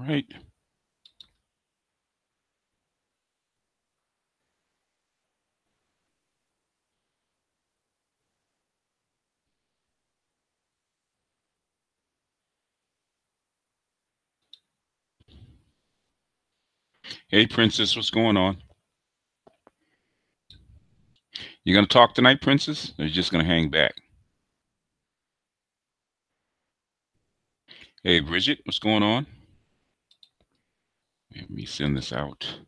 right. Hey, Princess, what's going on? You gonna talk tonight, Princess? Or you just gonna hang back? Hey, Bridget, what's going on? Let me send this out.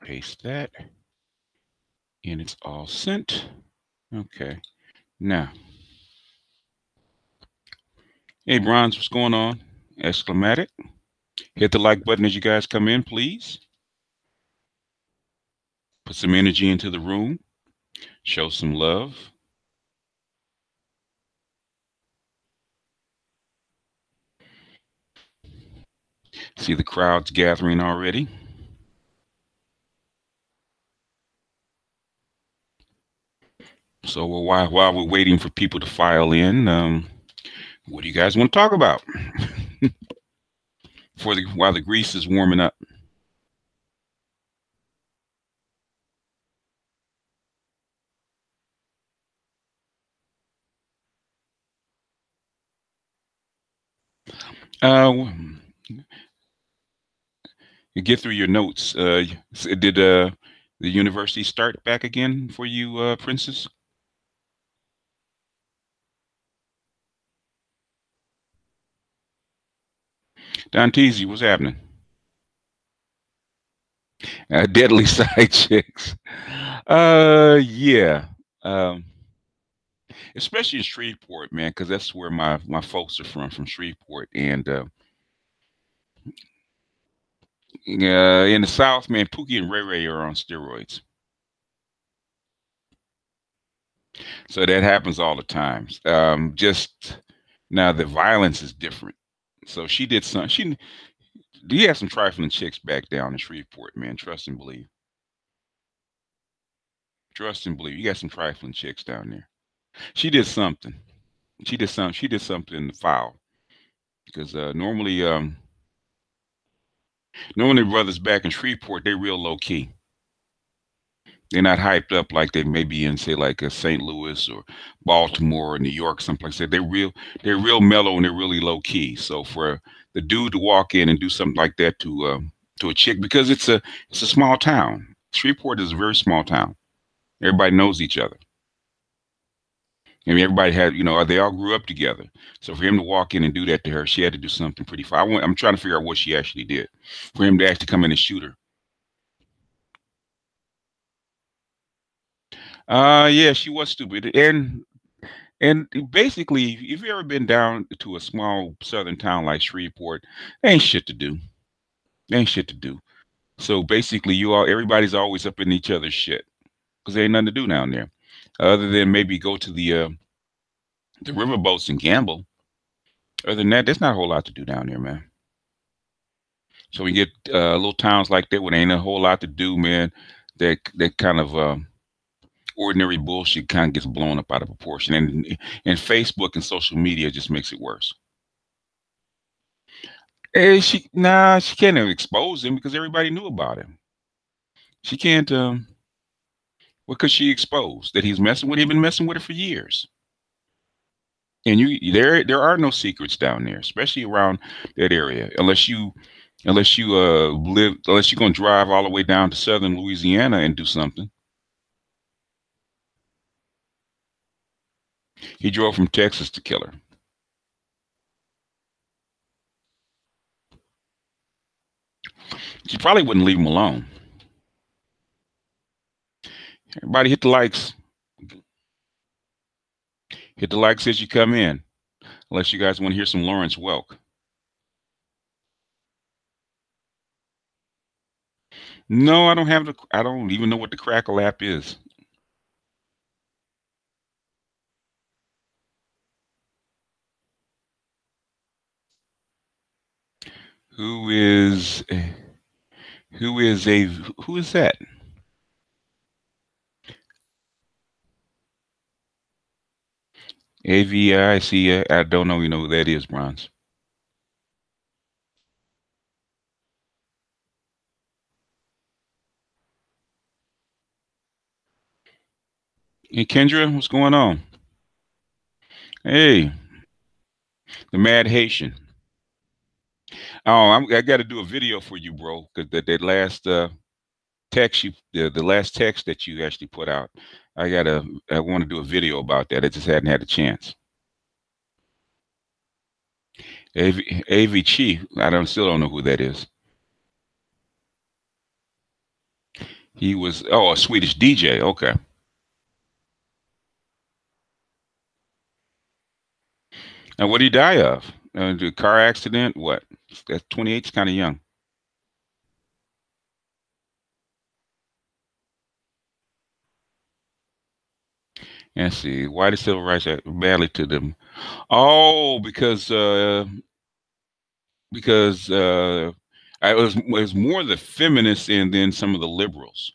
Paste that, and it's all sent. Okay. Now, hey, Bronze, what's going on? Exclamatic. Hit the like button as you guys come in, please. Put some energy into the room. Show some love. See the crowds gathering already. So while we're waiting for people to file in, what do you guys want to talk about? While the grease is warming up. Uh, you get through your notes. Did the university start back again for you, Princess? Don Teasy, what's happening? Deadly side chicks. Yeah. Um, Especially in Shreveport, man, because that's where my folks are from Shreveport, and in the South, man, Pookie and Ray Ray are on steroids, so that happens all the time. Just now, the violence is different. So she did some. She you have some trifling chicks back down in Shreveport, man. Trust and believe. Trust and believe. You got some trifling chicks down there. She did something. She did some. She did something in the foul because normally brothers back in Shreveport they real low key. They're not hyped up like they may be in say like St. Louis or Baltimore or New York, someplace. They're real mellow and they're really low key. So for the dude to walk in and do something like that to a chick because it's a small town. Shreveport is a very small town. Everybody knows each other. I mean, everybody had, they all grew up together. So for him to walk in and do that to her, she had to do something pretty far. I'm trying to figure out what she actually did for him to actually come in and shoot her. Yeah, she was stupid. And basically, if you've ever been down to a small southern town like Shreveport, ain't shit to do. Ain't shit to do. So basically, everybody's always up in each other's shit because there ain't nothing to do down there, other than maybe go to the riverboats and gamble. Other than that, there's not a whole lot to do down there, man. So we get little towns like that where there ain't a whole lot to do, man. That kind of ordinary bullshit kind of gets blown up out of proportion, and Facebook and social media just makes it worse. She can't expose him because everybody knew about him. She can't because she exposed that he's messing with him, been messing with her for years. And there are no secrets down there, especially around that area, unless you're gonna drive all the way down to southern Louisiana and do something. He drove from Texas to kill her. She probably wouldn't leave him alone. Everybody hit the likes. Hit the likes as you come in. Unless you guys want to hear some Lawrence Welk. No, I don't have the. I don't even know what the Crackle app is. Who is? Who is a who is that? AVI. See, I don't know. You know who that is, Bronze. Hey, Kendra, what's going on? Hey, the Mad Haitian. Oh, I got to do a video for you, bro, because that last text the last text that you actually put out, I want to do a video about that. I just hadn't had a chance. AV I don't still don't know who that is. He was a Swedish DJ. Okay. And what did he die of? The car accident? What? That's 28. It's kind of young. Let's see. Why did civil rights act badly to them? Oh, because it was more the feminists and then some of the liberals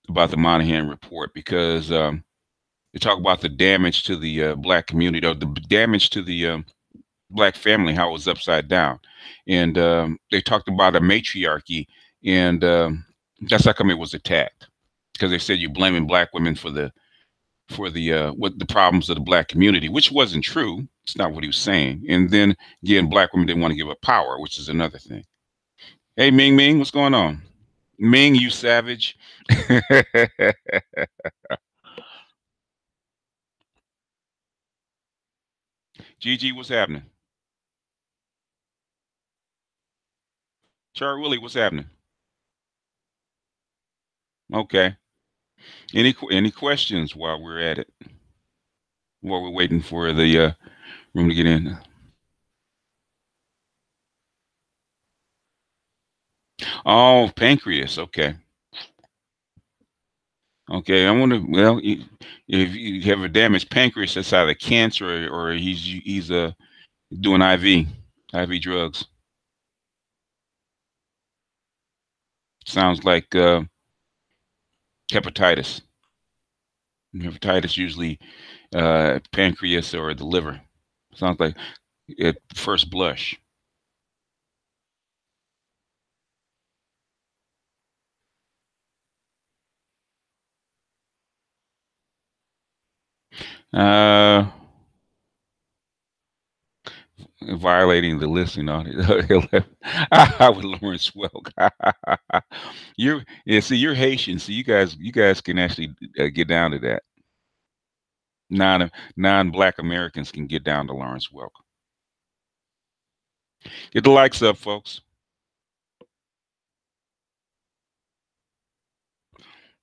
about the Monahan report because they talk about the damage to the black community or the damage to the black family, how it was upside down, and they talked about a matriarchy, and that's how come it was attacked because they said you're blaming black women for the what the problems of the black community, which wasn't true. It's not what he was saying. And then again, black women didn't want to give up power, which is another thing. Hey, Ming Ming, what's going on? Ming, you savage. Gigi, what's happening? Char Willie, what's happening? Okay. Any questions while we're at it? While we're waiting for the room to get in. Oh, pancreas. Okay. Okay. I wonder. Well, if you have a damaged pancreas, that's either cancer or he's doing IV drugs. Sounds like hepatitis. Hepatitis usually pancreas or the liver. Sounds like at first blush. Uh, Violating the listening audience. I would Lawrence Welk. You're yeah. See, you're Haitian, so you guys can actually get down to that. Non-black Americans can get down to Lawrence Welk. Get the likes up, folks.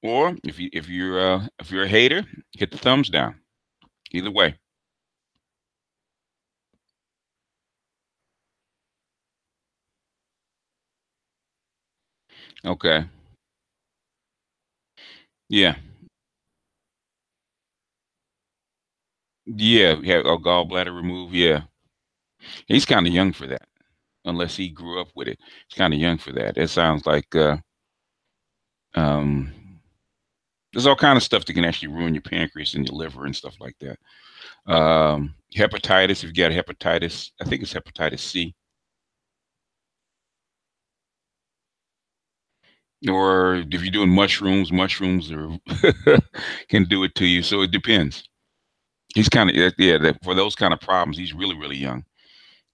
Or if you're a hater, hit the thumbs down. Either way. Okay. Yeah. Yeah. Yeah. A gallbladder remove. Yeah. He's kind of young for that, unless he grew up with it. He's kind of young for that. It sounds like um, there's all kind of stuff that can actually ruin your pancreas and your liver and stuff like that. Hepatitis. If you got hepatitis, I think it's hepatitis C. Or if you're doing mushrooms are can do it to you. So it depends. He's kind of yeah. For those kind of problems, he's really really young.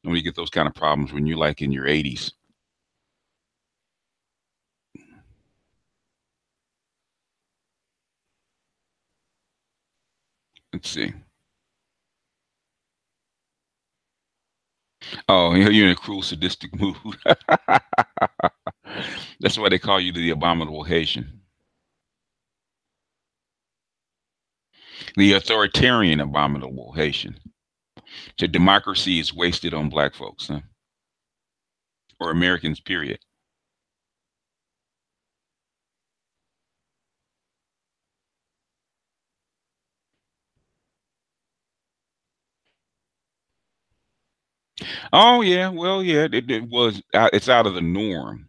When you get those kind of problems when you're like in your 80s. Let's see. Oh, you're in a cruel, sadistic mood. That's why they call you the abominable Haitian, the authoritarian abominable Haitian. So democracy is wasted on black folks, huh? Or Americans, period. Oh yeah, well yeah, it was. It's out of the norm.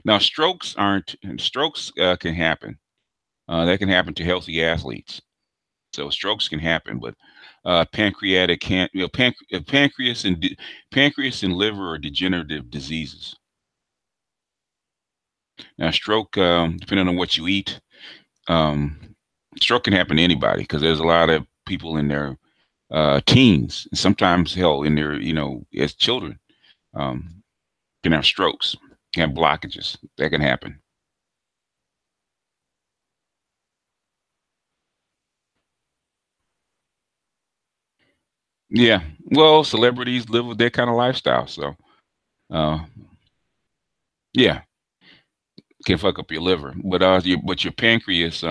Now, strokes can happen. That can happen to healthy athletes. So strokes can happen, but pancreatic can't. Pancreas and liver are degenerative diseases. Now, stroke, depending on what you eat, um, stroke can happen to anybody because there's a lot of people in their teens, sometimes hell in their as children, um, can have strokes, can have blockages. That can happen. Yeah, well, celebrities live with that kind of lifestyle, so uh, yeah, can fuck up your liver, but your pancreas,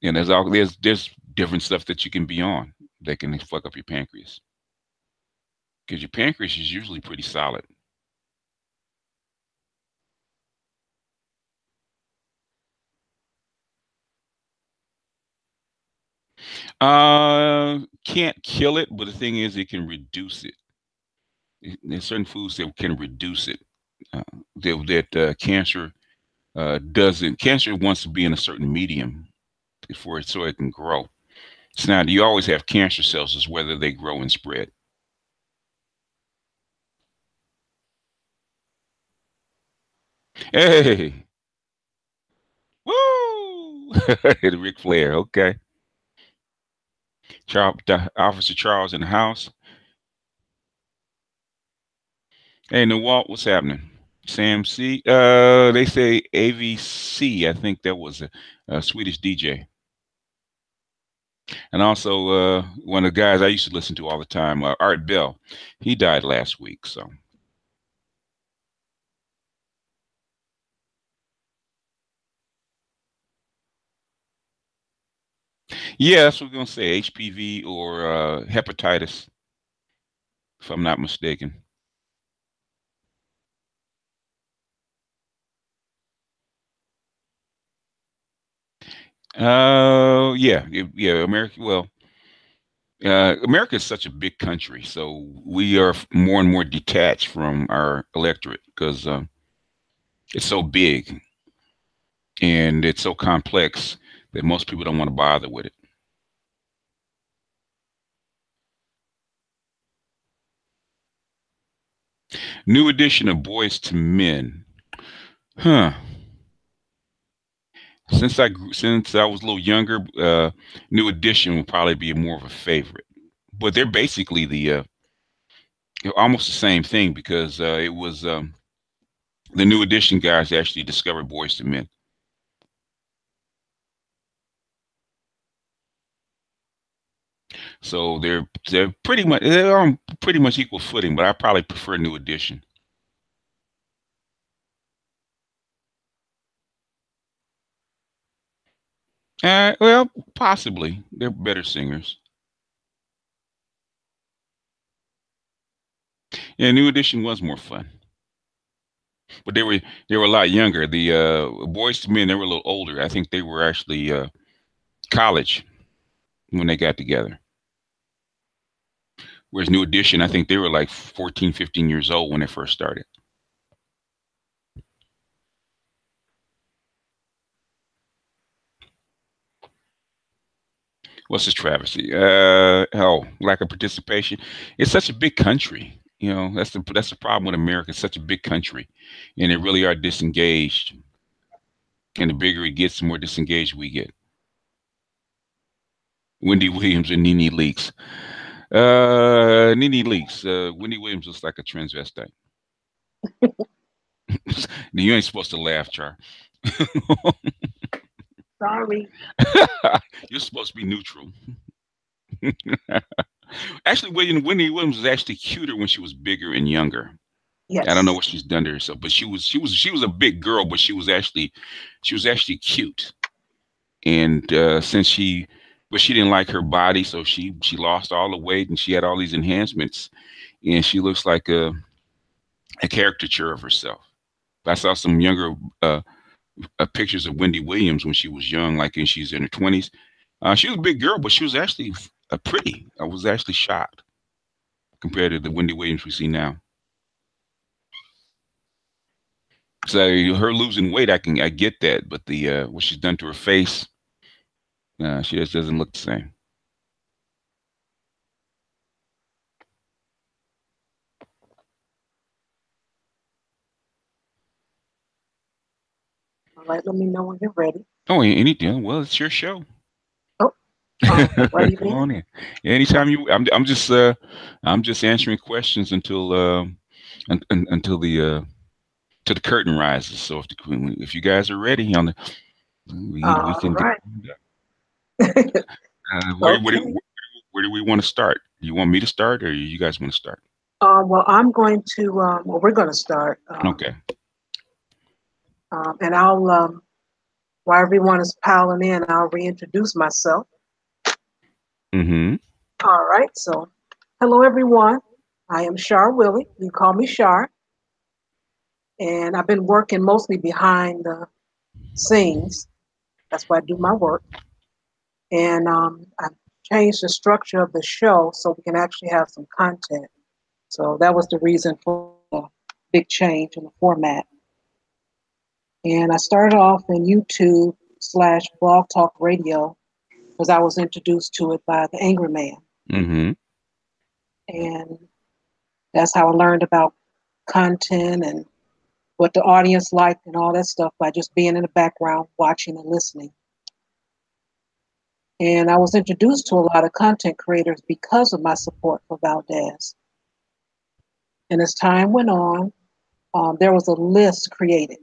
there's different stuff that you can be on that can fuck up your pancreas because your pancreas is usually pretty solid. Can't kill it, but the thing is, it can reduce it. There's certain foods that can reduce it. Uh, cancer doesn't. Cancer wants to be in a certain medium before it so it can grow. So now you always have cancer cells, is whether they grow and spread. Hey, woo! Ric Flair. Okay, Officer Charles in the house. Hey, Walt, what's happening? Sam C. They say AVC. I think that was a Swedish DJ. And also one of the guys I used to listen to all the time, Art Bell. He died last week. So yeah, that's what we're gonna say. HPV or hepatitis, if I'm not mistaken. Yeah. America. Well, America is such a big country, so we are more and more detached from our electorate because it's so big and it's so complex that most people don't want to bother with it. New edition of Boys to Men. Huh. Since I was a little younger, New Edition would probably be more of a favorite. But they're basically almost the same thing because it was the New Edition guys actually discovered Boys to Men. So they're on pretty much equal footing. But I probably prefer New Edition. Well, possibly they're better singers. Yeah, New Edition was more fun, but they were a lot younger. The Boys to Men, they were a little older. I think they were actually college when they got together. Whereas New Edition, I think they were like 14, 15 years old when they first started. What's this travesty? Lack of participation. It's such a big country. That's the problem with America. It's such a big country, and they really are disengaged. And the bigger it gets, the more disengaged we get. Wendy Williams and Nene Leaks. Nene Leaks. Wendy Williams looks like a transvestite. You ain't supposed to laugh, Char. Sorry. You're supposed to be neutral. Actually, Wendy Williams was actually cuter when she was bigger and younger. I don't know Yes. what she's done to herself, but she was a big girl, but she was actually cute. And but she didn't like her body, so she lost all the weight and she had all these enhancements, and she looks like a caricature of herself. I saw some younger pictures of Wendy Williams when she was young, like and she's in her 20s. She was a big girl, but she was actually pretty. I was actually shocked compared to the Wendy Williams we see now. So her losing weight, I get that, but the what she's done to her face, she just doesn't look the same. All right, let me know when you're ready. Oh, anything? Well, it's your show. Oh, righty Come then. on in. Anytime you, I'm just answering questions until until the till the curtain rises. So if you guys are ready on the, we All can get. right. Where Okay. where do we want to start? Do you want me to start, or you guys want to start? Well, I'm going to, well, we're going to start. Okay. And I'll, while everyone is piling in, I'll reintroduce myself. Mm-hmm. All right. So, hello, everyone. I am Shar Willie. You call me Shar. And I've been working mostly behind the scenes. That's where I do my work. And I've changed the structure of the show so we can actually have some content. So that was the reason for the big change in the format. And I started off in YouTube slash Blog Talk Radio because I was introduced to it by the Angry Man. Mm-hmm. And that's how I learned about content and what the audience liked and all that stuff by just being in the background, watching and listening. And I was introduced to a lot of content creators because of my support for Valdez. And as time went on, there was a list created,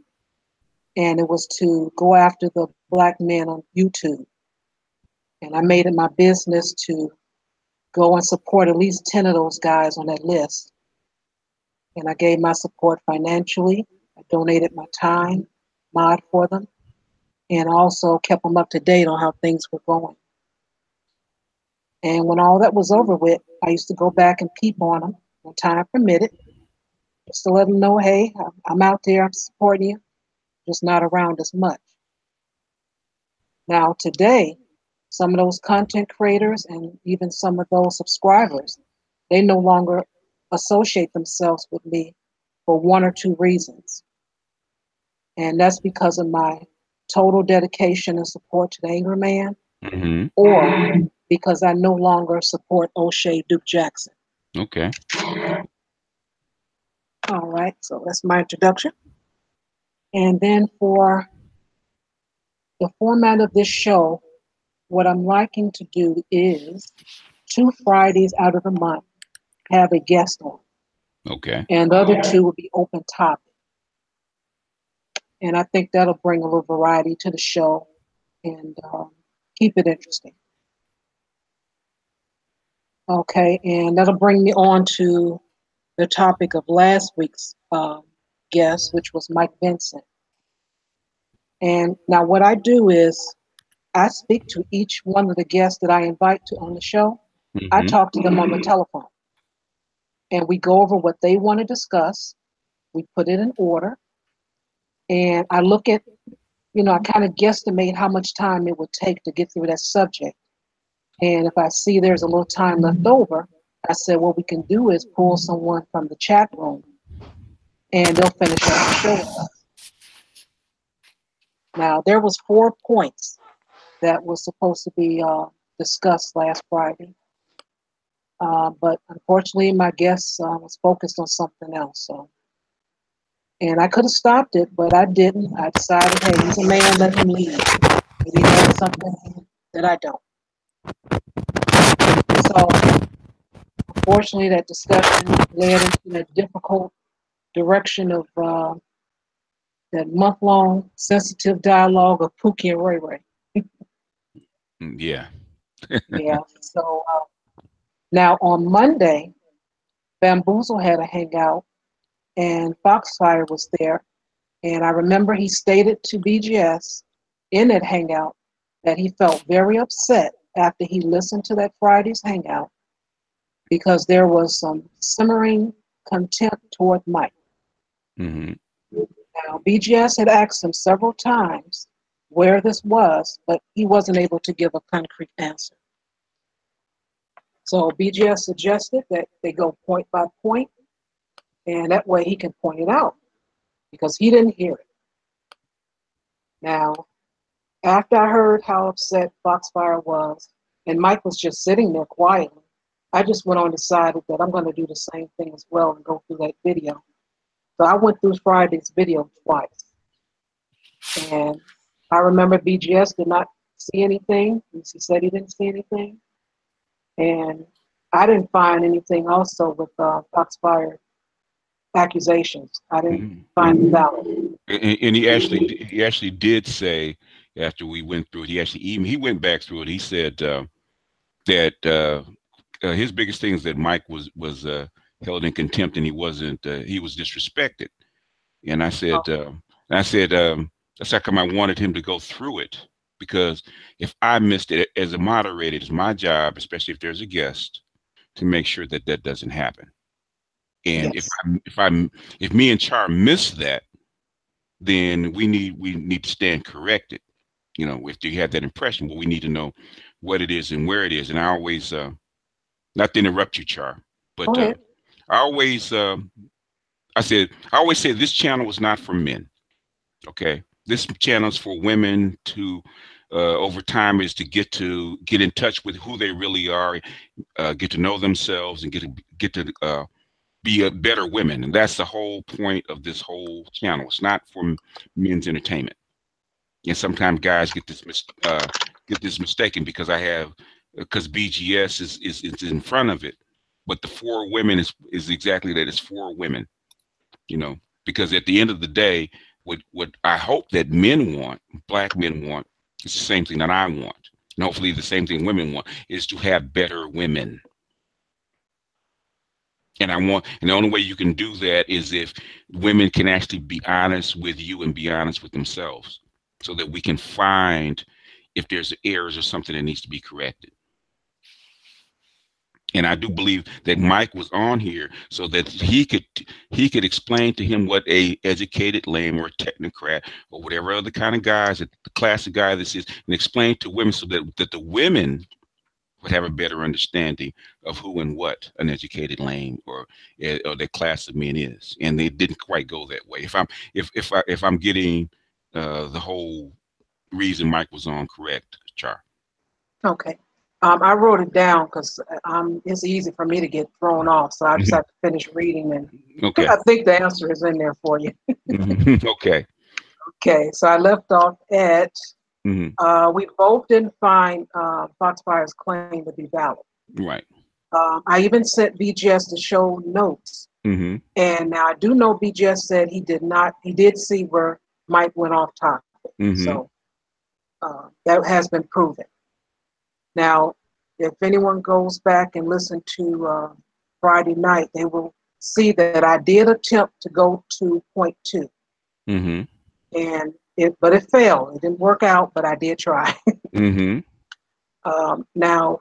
and it was to go after the black men on YouTube. And I made it my business to go and support at least 10 of those guys on that list. And I gave my support financially. I donated my time, mod for them, and also kept them up to date on how things were going. And when all that was over with, I used to go back and peep on them when time permitted, just to let them know, hey, I'm out there, I'm supporting you, just not around as much. Now, today, some of those content creators and even some of those subscribers, they no longer associate themselves with me for one or two reasons. And that's because of my total dedication and support to the Angry Man, Mm-hmm. or because I no longer support O'Shea Duke Jackson. Okay. All right, so that's my introduction. And then for the format of this show, what I'm liking to do is 2 Fridays out of the month have a guest on, Okay. and the other two will be open topic. And I think that'll bring a little variety to the show and keep it interesting. Okay, and that'll bring me on to the topic of last week's guest, which was Mike Vincent. And now, what I do is I speak to each one of the guests that I invite to on the show. I Mm-hmm. talk to them on the telephone, and we go over what they want to discuss. We put it in order, and I look at, I kind of guesstimate how much time it would take to get through that subject. And if I see there's a little time left over, I said, what we can do is pull someone from the chat room and they'll finish up the show with us. Now, there was 4 points that was supposed to be discussed last Friday. But unfortunately, my guest was focused on something else. So, and I could have stopped it, but I didn't. I decided, hey, he's a man, let him lead. Maybe he knows something that I don't. So, unfortunately, that discussion led into that difficult direction of that month-long sensitive dialogue of Pookie and Ray Ray. Yeah. Yeah. So now on Monday, Bamboozle had a hangout, and Foxfire was there. And I remember he stated to BGS in that hangout that he felt very upset after he listened to that Friday's hangout because there was some simmering contempt toward Mike. Mm-hmm. Now, BGS had asked him several times where this was, but he wasn't able to give a concrete answer. So BGS suggested that they go point by point, and that way he can point it out. because he didn't hear it. Now, after I heard how upset Foxfire was, and Mike was just sitting there quietly, I just went on decided that I'm going to do the same thing as well and go through that video. So I went through Friday's video twice. And I remember BGS did not see anything. He said he didn't see anything. And I didn't find anything also with Foxfire accusations. I didn't Mhm. find it valid. And he actually did say after we went through it, he went back through it. He said that his biggest thing is that Mike was held in contempt and he was disrespected. And Oh, I said that's how come I wanted him to go through it, because if I missed it as a moderator, it's my job, especially if there's a guest, to make sure that that doesn't happen. And yes. if me and Char miss that, then we need to stand corrected. You know, if you have that impression, but we need to know what it is and where it is. And I always, not to interrupt you, Char, Go but ahead. I always, I always say this channel is not for men. Okay, this channel is for women to, over time, is to get in touch with who they really are, get to know themselves, and get to be a better women. And that's the whole point of this whole channel. It's not for men's entertainment. And sometimes guys get this mistaken because because BGS is in front of it, but the four women is exactly that. It's for women, you know, because at the end of the day, what I hope that men want, black men want, is the same thing that I want, and hopefully the same thing women want, is to have better women. And the only way you can do that is if women can actually be honest with you and be honest with themselves, so that we can find if there's errors or something that needs to be corrected. And I do believe that Mike was on here so that he could explain to him what a educated lame or a technocrat or whatever other kind of guys, the classic guy this is, and explain to women so that the women would have a better understanding of who and what an educated lame or the class of men is. And they didn't quite go that way. If I'm getting the whole reason Mike was on correct, Char. Okay. I wrote it down because it's easy for me to get thrown off. So I just Mhm. have to finish reading. And Okay. I think the answer is in there for you. Okay. Okay. So I left off at Hmm. we both didn't find Foxfire's claim to be valid. Right. I even sent BGS to show notes. Hmm. And now I do know BGS said he did not, he did see where Mike went off topic. Hmm. So that has been proven. Now, if anyone goes back and listen to Friday night, they will see that I did attempt to go to point two, Hmm. and but it failed. It didn't work out, but I did try. Hmm. Now,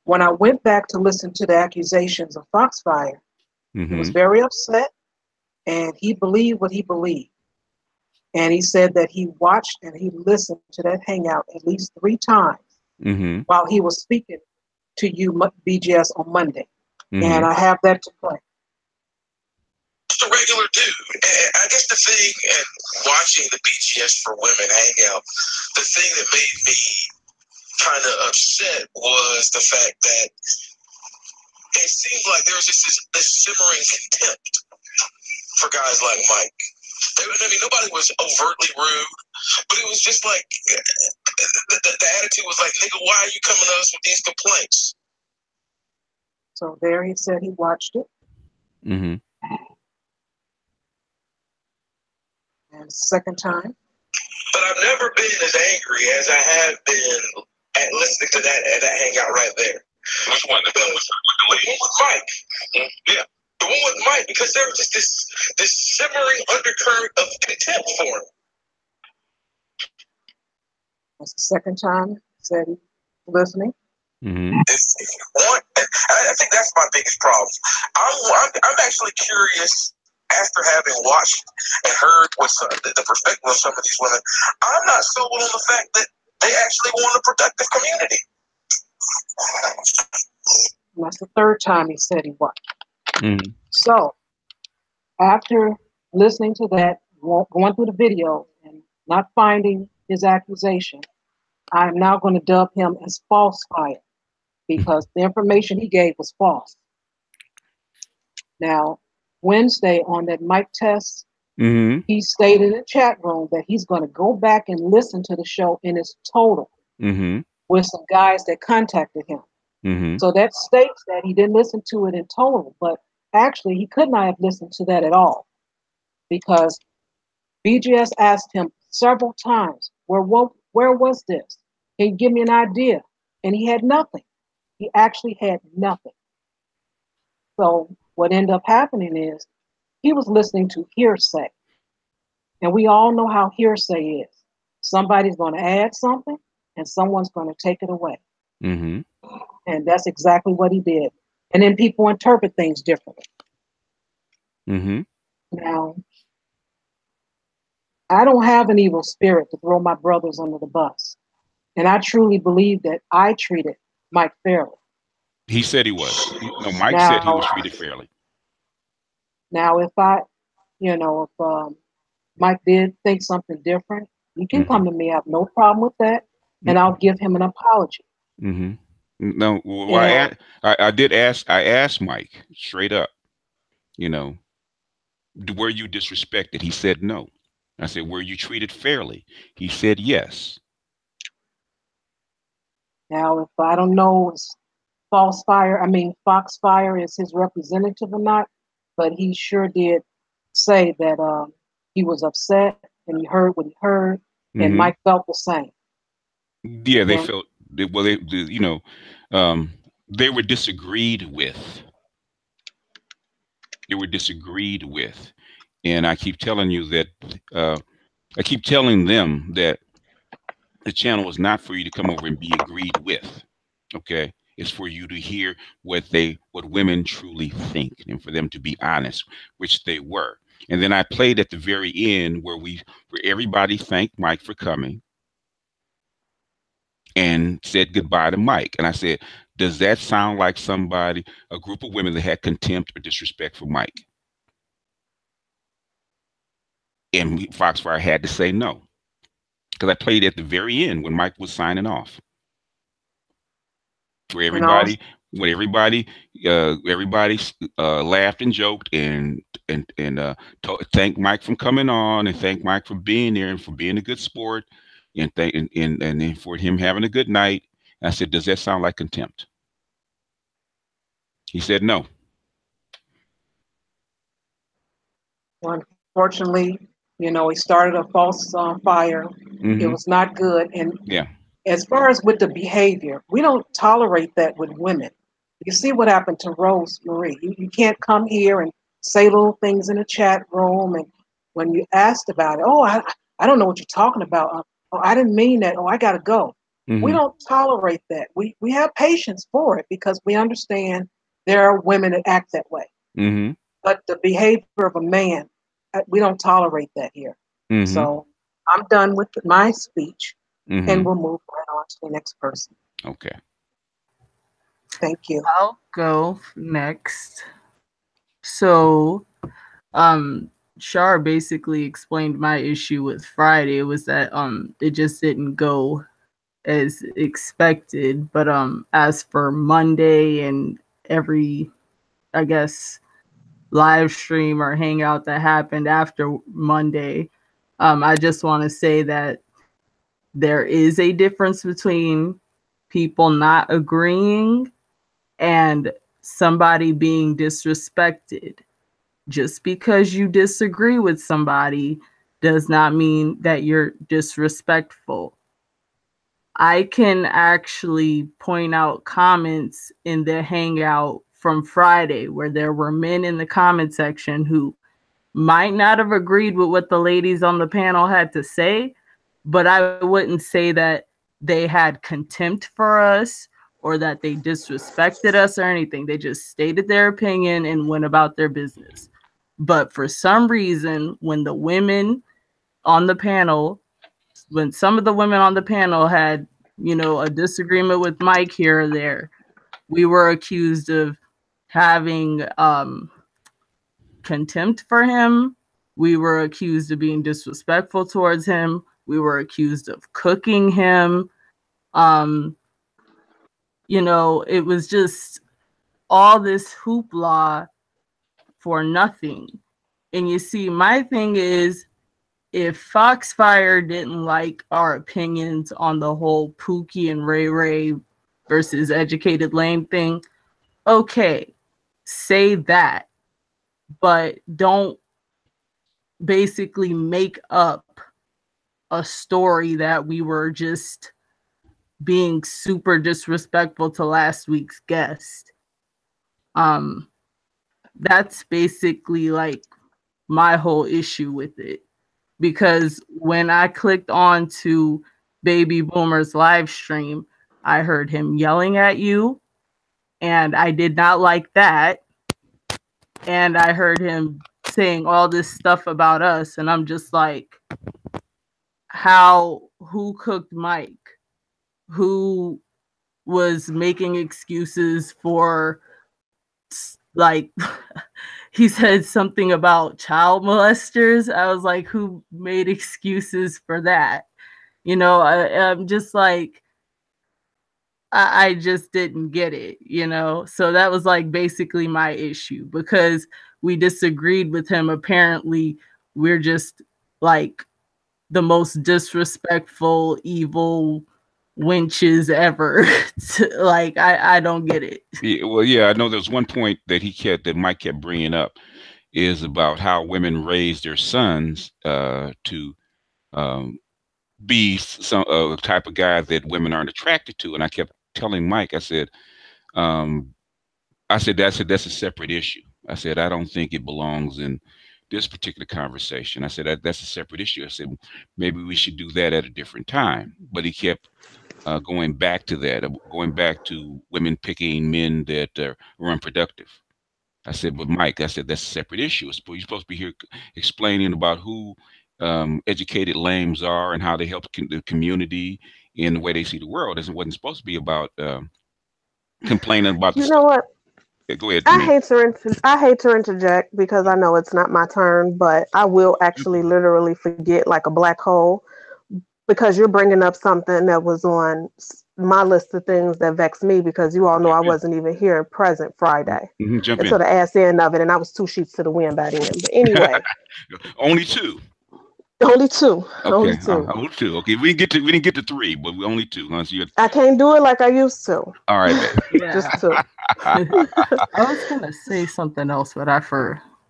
when I went back to listen to the accusations of Foxfire, he was Hmm. very upset, and he believed what he believed. And he said that he watched and he listened to that hangout at least 3 times Hmm. while he was speaking to you, BGS, on Monday. And Hmm. I have that to play. Just a regular dude. And I guess the thing, and watching the BGS for Women hangout, the thing that made me kind of upset was the fact that it seemed like there was just this simmering contempt for guys like Mike. I mean, nobody was overtly rude, but it was just like the attitude was like, nigga, why are you coming to us with these complaints? So there he said he watched it. Hmm. And second time. But I've never been as angry as I have been at listening to that hangout right there. Which one? The one with Mike. Yeah. The one with Mike, because there was just this simmering undercurrent of contempt for him. That's the second time he said he was listening. Hmm. If you want, I think that's my biggest problem. I'm actually curious after having watched and heard what's the perspective of some of these women. I'm not sold on the fact that they actually want a productive community. And that's the third time he said he watched. Hmm. So after listening to that, going through the video and not finding his accusation, I'm now going to dub him as false fire because the information he gave was false. Now, Wednesday on that mic test, he stated in the chat room that he's going to go back and listen to the show in its total with some guys that contacted him. So that states that he didn't listen to it in total, but actually he could not have listened to that at all because BGS asked him several times, where was this? Can you give me an idea? And he had nothing. He actually had nothing. So what ended up happening is he was listening to hearsay. And we all know how hearsay is. Somebody's going to add something and someone's going to take it away. And that's exactly what he did. And then people interpret things differently. Now, I don't have an evil spirit to throw my brothers under the bus. And I truly believe that I treated Mike fairly. He said he was. No, Mike said he was treated fairly. Now, if Mike did think something different, you can come to me. I have no problem with that. And I'll give him an apology. No, well, I did ask. I asked Mike straight up, were you disrespected? He said no. I said, were you treated fairly? He said yes. Now, if I don't know if Foxfire is his representative or not, but he sure did say that he was upset and he heard what he heard, and Mike felt the same. Yeah, they felt they were disagreed with. They were disagreed with, and I keep telling you that I keep telling them that the channel is not for you to come over and be agreed with. Okay, it's for you to hear what women truly think and for them to be honest, which they were. And then I played at the very end where everybody thanked Mike for coming and said goodbye to Mike. And I said, does that sound like a group of women that had contempt or disrespect for Mike? And Foxfire had to say no, because I played at the very end when Mike was signing off. Where everybody laughed and joked and thanked Mike for coming on and thanked Mike for being there and for being a good sport and for him having a good night. And I said, does that sound like contempt? He said no. Well, unfortunately, he started a false fire. It was not good. And as far as with the behavior, we don't tolerate that with women. You see what happened to Rose Marie. You can't come here and say little things in the chat room. And when you asked about it, I don't know what you're talking about. I didn't mean that. I got to go. We don't tolerate that. We have patience for it because we understand there are women that act that way. But the behavior of a man, we don't tolerate that here. So I'm done with my speech. And we'll move right on to the next person. Okay. Thank you. I'll go next. So, Shar basically explained my issue with Friday. It was that it just didn't go as expected. But as for Monday and every, I guess, live stream or hangout that happened after Monday, I just want to say that there is a difference between people not agreeing and somebody being disrespected. Just because you disagree with somebody does not mean that you're disrespectful. I can actually point out comments in the hangout from Friday where there were men in the comment section who might not have agreed with what the ladies on the panel had to say, but I wouldn't say that they had contempt for us or that they disrespected us or anything. They just stated their opinion and went about their business. But for some reason, when some of the women on the panel had, a disagreement with Mike here or there, we were accused of having contempt for him We were accused of being disrespectful towards him. We were accused of cooking him. It was just all this hoopla for nothing. And you see, my thing is, if Foxfire didn't like our opinions on the whole Pookie and Ray Ray versus Educated Lame thing, okay, say that. But don't basically make up a story that we were just being super disrespectful to last week's guest. That's basically like my whole issue with it. Because when I clicked on to Baby Boomer's live stream, I heard him yelling at you, and I did not like that. And I heard him saying all this stuff about us, and I'm just like, who cooked Mike? Who was making excuses for, like, he said something about child molesters. I was like, who made excuses for that? I'm just like, I just didn't get it, So that was like basically my issue, because we disagreed with him. Apparently, we're just like the most disrespectful, evil wenches ever. Like, I don't get it. Yeah, well, yeah, I know there's one point that Mike kept bringing up is about how women raise their sons to be some type of guy that women aren't attracted to. And I kept telling Mike, I said that's a separate issue. I said, I don't think it belongs in this particular conversation. I said, that's a separate issue. I said, maybe we should do that at a different time. But he kept going back to that, going back to women picking men that were unproductive. I said, but Mike, I said, that's a separate issue. You're supposed to be here explaining about who educated lames are and how they help the community in the way they see the world. It wasn't supposed to be about complaining about the You know what? Yeah, go ahead. I hate to interject because I know it's not my turn, but I will actually literally forget like a black hole, because you're bringing up something that was on my list of things that vex me, because you all know I wasn't even here present Friday Jump until in. the ass end of it, and I was 2 sheets to the wind by then. But anyway, Only two. only two. Okay, Only two. two. Okay, we didn't get to three, but we only two. Huh? So I can't do it like I used to. All right, babe. Yeah. Just two. I was gonna say something else, but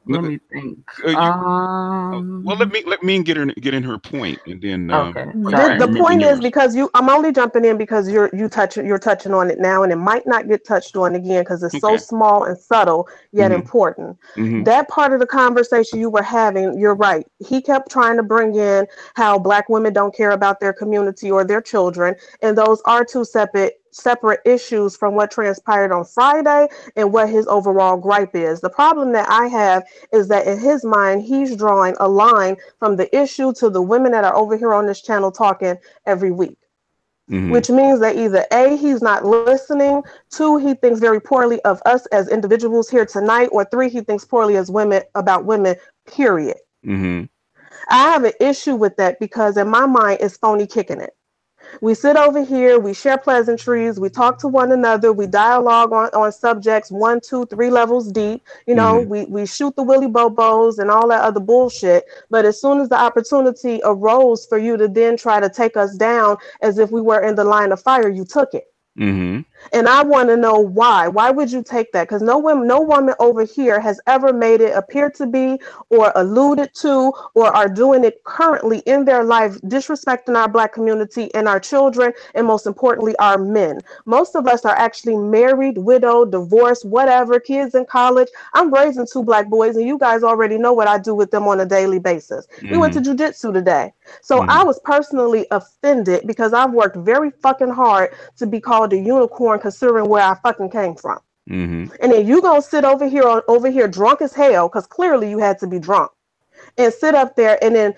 let me think. Well, let me get in her point, and then okay. The point is, because I'm only jumping in because you're touching on it now, and it might not get touched on again because it's so small and subtle yet important. That part of the conversation you were having, you're right. He kept trying to bring in how Black women don't care about their community or their children, and those are two separate issues from what transpired on Friday and what his overall gripe is. The problem that I have is that in his mind, he's drawing a line from the issue to the women that are over here on this channel talking every week. Which means that either A, he's not listening, 2, he thinks very poorly of us as individuals here tonight, or 3, he thinks poorly about women, period. I have an issue with that because in my mind, it's phony kicking it. We sit over here, we share pleasantries, we talk to one another, we dialogue on subjects 1, 2, 3 levels deep. We shoot the willy bobos and all that other bullshit. But as soon as the opportunity arose for you to then try to take us down as if we were in the line of fire, you took it. And I want to know why. Why would you take that? Because no woman over here has ever made it appear to be, or alluded to, or are doing it currently in their life, disrespecting our Black community and our children, and most importantly, our men. Most of us are actually married, widowed, divorced, whatever, kids in college. I'm raising 2 Black boys, and you guys already know what I do with them on a daily basis. We went to jiu-jitsu today. So I was personally offended because I've worked very fucking hard to be called a unicorn, considering where I fucking came from. And then you gonna sit over here drunk as hell, because clearly you had to be drunk, and sit up there and then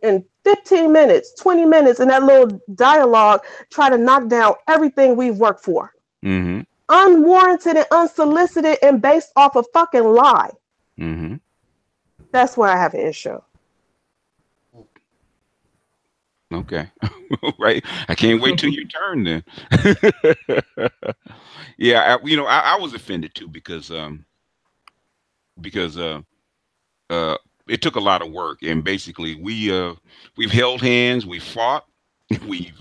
in 15 minutes, 20 minutes in that little dialogue try to knock down everything we've worked for. Unwarranted and unsolicited and based off a fucking lie. That's where I have an issue. Okay. Right. I can't wait till your turn then. Yeah, I was offended too because uh it took a lot of work, and basically we've held hands, we fought, we've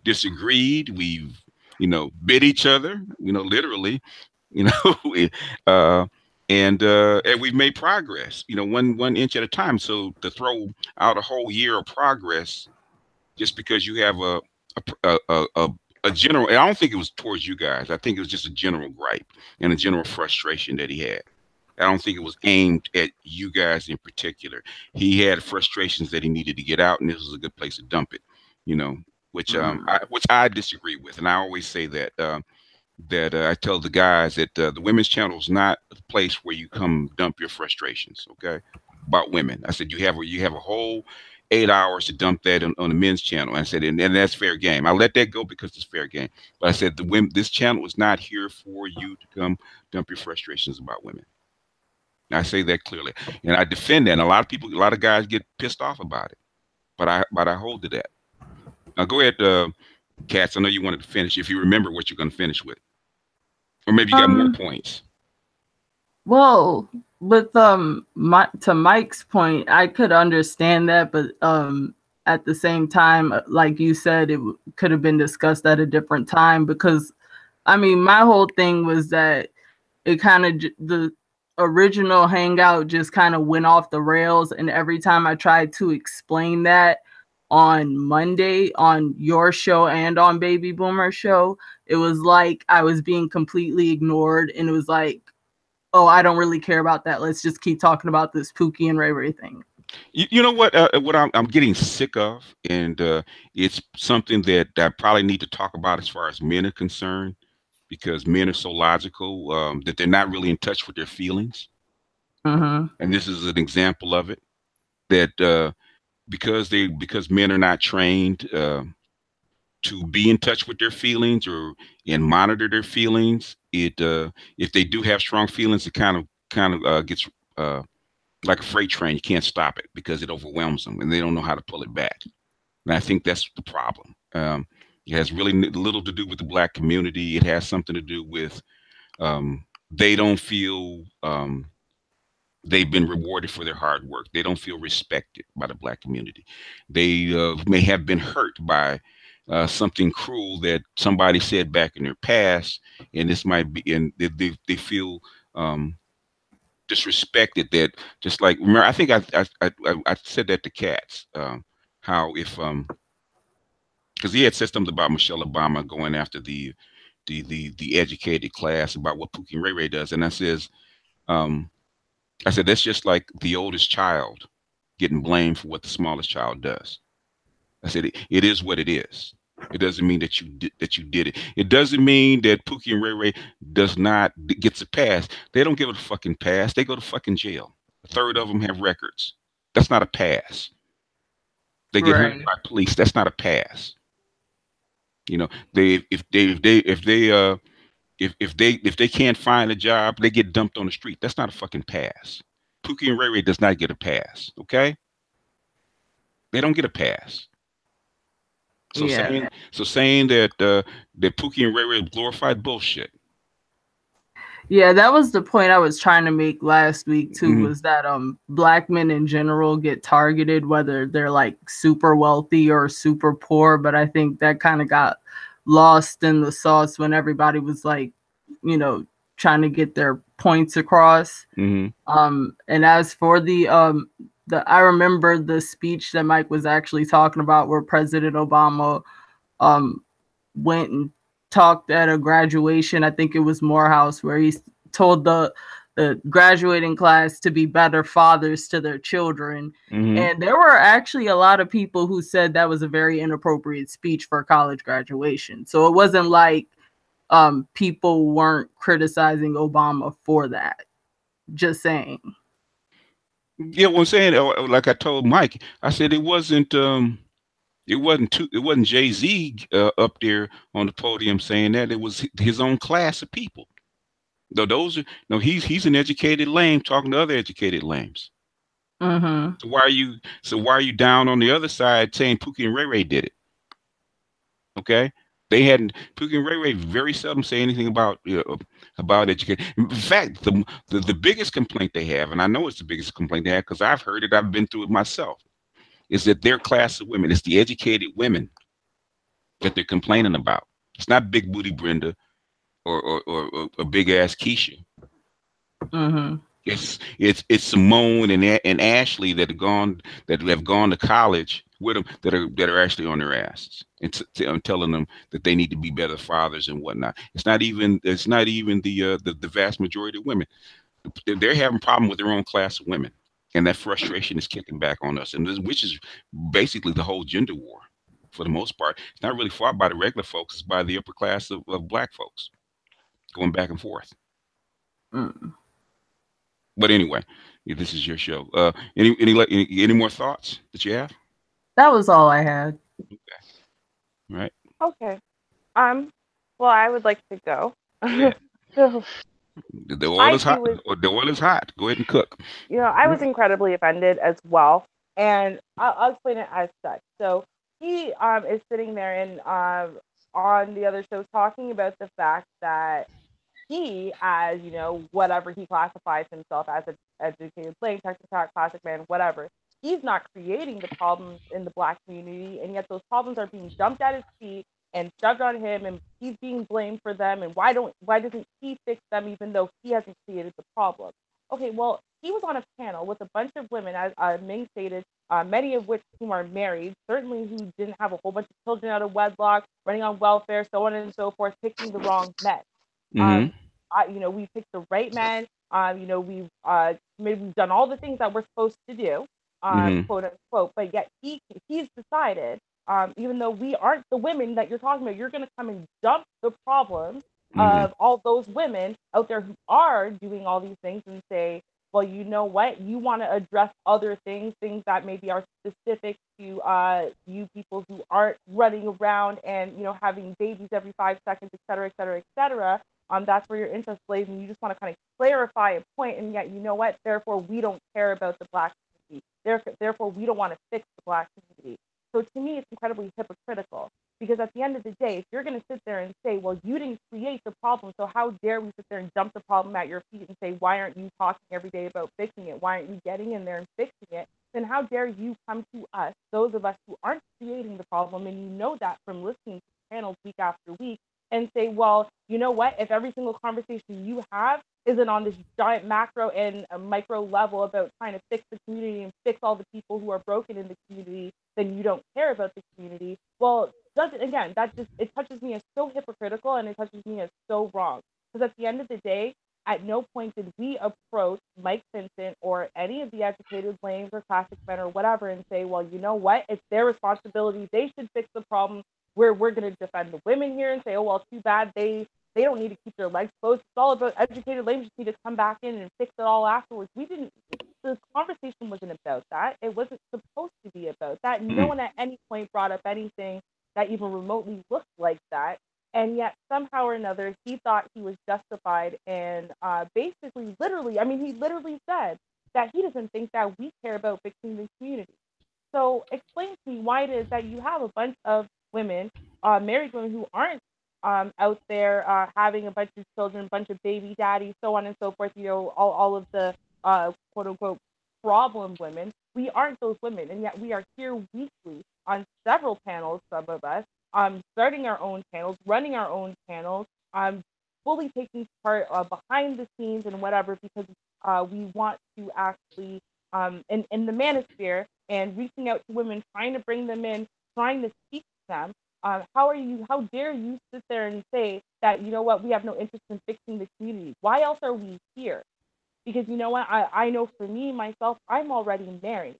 disagreed, we've bit each other, literally, you know, uh and we've made progress, one inch at a time. So to throw out a whole year of progress just because you have a general, I don't think it was towards you guys. I think it was just a general gripe and a general frustration that he had. I don't think it was aimed at you guys in particular. He had frustrations that he needed to get out, and this was a good place to dump it. You know, which I disagree with, and I always say that I tell the guys that the women's channel is not a place where you come dump your frustrations. Okay, about women. I said you have a whole 8 hours to dump that on the men's channel. I said, and that's fair game. I let that go because it's fair game. But I said the women, this channel is not here for you to come dump your frustrations about women. I say that clearly, and I defend that. And a lot of guys get pissed off about it, but I hold to that. Now go ahead, Katz. I know you wanted to finish. If you remember what you're going to finish with, or maybe you got more points. Well, with to Mike's point, I could understand that, but at the same time, like you said, it could have been discussed at a different time, because I mean, my whole thing was that it kind of the original hangout just kind of went off the rails, and every time I tried to explain that on Monday on your show and on Baby Boomer show, it was like I was being completely ignored, and it was like, oh, I don't really care about that. Let's just keep talking about this Pookie and Ray Ray thing. You know what I'm getting sick of, and it's something that I probably need to talk about as far as men are concerned, because men are so logical that they're not really in touch with their feelings. And this is an example of it, that because men are not trained to be in touch with their feelings and monitor their feelings, if they do have strong feelings, it kind of gets like a freight train. You can't stop it because it overwhelms them and they don't know how to pull it back. And I think that's the problem. It has really little to do with the Black community. It has something to do with they don't feel they've been rewarded for their hard work. They don't feel respected by the Black community. They may have been hurt by something cruel that somebody said back in their past, and this might be, and they feel disrespected. That just like, remember, I think I said that to Katz, how if because he had said something about Michelle Obama going after the educated class about what Pookie and Ray Ray does, and I said that's just like the oldest child getting blamed for what the smallest child does. I said it is what it is. It doesn't mean that you did it. It doesn't mean that Pookie and Ray Ray gets a pass. They don't give it a fucking pass. They go to fucking jail. A third of them have records. That's not a pass. They get hunted by police. That's not a pass. You know, if they can't find a job, they get dumped on the street. That's not a fucking pass. Pookie and Ray Ray does not get a pass. Okay, they don't get a pass. So saying that that Pookie and Ray Ray glorified bullshit. Yeah, that was the point I was trying to make last week too, was that Black men in general get targeted, whether they're like super wealthy or super poor. But I think that kind of got lost in the sauce when everybody was like, trying to get their points across. And as for I remember the speech that Mike was actually talking about, where President Obama went and talked at a graduation. I think it was Morehouse, where he told the graduating class to be better fathers to their children. And there were actually a lot of people who said that was a very inappropriate speech for a college graduation. So it wasn't like people weren't criticizing Obama for that. Just saying. Yeah, what I'm saying, like I told Mike, I said it wasn't Jay-Z up there on the podium saying that. It was his own class of people. Though he's an educated lame talking to other educated lames. Mm-hmm. Why are you down on the other side saying Pookie and Ray Ray did it? Okay. They hadn't. Pookie and Ray Ray very seldom say anything about education. In fact, the biggest complaint they have, and I know it's the biggest complaint they have because I've heard it, I've been through it myself, is that their class of women, it's the educated women that they're complaining about. It's not big booty Brenda or big ass Keisha. Mm-hmm. It's Simone and Ashley that have gone to college with them that are actually on their asses and telling them that they need to be better fathers and whatnot. It's not even the vast majority of women. They're having a problem with their own class of women, and that frustration is kicking back on us, and which is basically the whole gender war. For the most part, it's not really fought by the regular folks; it's by the upper class of black folks going back and forth. Mm. But anyway, yeah, this is your show. Any more thoughts that you have? That was all I had. Right? Okay. Well, I would like to go. Yeah. So The oil I is hot. too was, Or the oil is hot. Go ahead and cook. I was incredibly offended as well, and I'll explain it as such. So he is sitting there and on the other show talking about the fact that he, as whatever he classifies himself as, an educated lame, technocrat, classic man, whatever, he's not creating the problems in the black community, and yet those problems are being dumped at his feet and shoved on him, and he's being blamed for them. And why doesn't he fix them, even though he hasn't created the problem? Okay, well, he was on a panel with a bunch of women, as Ming stated, many of which whom are married, certainly who didn't have a whole bunch of children out of wedlock, running on welfare, so on and so forth, picking the wrong men. Mm-hmm. We picked the right men. We've done all the things that we're supposed to do, Mm-hmm. quote unquote. But yet he's decided, even though we aren't the women that you're talking about, you're going to come and dump the problems Mm-hmm. of all those women out there who are doing all these things and say, well, you know what? You want to address other things that maybe are specific to you people who aren't running around and having babies every 5 seconds, et cetera, et cetera, et cetera. That's where your interest lays, and you just want to kind of clarify a point, and yet you know what? Therefore, we don't care about the black community. Therefore, we don't want to fix the black community. So to me, it's incredibly hypocritical because at the end of the day, if you're going to sit there and say, well, you didn't create the problem, so how dare we sit there and dump the problem at your feet and say, why aren't you talking every day about fixing it? Why aren't you getting in there and fixing it? Then how dare you come to us, those of us who aren't creating the problem, and you know that from listening to panels week after week, and say, well, you know what? If every single conversation you have isn't on this giant macro and micro level about trying to fix the community and fix all the people who are broken in the community, then you don't care about the community. Well, doesn't again that just it touches me as so hypocritical and it touches me as so wrong. Because at the end of the day, at no point did we approach Mike Vincent or any of the educated lames or classic men or whatever and say, well, you know what? It's their responsibility. They should fix the problem. We're going to defend the women here and say, oh, well, too bad they don't need to keep their legs closed. It's all about educated lames just need to come back in and fix it all afterwards. We didn't. The conversation wasn't about that. It wasn't supposed to be about that. No Mm-hmm. one at any point brought up anything that even remotely looked like that. And yet, somehow or another, he thought he was justified and basically, literally, I mean, he literally said that he doesn't think that we care about fixing the community. So explain to me why it is that you have a bunch of women, married women who aren't out there having a bunch of children, a bunch of baby daddies, so on and so forth, all of the quote unquote problem women. We aren't those women, and yet we are here weekly on several panels, some of us, starting our own channels, running our own channels, fully taking part behind the scenes and whatever, because we want to actually, in the manosphere, and reaching out to women, trying to bring them in, trying to speak to them. How dare you sit there and say that, you know what, we have no interest in fixing the community? Why else are we here? Because you know what, I know for me, myself, I'm already married.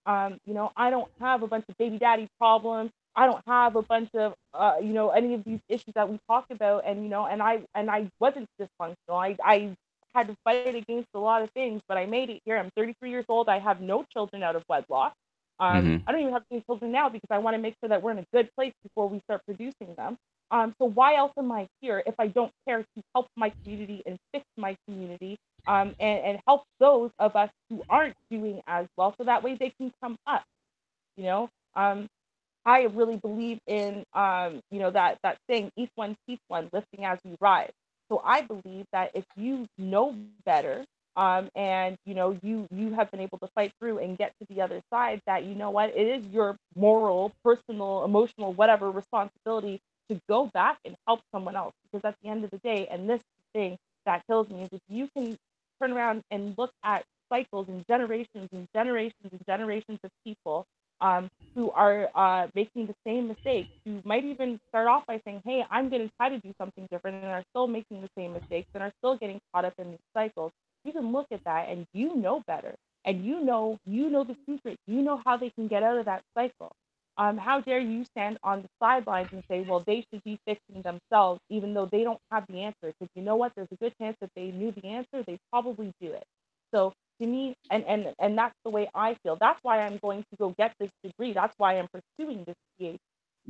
I don't have a bunch of baby daddy problems. I don't have a bunch of, any of these issues that we talked about. And, and I wasn't dysfunctional. I had to fight against a lot of things, but I made it here. I'm 33 years old. I have no children out of wedlock. Mm-hmm. I don't even have any children now because I want to make sure that we're in a good place before we start producing them. So why else am I here if I don't care to help my community and fix my community and help those of us who aren't doing as well, so that way they can come up. You know, I really believe in that saying, each one teach one, lifting as we rise. So I believe that if you know better, and you have been able to fight through and get to the other side, that you know what, it is your moral, personal, emotional, whatever responsibility to go back and help someone else. Because at the end of the day, and this thing that kills me is, if you can turn around and look at cycles and generations and generations and generations of people, who are making the same mistakes, who might even start off by saying, hey, I'm going to try to do something different, and are still making the same mistakes and are still getting caught up in these cycles. You can look at that and you know better. And you know the secret. You know how they can get out of that cycle. How dare you stand on the sidelines and say, well, they should be fixing themselves, even though they don't have the answer? Because you know what? There's a good chance that they knew the answer, they'd probably do it. So to me, and that's the way I feel. That's why I'm going to go get this degree. That's why I'm pursuing this PhD.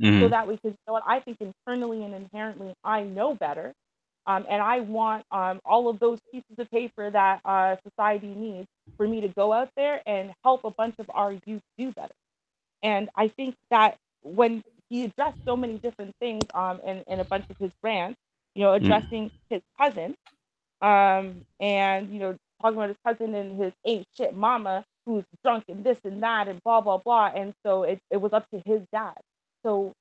So Hmm. that we, because you know what, I think internally and inherently I know better, and I want all of those pieces of paper that society needs for me to go out there and help a bunch of our youth do better. And I think that when he addressed so many different things in a bunch of his rants, addressing his cousin, and talking about his cousin and his ain't shit mama who's drunk and this and that and blah blah blah. And so it was up to his dad. So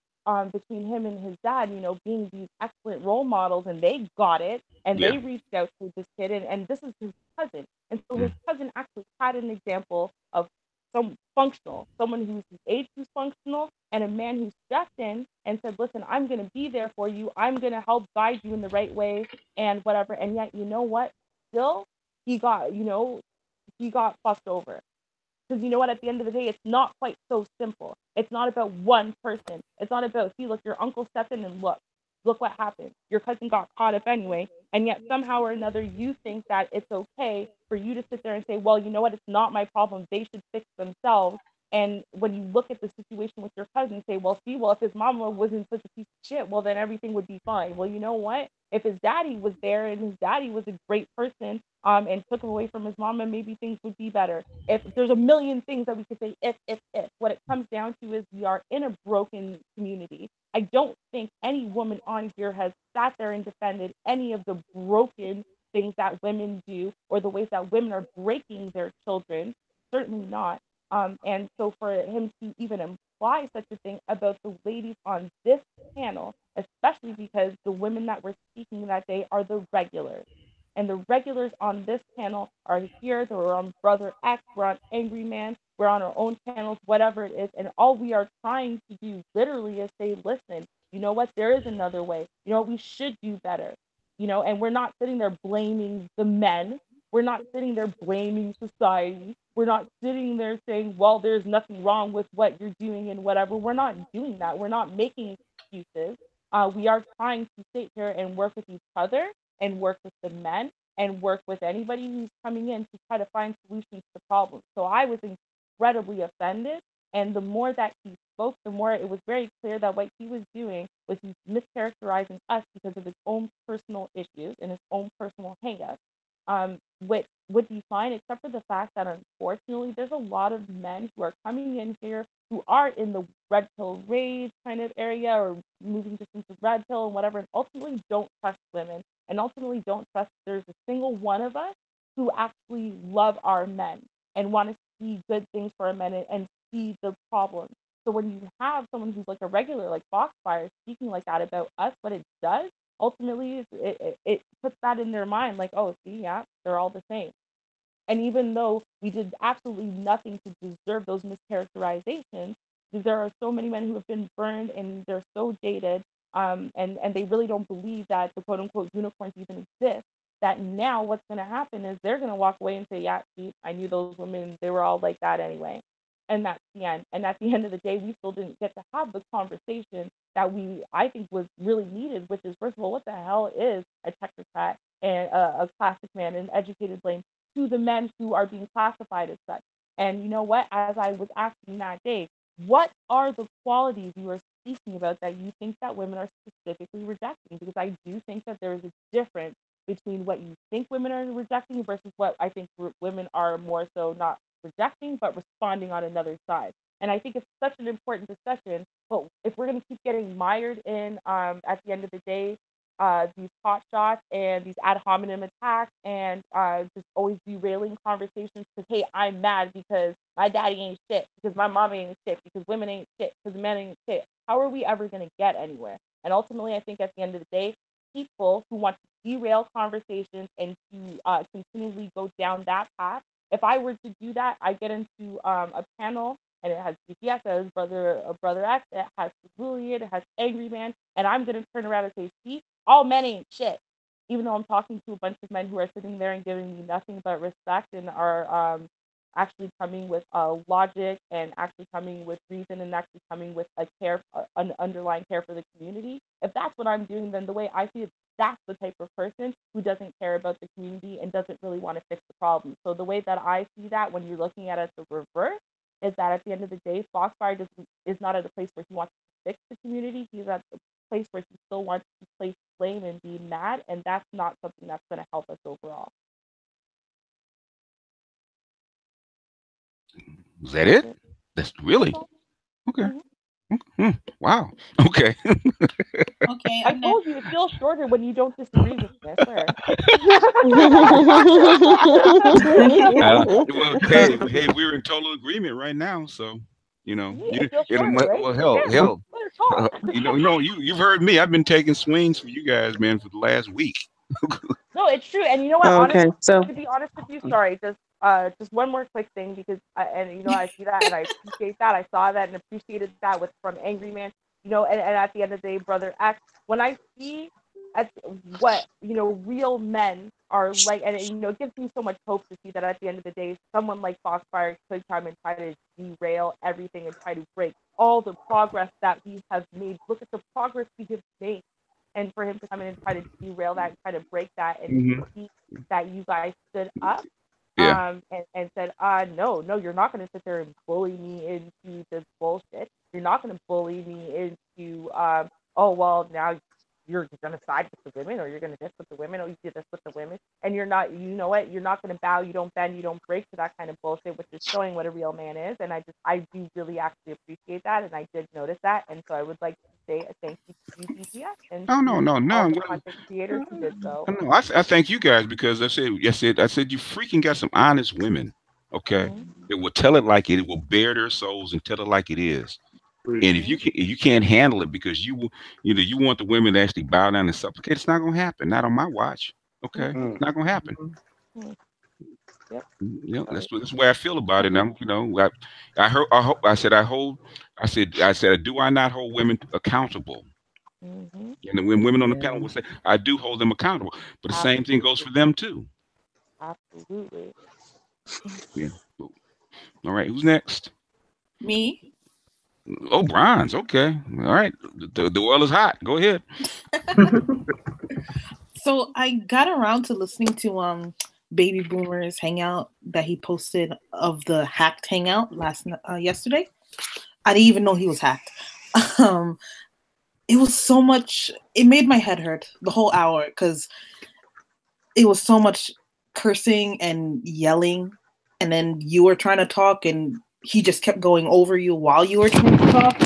between him and his dad, being these excellent role models, and they got it, and Yeah. they reached out to this kid, and this is his cousin. And so his Mm. cousin actually had an example of some functional, someone who's his age, who's functional, and a man who stepped in and said, listen, I'm going to be there for you, I'm going to help guide you in the right way and whatever. And yet, you know what? Still, he got, he got fucked over. Because you know what? At the end of the day, it's not quite so simple. It's not about one person. It's not about, see, look, your uncle stepped in and look what happened. Your cousin got caught up anyway. And yet, somehow or another, you think that it's okay for you to sit there and say, well, you know what? It's not my problem. They should fix themselves. And when you look at the situation with your cousin, say, well, see, well, if his mama wasn't such a piece of shit, well, then everything would be fine. Well, you know what? If his daddy was there and his daddy was a great person, and took him away from his mama, maybe things would be better. If there's a million things that we could say, if. What it comes down to is we are in a broken community. I don't think any woman on here has sat there and defended any of the broken things that women do, or the ways that women are breaking their children. Certainly not. And so for him to even imply such a thing about the ladies on this panel, especially because the women that were speaking that day are the regulars. And the regulars on this panel are here. We're on Brother X, we're on Angry Man, we're on our own channels, whatever it is. And all we are trying to do literally is say, listen, you know what? There is another way. You know, we should do better. And we're not sitting there blaming the men. We're not sitting there blaming society. We're not sitting there saying, well, there's nothing wrong with what you're doing and whatever. We're not doing that. We're not making excuses. We are trying to sit here and work with each other and work with the men and work with anybody who's coming in to try to find solutions to problems. So I was incredibly offended. And the more that he spoke, the more it was very clear that what he was doing was he's mischaracterizing us because of his own personal issues and his own personal hangups, which would be fine, except for the fact that unfortunately there's a lot of men who are coming in here who are in the red pill rage kind of area, or moving just into red pill and whatever, and ultimately don't trust women, and ultimately don't trust there's a single one of us who actually love our men and want to see good things for our men, and see the problem. So when you have someone who's like a regular, like Foxfire, speaking like that about us, what it does ultimately is it puts that in their mind, like, oh, see, yeah, they're all the same. And even though we did absolutely nothing to deserve those mischaracterizations, there are so many men who have been burned and they're so jaded, and they really don't believe that the quote unquote unicorns even exist. That now what's going to happen is they're going to walk away and say, yeah, see, I knew those women, they were all like that anyway. And that's the end. And at the end of the day, we still didn't get to have the conversation that I think was really needed, which is, first of all, what the hell is a technocrat and a classic man, an educated blame, to the men who are being classified as such. And you know what? As I was asking that day, what are the qualities you are speaking about that you think that women are specifically rejecting? Because I do think that there is a difference between what you think women are rejecting versus what I think women are more so not rejecting, but responding on another side. And I think it's such an important discussion. But if we're going to keep getting mired in, at the end of the day, these hot shots and these ad hominem attacks and just always derailing conversations because, hey, I'm mad because my daddy ain't shit, because my mom ain't shit, because women ain't shit, because men ain't shit. How are we ever going to get anywhere? And ultimately, I think at the end of the day, people who want to derail conversations and to continually go down that path, if I were to do that, I get into a panel and it has BTS, it has Brother X, it has Cerulean, it has Angry Man, and I'm going to turn around and say, see, all men ain't shit. Even though I'm talking to a bunch of men who are sitting there and giving me nothing but respect and are actually coming with logic and actually coming with reason and actually coming with a care, an underlying care for the community. If that's what I'm doing, then the way I see it, that's the type of person who doesn't care about the community and doesn't really want to fix the problem. So the way that I see that when you're looking at it the reverse is that at the end of the day, Foxfire is not at a place where he wants to fix the community. He's at the place where he still wants to place blame and be mad, and that's not something that's going to help us overall. Is that it? That's really okay. Mm-hmm. Wow. Okay. Okay. I told you it feels shorter when you don't disagree with me. I swear. Well, hey, we're in total agreement right now, so you know, It feels shorter, right? well, hell, Yeah, hell, let's talk. you've heard me. I've been taking swings for you guys, man, for the last week. No, it's true. And you know what? Okay, Honestly, so to be honest with you, sorry, just one more quick thing because I see that and I appreciate that. I saw that and appreciated that with from Angry Man. And at the end of the day, Brother X, when I see at what real men are like, and it gives me so much hope to see that at the end of the day, someone like Foxfire could come and try to derail everything and try to break all the progress that we have made. Look at the progress we have made, and for him to come in and try to derail that and try to break that and Mm-hmm. see that you guys stood up Yeah. and said, no, you're not going to sit there and bully me into this bullshit. You're not going to bully me into, oh, well, now you're going to side with the women or you're going to diss with the women or you do this with the women. And you're not, you know what, you're not going to bow, you don't bend, you don't break to that kind of bullshit, which is showing what a real man is. And I do really actually appreciate that. And I did notice that. And so I would like to say a thank you to BTS and Oh no, to no, all no. the Well, content creators who did so. no, I thank you guys because I said you freaking got some honest women, okay? Mm-hmm. That will tell it like it will bare their souls and tell it like it is. And Mm-hmm. if you can't handle it because you want the women to actually bow down and supplicate, it's not gonna happen. Not on my watch. Okay, it's not gonna happen. Mm-hmm. Yep. That's the way I feel about it. And I heard, I said, do I not hold women accountable? Mm-hmm. And when women on the panel will say, I do hold them accountable, but the same thing goes for them too. Absolutely. Yeah. All right. Who's next? Me. Oh, bronze. Okay. All right. The oil is hot. Go ahead. So I got around to listening to Baby Boomer's hangout that he posted of the hacked hangout yesterday. I didn't even know he was hacked. It was so much. It made my head hurt the whole hour because it was so much cursing and yelling, and then you were trying to talk, and he just kept going over you while you were trying to talk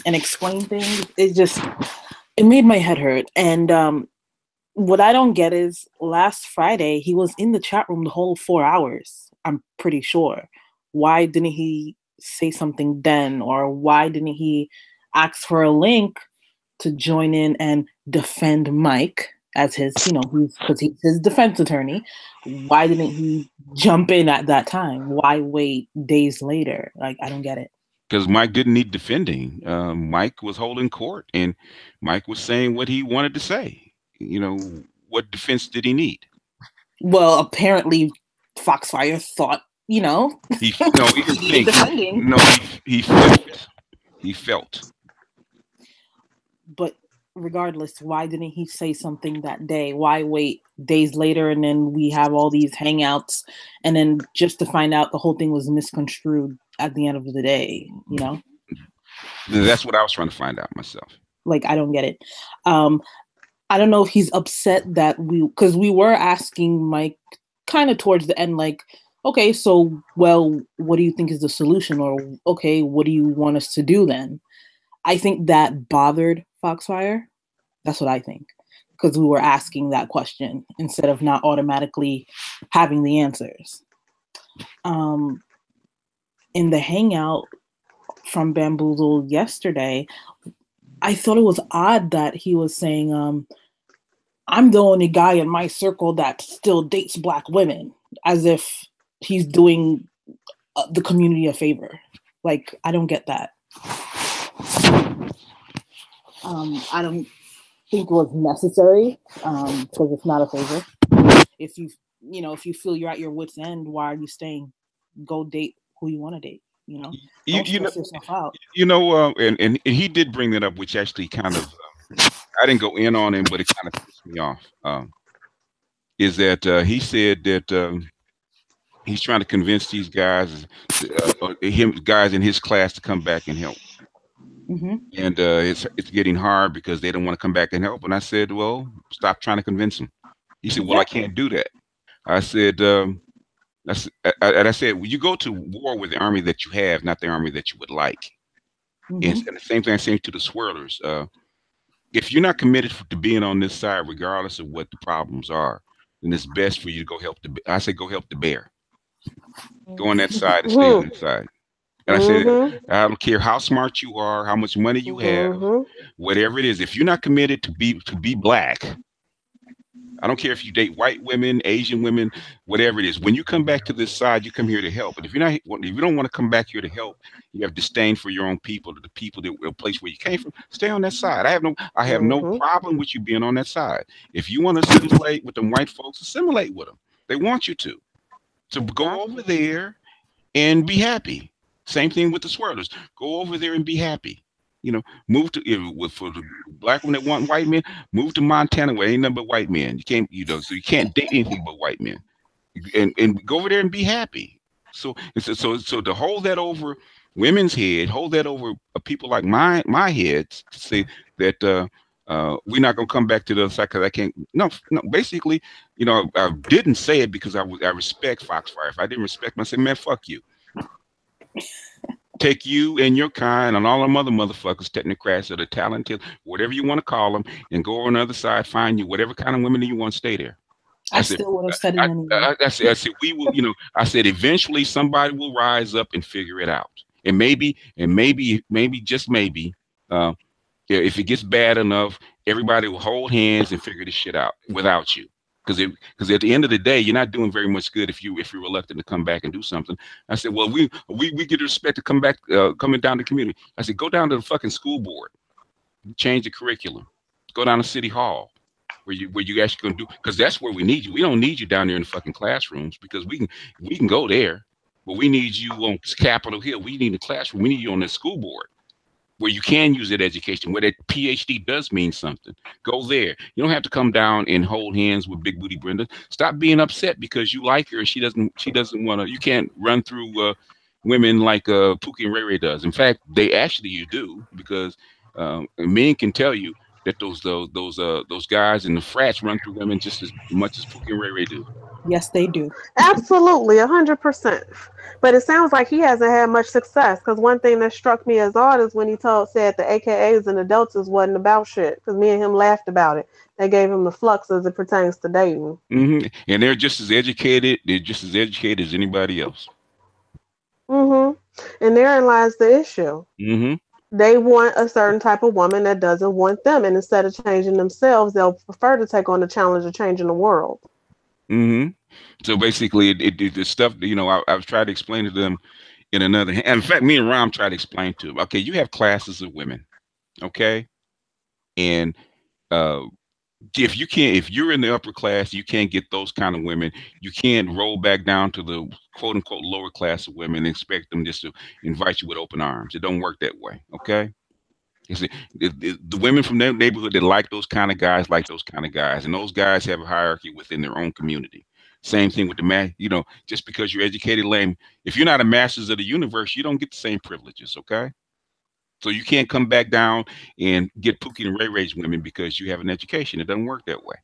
and explain things. It made my head hurt. And what I don't get is last Friday he was in the chat room the whole 4 hours. I'm pretty sure. Why didn't he say something then, or why didn't he ask for a link to join in and defend Mike as his, because he's his defense attorney? Why didn't he jump in at that time? Why wait days later? Like, I don't get it. Because Mike didn't need defending. Mike was holding court, and Mike was saying what he wanted to say. What defense did he need? Well, apparently, Foxfire thought, he didn't think. Defending. No, he felt. He felt. But regardless, why didn't he say something that day? Why wait days later and then we have all these hangouts and then just to find out the whole thing was misconstrued at the end of the day, That's what I was trying to find out myself. Like, I don't get it. I don't know if he's upset that because we were asking Mike kind of towards the end, like, okay, so, well, what do you think is the solution? Or, okay, what do you want us to do then? I think that bothered Foxfire. That's what I think. Because we were asking that question instead of not automatically having the answers. In the hangout from Bamboozle yesterday, I thought it was odd that he was saying, I'm the only guy in my circle that still dates Black women, as if he's doing the community a favor. Like, I don't get that. I don't think it was necessary, because it's not a favor. If you feel you're at your wit's end, why are you staying? Go date who you want to date. Don't stress yourself out. And he did bring that up, which actually kind of I didn't go in on him, but it kind of pissed me off. Is that he said that he's trying to convince these guys, guys in his class, to come back and help. Mm-hmm. And it's getting hard because they don't want to come back and help. And I said, well, stop trying to convince them. He said, well, I can't do that. I said, I said, well, you go to war with the army that you have, not the army that you would like. Mm-hmm. And the same thing I say to the swirlers. If you're not committed to being on this side, regardless of what the problems are, then it's best for you to go help go help the bear. Go on that side and stay on that side. And I said, I don't care how smart you are, how much money you have, whatever it is. If you're not committed to be Black, I don't care if you date white women, Asian women, whatever it is. When you come back to this side, you come here to help. But if you don't want to come back here to help, you have disdain for your own people, the people the place where you came from. Stay on that side. I have no problem with you being on that side. If you want to assimilate with them white folks, assimilate with them. They want you to. So go over there and be happy. Same thing with the swirlers. Go over there and be happy. Move to for the Black women that want white men. Move to Montana where ain't nothing but white men. You can't, so you can't date anything but white men, and go over there and be happy. So to hold that over women's head, hold that over people like my heads to say that we're not gonna come back to the other side because I can't. No. Basically, I didn't say it because I respect Foxfire. If I didn't respect them, I said, man, fuck you. Take you and your kind and all them other motherfuckers, technocrats that are talented, whatever you want to call them, and go on the other side, find you whatever kind of women you want to stay there. I still would have said it anyway. I said we will, I said eventually somebody will rise up and figure it out. And maybe just maybe, if it gets bad enough, everybody will hold hands and figure this shit out without you. Because at the end of the day, you're not doing very much good if you're reluctant to come back and do something. I said, well, we get respect to come back, coming down to the community. I said, go down to the fucking school board, change the curriculum, go down to City Hall, where you actually gonna do, because that's where we need you. We don't need you down there in the fucking classrooms because we can go there, but we need you on Capitol Hill. We need the classroom. We need you on the school board, where you can use that education, where that PhD does mean something. Go there. You don't have to come down and hold hands with Big Booty Brenda. Stop being upset because you like her and she doesn't want to. You can't run through women like Pookie and Ray Ray does. In fact, you do, because men can tell you that those guys in the frats run through women just as much as Pookie and Ray Ray do. Yes, they do. Absolutely, 100%. But it sounds like he hasn't had much success, because one thing that struck me as odd is when he said the AKAs and the deltas wasn't about shit, because me and him laughed about it. They gave him the flux as it pertains to dating. Mm-hmm. And they're just as educated. They're just as educated as anybody else. Mm-hmm. And therein lies the issue. Mm-hmm. They want a certain type of woman that doesn't want them, and instead of changing themselves, they'll prefer to take on the challenge of changing the world. Mm-hmm. So basically, the stuff, I've tried to explain to them in another hand. In fact, me and Ram tried to explain to them, okay, you have classes of women, okay? And if you're in the upper class, you can't get those kind of women. You can't roll back down to the quote unquote lower class of women and expect them just to invite you with open arms. It don't work that way, okay? The women from their neighborhood that like those kind of guys, and those guys have a hierarchy within their own community. Same thing with the man. Just because you're educated, lame, if you're not a masters of the universe, you don't get the same privileges. Okay. So you can't come back down and get Pookie and Ray Ray's women because you have an education. It doesn't work that way.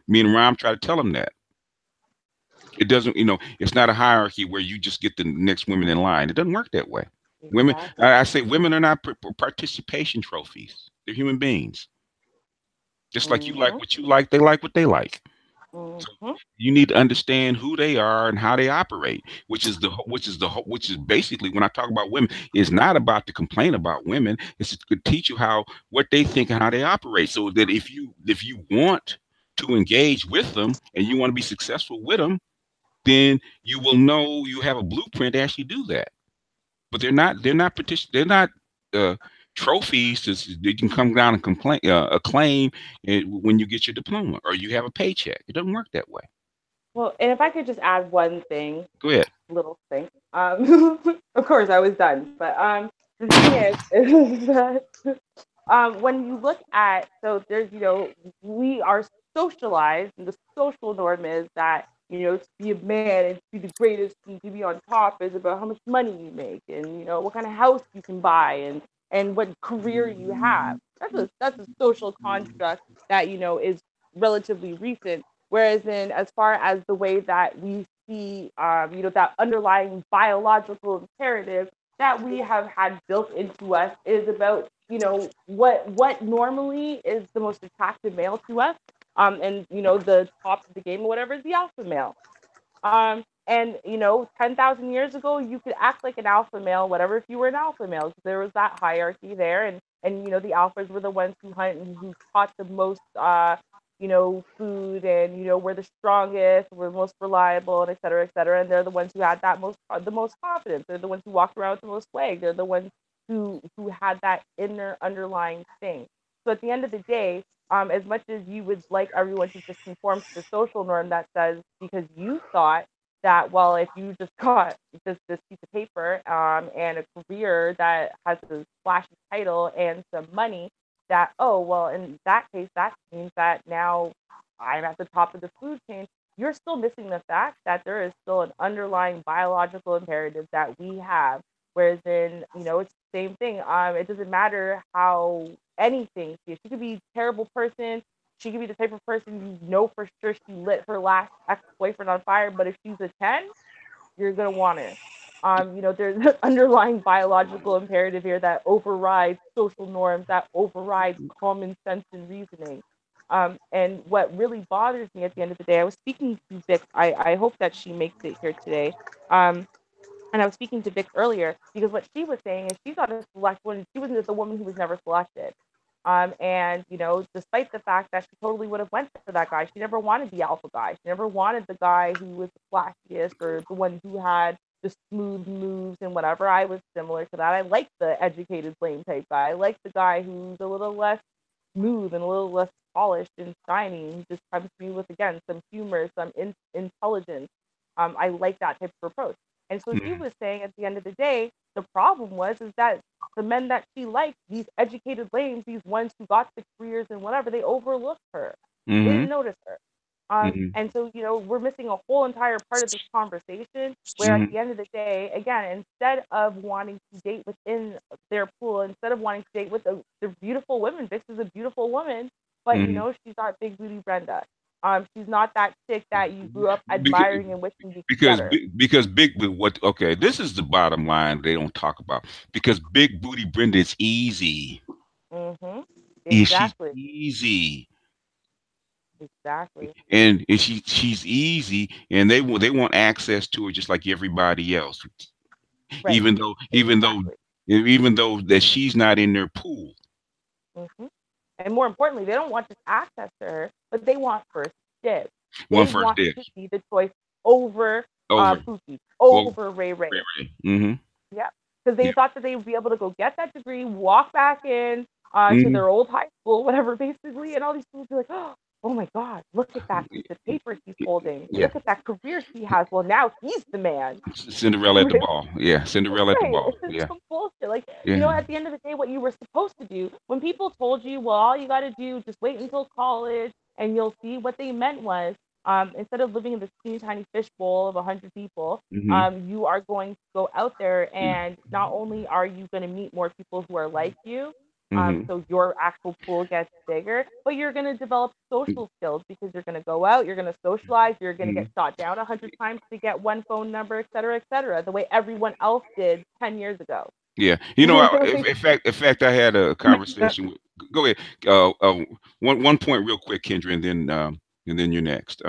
Me and Ram try to tell them that. It doesn't, it's not a hierarchy where you just get the next women in line. It doesn't work that way. Women, Exactly. I say women are not participation trophies. They're human beings. Just like you like Mhm. what you like, they like what they like. So Mhm. you need to understand who they are and how they operate, which is basically when I talk about women, it's not about to complain about women. It's to teach you how what they think and how they operate, so that if you want to engage with them and you want to be successful with them, then you will know you have a blueprint to actually do that. But they're not uh, trophies that you can come down and complain acclaim when you get your diploma or you have a paycheck. It doesn't work that way. Well, and if I could just add one thing, Go ahead. little thing. Of course, I was done. But the thing is that when you look at, so there's, we are socialized, and the social norm is that, to be a man and to be the greatest and to be on top is about how much money you make and, what kind of house you can buy and what career you have. That's a social construct that, is relatively recent. Whereas in as far as the way that we see, that underlying biological imperative that we have had built into us is about, what normally is the most attractive male to us, and the top of the game or whatever is the alpha male. And 10,000 years ago, you could act like an alpha male, whatever, if you were an alpha male. There was that hierarchy there, and the alphas were the ones who hunt and who caught the most, food, and were the strongest, were the most reliable, and et cetera, et cetera. And they're the ones who had the most confidence. They're the ones who walked around with the most swag. They're the ones who had that inner underlying thing. So at the end of the day, as much as you would like everyone to just conform to the social norm that says, because you thought that, well, if you just got this piece of paper, and a career that has a flashy title and some money, that, oh well, in that case that means that now I'm at the top of the food chain. You're still missing the fact that there is still an underlying biological imperative that we have. Whereas in, it's the same thing. It doesn't matter how anything she is. She could be a terrible person. She could be the type of person you know for sure she lit her last ex-boyfriend on fire. But if she's a 10, you're gonna want her. There's an underlying biological imperative here that overrides social norms, that overrides common sense and reasoning. And what really bothers me at the end of the day, I was speaking to Vic. I hope that she makes it here today. And I was speaking to Vic earlier because what she was saying is she's not a select one. She was the woman who was never selected. And despite the fact that she totally would have went for that guy, she never wanted the alpha guy. She never wanted the guy who was the flashiest or the one who had the smooth moves and whatever. I was similar to that. I like the educated blame type guy. I like the guy who's a little less smooth and a little less polished and shiny. He just comes to me with, again, some humor, some intelligence. I like that type of approach. And so she Mm-hmm. was saying at the end of the day, the problem was is that the men that she liked, these educated lames, these ones who got the careers and whatever, they overlooked her. They Mm-hmm. didn't notice her. Mm-hmm. And so, we're missing a whole entire part of this conversation where at Mm-hmm. the end of the day, again, instead of wanting to date within their pool, instead of wanting to date with the beautiful women, Vix is a beautiful woman, but, Mm-hmm. she's not Big Booty Brenda. She's not that chick that you grew up Because admiring and wishing you could get because her. because big what okay, this is the bottom line they don't talk about, because big booty Brenda is easy. Mm-hmm. She's Exactly. easy. Exactly. And she's easy, and they want access to her just like everybody else, Right. even though even though Exactly. even though that she's not in their pool. Mm-hmm. And more importantly, they don't want just access to her, but they want first dibs. One They first want to dibs be the choice over over Pookie, over over Ray Ray. Mm-hmm. Yep. Because they Yeah. thought that they would be able to go get that degree, walk back in to Mm-hmm. their old high school, whatever, basically, and all these people would be like, oh my God, look at that piece of paper he's holding. Yeah. Look at that career he has. Well, now he's the man. Cinderella at the ball. Yeah, Cinderella at the Right. ball. It's Yeah. some bullshit. Like, Yeah. at the end of the day, what you were supposed to do, when people told you, well, all you got to do, just wait until college and you'll see, what they meant was, instead of living in this teeny tiny fishbowl of 100 people, Mm-hmm. you are going to go out there, Yeah. and not only are you going to meet more people who are like you, Mm-hmm. so your actual pool gets bigger, but you're going to develop social skills because you're going to go out, you're going to socialize, you're going to Mm-hmm. get shot down 100 times to get one phone number, et cetera, the way everyone else did 10 years ago. Yeah, in fact, I had a conversation with. Go ahead. One point, real quick, Kendra, and then you're next.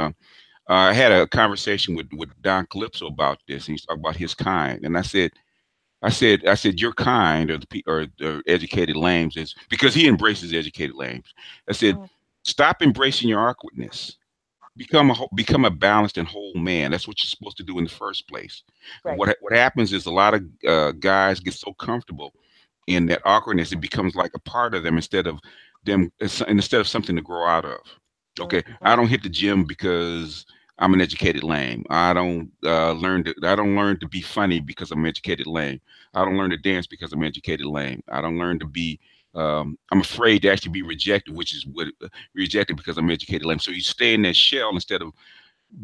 I had a conversation with Don Calypso about this, and he's talking about his kind, and I said, your kind, or educated lames, is because he embraces educated lames. I said, Mhm. stop embracing your awkwardness. Become a balanced and whole man. That's what you're supposed to do in the first place. Right. What happens is a lot of guys get so comfortable in that awkwardness, it becomes like a part of them instead of something to grow out of. Okay, I Mhm. don't hit the gym because I'm an educated lame. I don't learn to be funny because I'm an educated lame. I don't learn to dance because I'm an educated lame. I don't learn to be. I'm afraid to actually be rejected, which is what rejected because I'm educated lame. So you stay in that shell instead of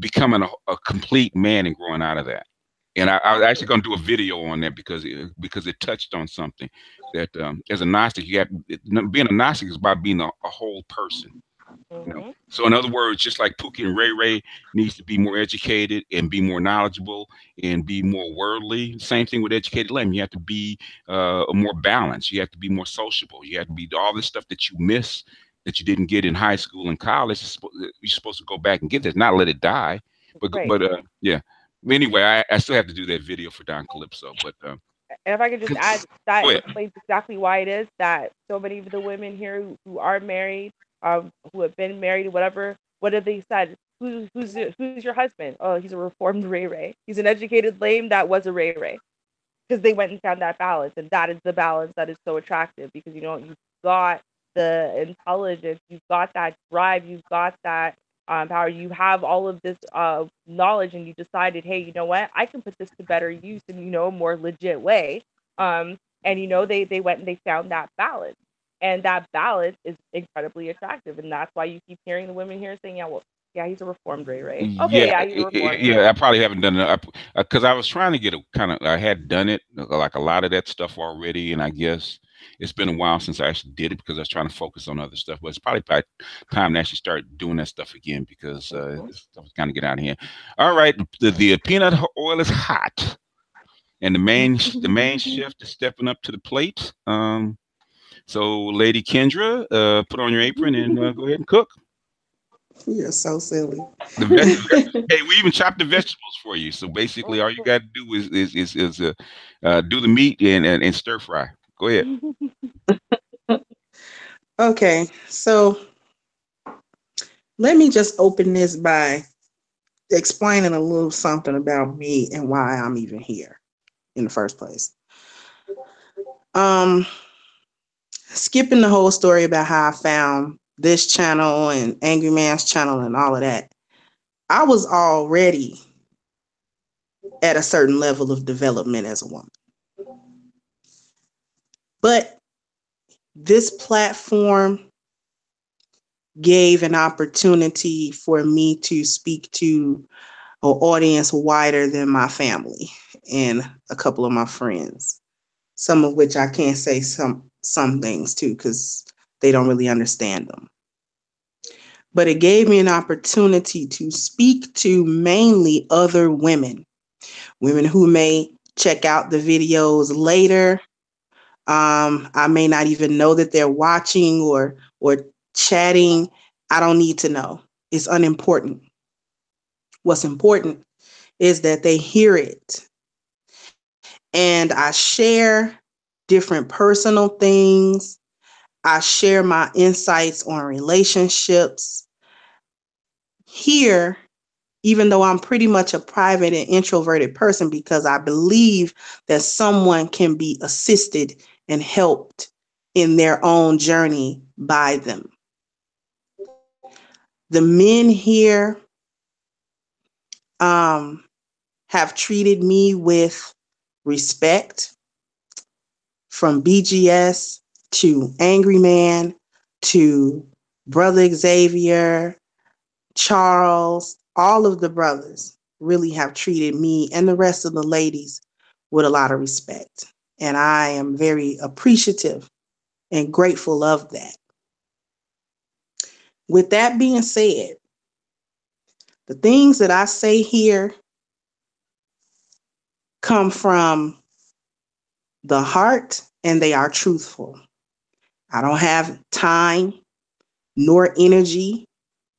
becoming a complete man and growing out of that. And I was actually Exactly. going to do a video on that because it touched on something that as a Gnostic, being a Gnostic is about being a whole person. Mhm. So in other words, just like Pookie and Ray Ray needs to be more educated and be more knowledgeable and be more worldly. Same thing with educated layman. You have to be more balanced. You have to be more sociable. You have to be all this stuff that you miss that you didn't get in high school and college. You're supposed to go back and get this, not let it die. Right. Yeah. Anyway, I still have to do that video for Don Calypso. But And if I could just 'cause- add, that go ahead. explains exactly why it is that so many of the women here who are married, who have been married, whatever, what have they said? Who's your husband? Oh, he's a reformed Ray Ray. He's an educated lame that was a Ray Ray, because they went and found that balance, and that is the balance that is so attractive, because you've got the intelligence, you've got that drive, you've got that power, you have all of this knowledge, and you decided, hey, you know what, I can put this to better use in a more legit way. And they went and they found that balance, and that balance is incredibly attractive, and that's why you keep hearing the women here saying, yeah, well, yeah, he's a reformed Ray Ray. Okay, Yeah, yeah, he's a reformed Ray yeah. Ray. I probably haven't done it because I was trying to get a kind of. I had done it like a lot of that stuff already, and I guess it's been a while since I actually did it because I was trying to focus on other stuff. But it's probably by time to actually start doing that stuff again because Mhm. this stuff is kind of get out of here. All right, the peanut oil is hot, and the main chef is stepping up to the plate. So Lady Kendra, put on your apron and go ahead and cook. You're so silly. The vegetables. Hey, we even chopped the vegetables for you. So basically, all you got to do is do the meat and stir fry. Go ahead. Okay, so let me just open this by explaining a little something about me and why I'm even here in the first place. Um, skipping the whole story about how I found this channel and Angry Man's channel and all of that. I was already at a certain level of development as a woman. But this platform gave an opportunity for me to speak to an audience wider than my family and a couple of my friends, some of which I can't say some things to because they don't really understand them. But it gave me an opportunity to speak to mainly other women who may check out the videos later. I may not even know that they're watching or chatting. I don't need to know. It's unimportant. What's important is that they hear it. And I share different personal things. I share my insights on relationships. Here, even though I'm pretty much a private and introverted person, because I believe that someone can be assisted and helped in their own journey by them. The men here have treated me with respect, from BGS to Angry Man to Brother Xavier Charles, all of the brothers really have treated me and the rest of the ladies with a lot of respect. And I am very appreciative and grateful of that. With that being said, the things that I say here come from the heart and they are truthful. I don't have time nor energy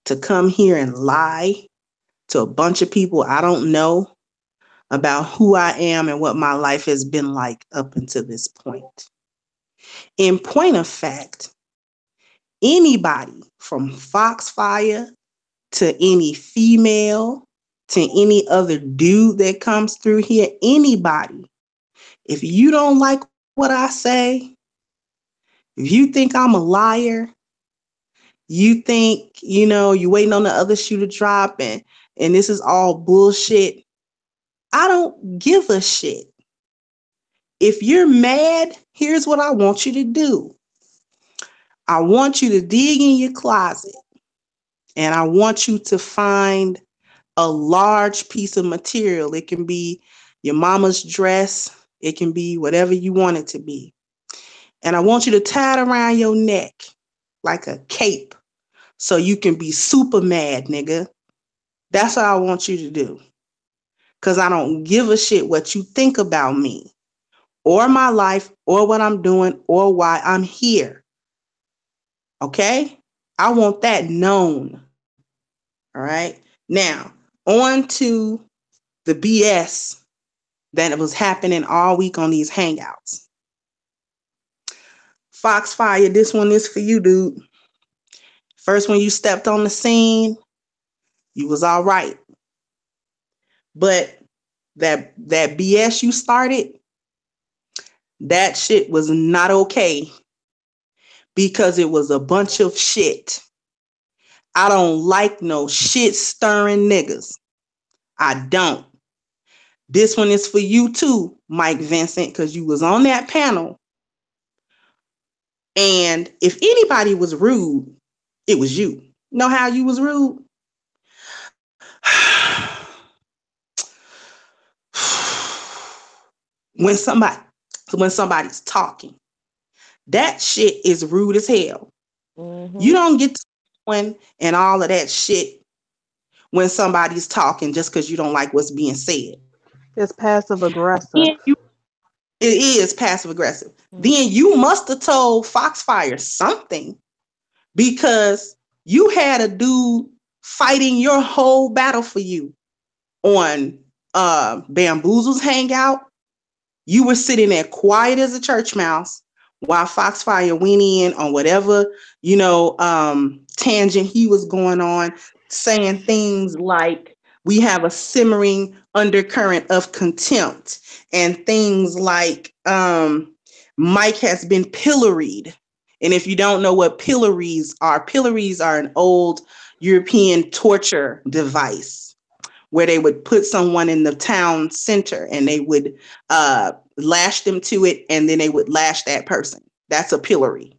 to come here and lie to a bunch of people I don't know about who I am and what my life has been like up until this point. In point of fact, anybody from Foxfire to any female to any other dude that comes through here, anybody, if you don't like what I say, if you think I'm a liar, you think, you waiting on the other shoe to drop and this is all bullshit, I don't give a shit. If you're mad, here's what I want you to do. I want you to dig in your closet and I want you to find a large piece of material. It can be your mama's dress. It can be whatever you want it to be. And I want you to tie it around your neck like a cape so you can be super mad, nigga. That's what I want you to do. Because I don't give a shit what you think about me or my life or what I'm doing or why I'm here. Okay? I want that known. All right? Now, on to the BS that was happening all week on these hangouts. Foxfire, this one is for you, dude. First, when you stepped on the scene, you was all right. But that BS you started, that shit was not okay because it was a bunch of shit. I don't like no shit stirring niggas. I don't. This one is for you too, Mike Vincent, because you was on that panel. And if anybody was rude, it was you. Know how you was rude? When somebody's talking, that shit is rude as hell. Mm-hmm. You don't get to win and all of that shit when somebody's talking just because you don't like what's being said. It's passive aggressive. It is passive aggressive. Mm-hmm. Then you must have told Foxfire something because you had a dude fighting your whole battle for you on Bamboozle's hangout. You were sitting there quiet as a church mouse while Foxfire went in on whatever, tangent he was going on, saying things like, we have a simmering undercurrent of contempt, and things like, Mike has been pilloried. And if you don't know what pillories are an old European torture device where they would put someone in the town center and they would lash them to it, and then they would lash that person. That's a pillory.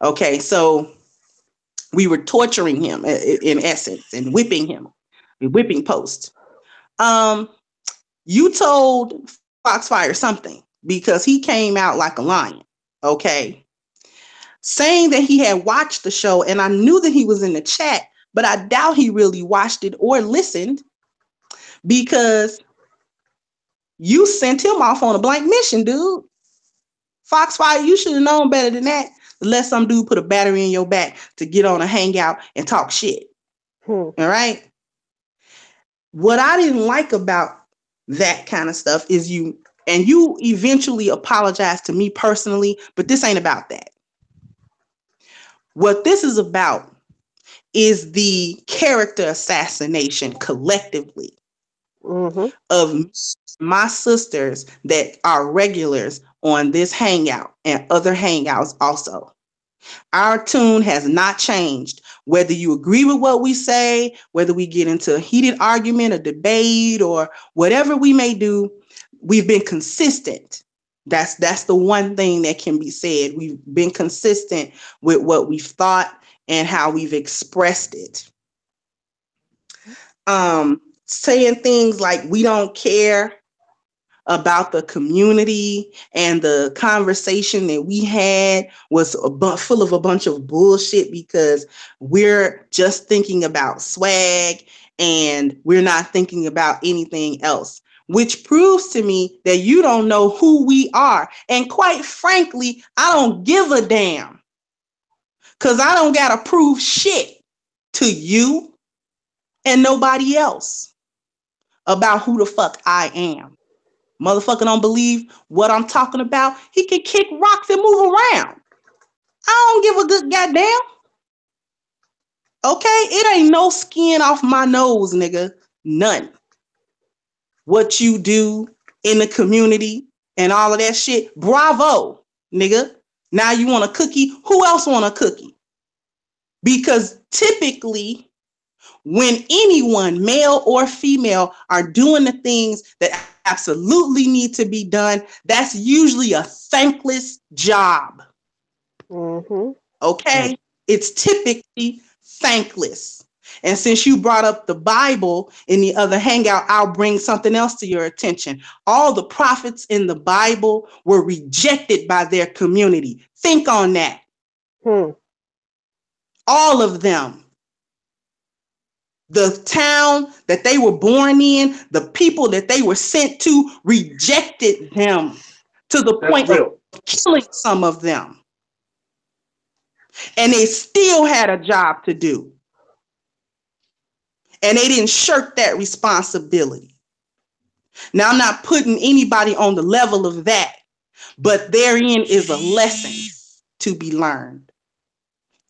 Okay, so we were torturing him in essence and whipping him, whipping post. You told Foxfire something because he came out like a lion, okay? Saying that he had watched the show, and I knew that he was in the chat, but I doubt he really watched it or listened because you sent him off on a blank mission, dude. Foxfire, you should have known better than that. Let some dude put a battery in your back to get on a hangout and talk shit. All right? What I didn't like about that kind of stuff is you eventually apologized to me personally, but this ain't about that. What this is about is the character assassination collectively of my sisters that are regulars on this hangout and other hangouts also. Our tune has not changed. Whether you agree with what we say, whether we get into a heated argument or debate or whatever we may do, we've been consistent. That's the one thing that can be said. We've been consistent with what we've thought and how we've expressed it. saying things like we don't care about the community, and the conversation that we had was full of a bunch of bullshit because we're just thinking about swag and we're not thinking about anything else, which proves to me that you don't know who we are. And quite frankly, I don't give a damn, because I don't got to prove shit to you and nobody else about who the fuck I am. Motherfucker don't believe what I'm talking about, he can kick rocks and move around. I don't give a good goddamn. Okay? It ain't no skin off my nose, nigga. None. What you do in the community and all of that shit, bravo, nigga. Now you want a cookie? Who else want a cookie? Because typically, when anyone, male or female, are doing the things that absolutely need to be done, that's usually a thankless job. Okay? It's typically thankless. And since you brought up the Bible in the other hangout, I'll bring something else to your attention. All the prophets in the Bible were rejected by their community. Think on that. All of them. The town that they were born in, the people that they were sent to, rejected them to the point of killing some of them. And they still had a job to do. And they didn't shirk that responsibility. Now, I'm not putting anybody on the level of that, but therein is a lesson to be learned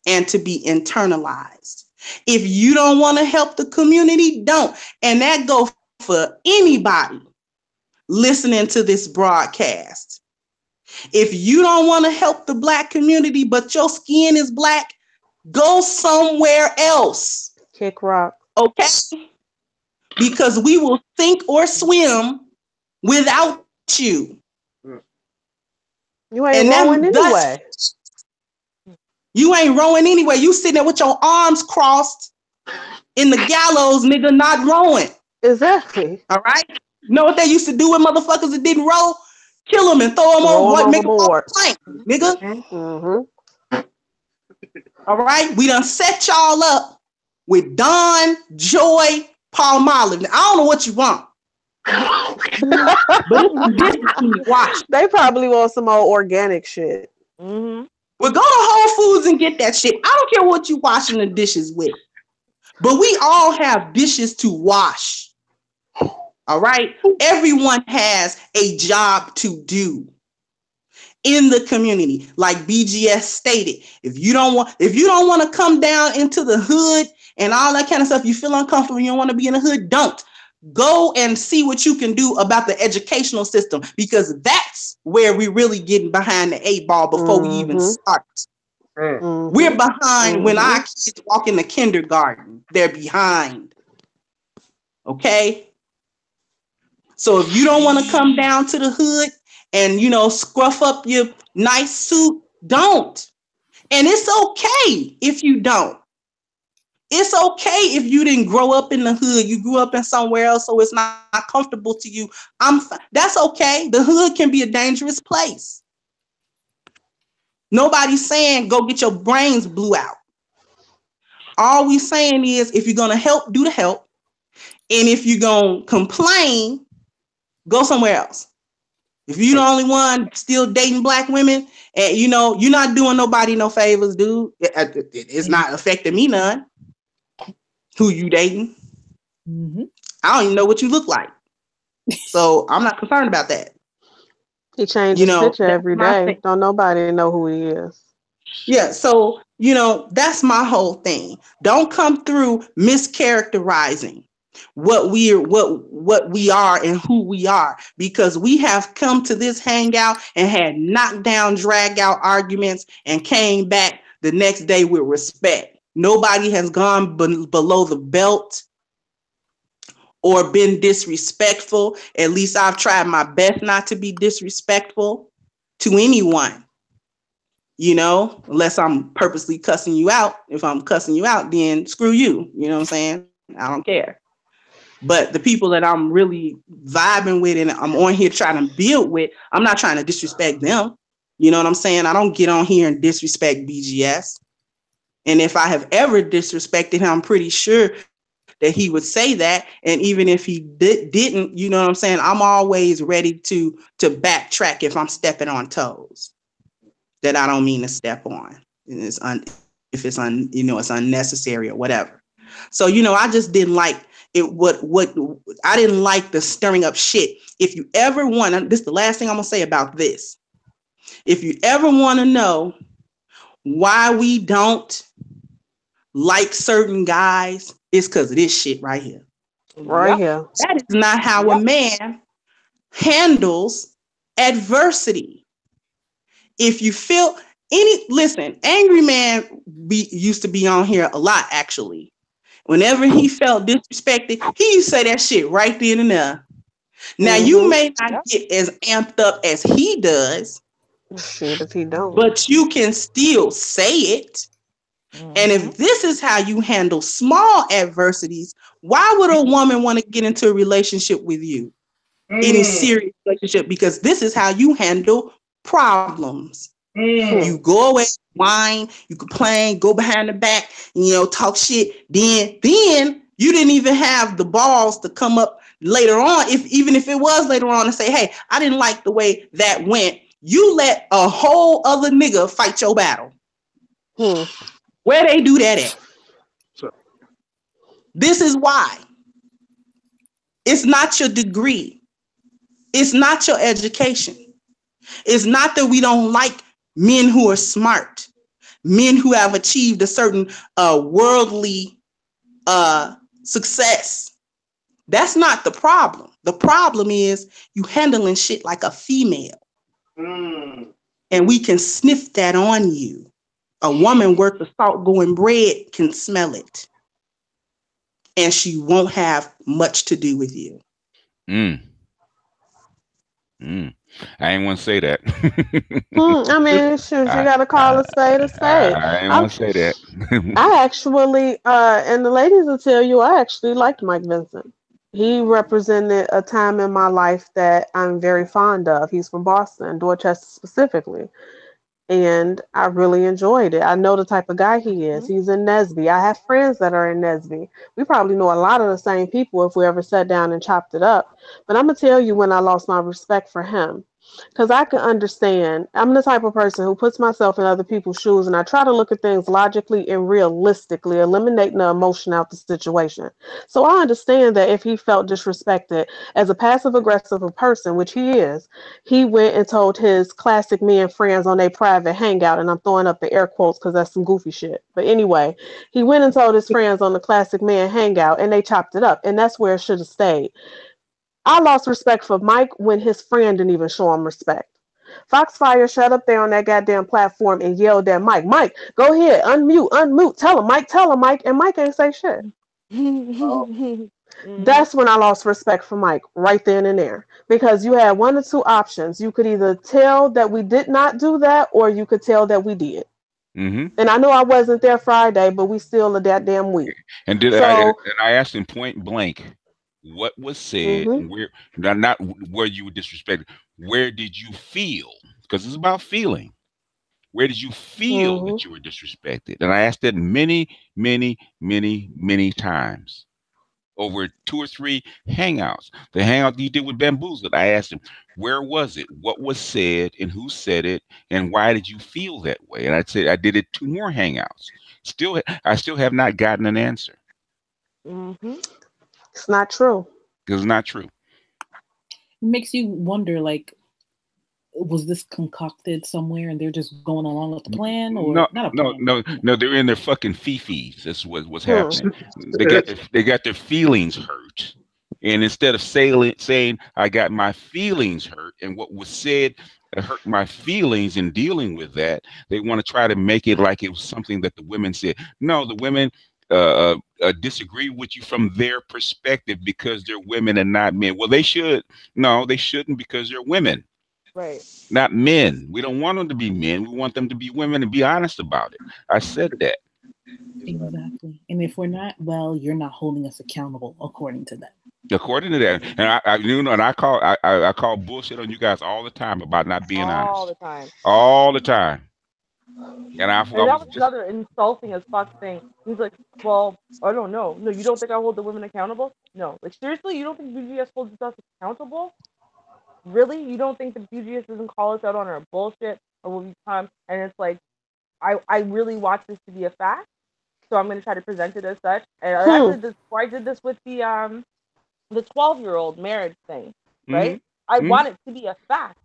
and to be internalized. If you don't want to help the community, don't. And that goes for anybody listening to this broadcast. If you don't want to help the Black community, but your skin is black, go somewhere else. Kick rock. Okay? Because we will sink or swim without you. You ain't rowing anyway. You ain't rowing anyway. You sitting there with your arms crossed in the gallows, nigga, not rowing. Exactly. All right? You know what they used to do with motherfuckers that didn't row? Kill them and throw them on, make them off the plank, nigga. All right? We done set y'all up with Dawn, Joy, Palmolive. I don't know what you want. But watch. They probably want some old organic shit. Well, go to Whole Foods and get that shit. I don't care what you washing the dishes with. But we all have dishes to wash. All right? Everyone has a job to do in the community. Like BGS stated, if you don't want to come down into the hood and all that kind of stuff, you feel uncomfortable, you don't want to be in the hood, don't. Go and see what you can do about the educational system, because that's where we really getting behind the 8 ball before we even start. We're behind when our kids walk in the kindergarten. They're behind. Okay? So if you don't want to come down to the hood and, scruff up your nice suit, don't. And it's okay if you don't. It's okay if you didn't grow up in the hood. You grew up in somewhere else, so it's not comfortable to you. That's okay. The hood can be a dangerous place. Nobody's saying go get your brains blew out. All we saying is if you're going to help, do the help. And if you're going to complain, go somewhere else. If you're the only one still dating Black women and, you're not doing nobody no favors, dude, it's not affecting me none. Who you dating? I don't even know what you look like. So I'm not concerned about that. He changes his picture every day. Don't nobody know who he is. Yeah, so, that's my whole thing. Don't come through mischaracterizing what we are and who we are, because we have come to this hangout and had knockdown, drag out arguments and came back the next day with respect. Nobody has gone below the belt or been disrespectful. At least I've tried my best not to be disrespectful to anyone, unless I'm purposely cussing you out. If I'm cussing you out, then screw you. You know what I'm saying? I don't care. But the people that I'm really vibing with and I'm on here trying to build with, I'm not trying to disrespect them. You know what I'm saying? I don't get on here and disrespect BGS. And if I have ever disrespected him, I'm pretty sure that he would say that. And even if he didn't, you know what I'm saying? I'm always ready to backtrack if I'm stepping on toes that I don't mean to step on. And if it's it's unnecessary or whatever. So, I just didn't like it. What I didn't like the stirring up shit. If you ever want, this is the last thing I'm gonna say about this. If you ever want to know why we don't like certain guys, it's because of this shit right here. Right here. That is not how a man handles adversity. If you feel listen, Angry Man used to be on here a lot, actually. Whenever he felt disrespected, he used to say that shit right then and there. Now, you may not get as amped up as he does. Shit, if he don't. But you can still say it. And if this is how you handle small adversities, why would a woman want to get into a relationship with you? Any serious relationship? Because this is how you handle problems. You go away, whine, you complain, go behind the back, talk shit. Then you didn't even have the balls to come up later on, even if it was later on, and say, hey, I didn't like the way that went. You let a whole other nigga fight your battle. Where they do that at? This is why. It's not your degree. It's not your education. It's not that we don't like men who are smart, men who have achieved a certain worldly success. That's not the problem. The problem is you handling shit like a female. And we can sniff that on you. A woman worth of salt going bread can smell it. And she won't have much to do with you. I ain't want to say that. I mean, shoot, you got to call a spade a spade. I ain't want to say that. I actually, and the ladies will tell you, I actually liked Mike Vincent. He represented a time in my life that I'm very fond of. He's from Boston, Dorchester specifically. And I really enjoyed it. I know the type of guy he is. He's in Nesby. I have friends that are in Nesby. We probably know a lot of the same people if we ever sat down and chopped it up. But I'm going to tell you when I lost my respect for him. Because I can understand. I'm the type of person who puts myself in other people's shoes and I try to look at things logically and realistically, eliminating the emotion out the situation. So I understand that if he felt disrespected as a passive-aggressive person, which he is, he went and told his classic men friends on their private hangout, and I'm throwing up the air quotes because that's some goofy shit. But anyway, he went and told his friends on the classic man hangout and they chopped it up, and that's where it should have stayed. I lost respect for Mike when his friend didn't even show him respect. Foxfire shut up there on that goddamn platform and yelled at Mike, Mike, go ahead, unmute, tell him, Mike, and Mike ain't say shit. That's when I lost respect for Mike, right then and there. Because you had one or two options. You could either tell that we did not do that, or you could tell that we did. And I know I wasn't there Friday, but we still are that damn week. And I asked him point blank, what was said, and where, not where you were disrespected, where did you feel? Because it's about feeling. Where did you feel that you were disrespected? And I asked that many, many, many, many times over 2 or 3 hangouts. The hangout you did with Bamboozled, I asked him, where was it? What was said and who said it? And why did you feel that way? And I said, I did it 2 more hangouts. I still have not gotten an answer. It's not true. It's not true. It makes you wonder, like, was this concocted somewhere and they're just going along with the plan? Or no, they're in their fucking fifis. That's what's happening. They got their feelings hurt. And instead of saying I got my feelings hurt and what was said hurt my feelings in dealing with that, they want to try to make it like it was something that the women said. No, the women disagree with you from their perspective because they're women and not men. Well, they should. No, they shouldn't, because they're women. Right. Not men. We don't want them to be men. We want them to be women and be honest about it. I said that. Exactly. And if we're not, well, you're not holding us accountable according to them. According to that, and I call bullshit on you guys all the time about not being all honest, the time. all the time. And I And that was was just another insulting as fuck thing. He's like, well, I don't know. No, you don't think I hold the women accountable? No. Like, seriously, you don't think BGS holds us accountable? Really? You don't think the BGS doesn't call us out on our bullshit or when we come and it's like, I really want this to be a fact, so I'm going to try to present it as such. And I Hmm. actually did, before I did this with the 12-year-old marriage thing, mm-hmm, right? I mm-hmm, want it to be a fact.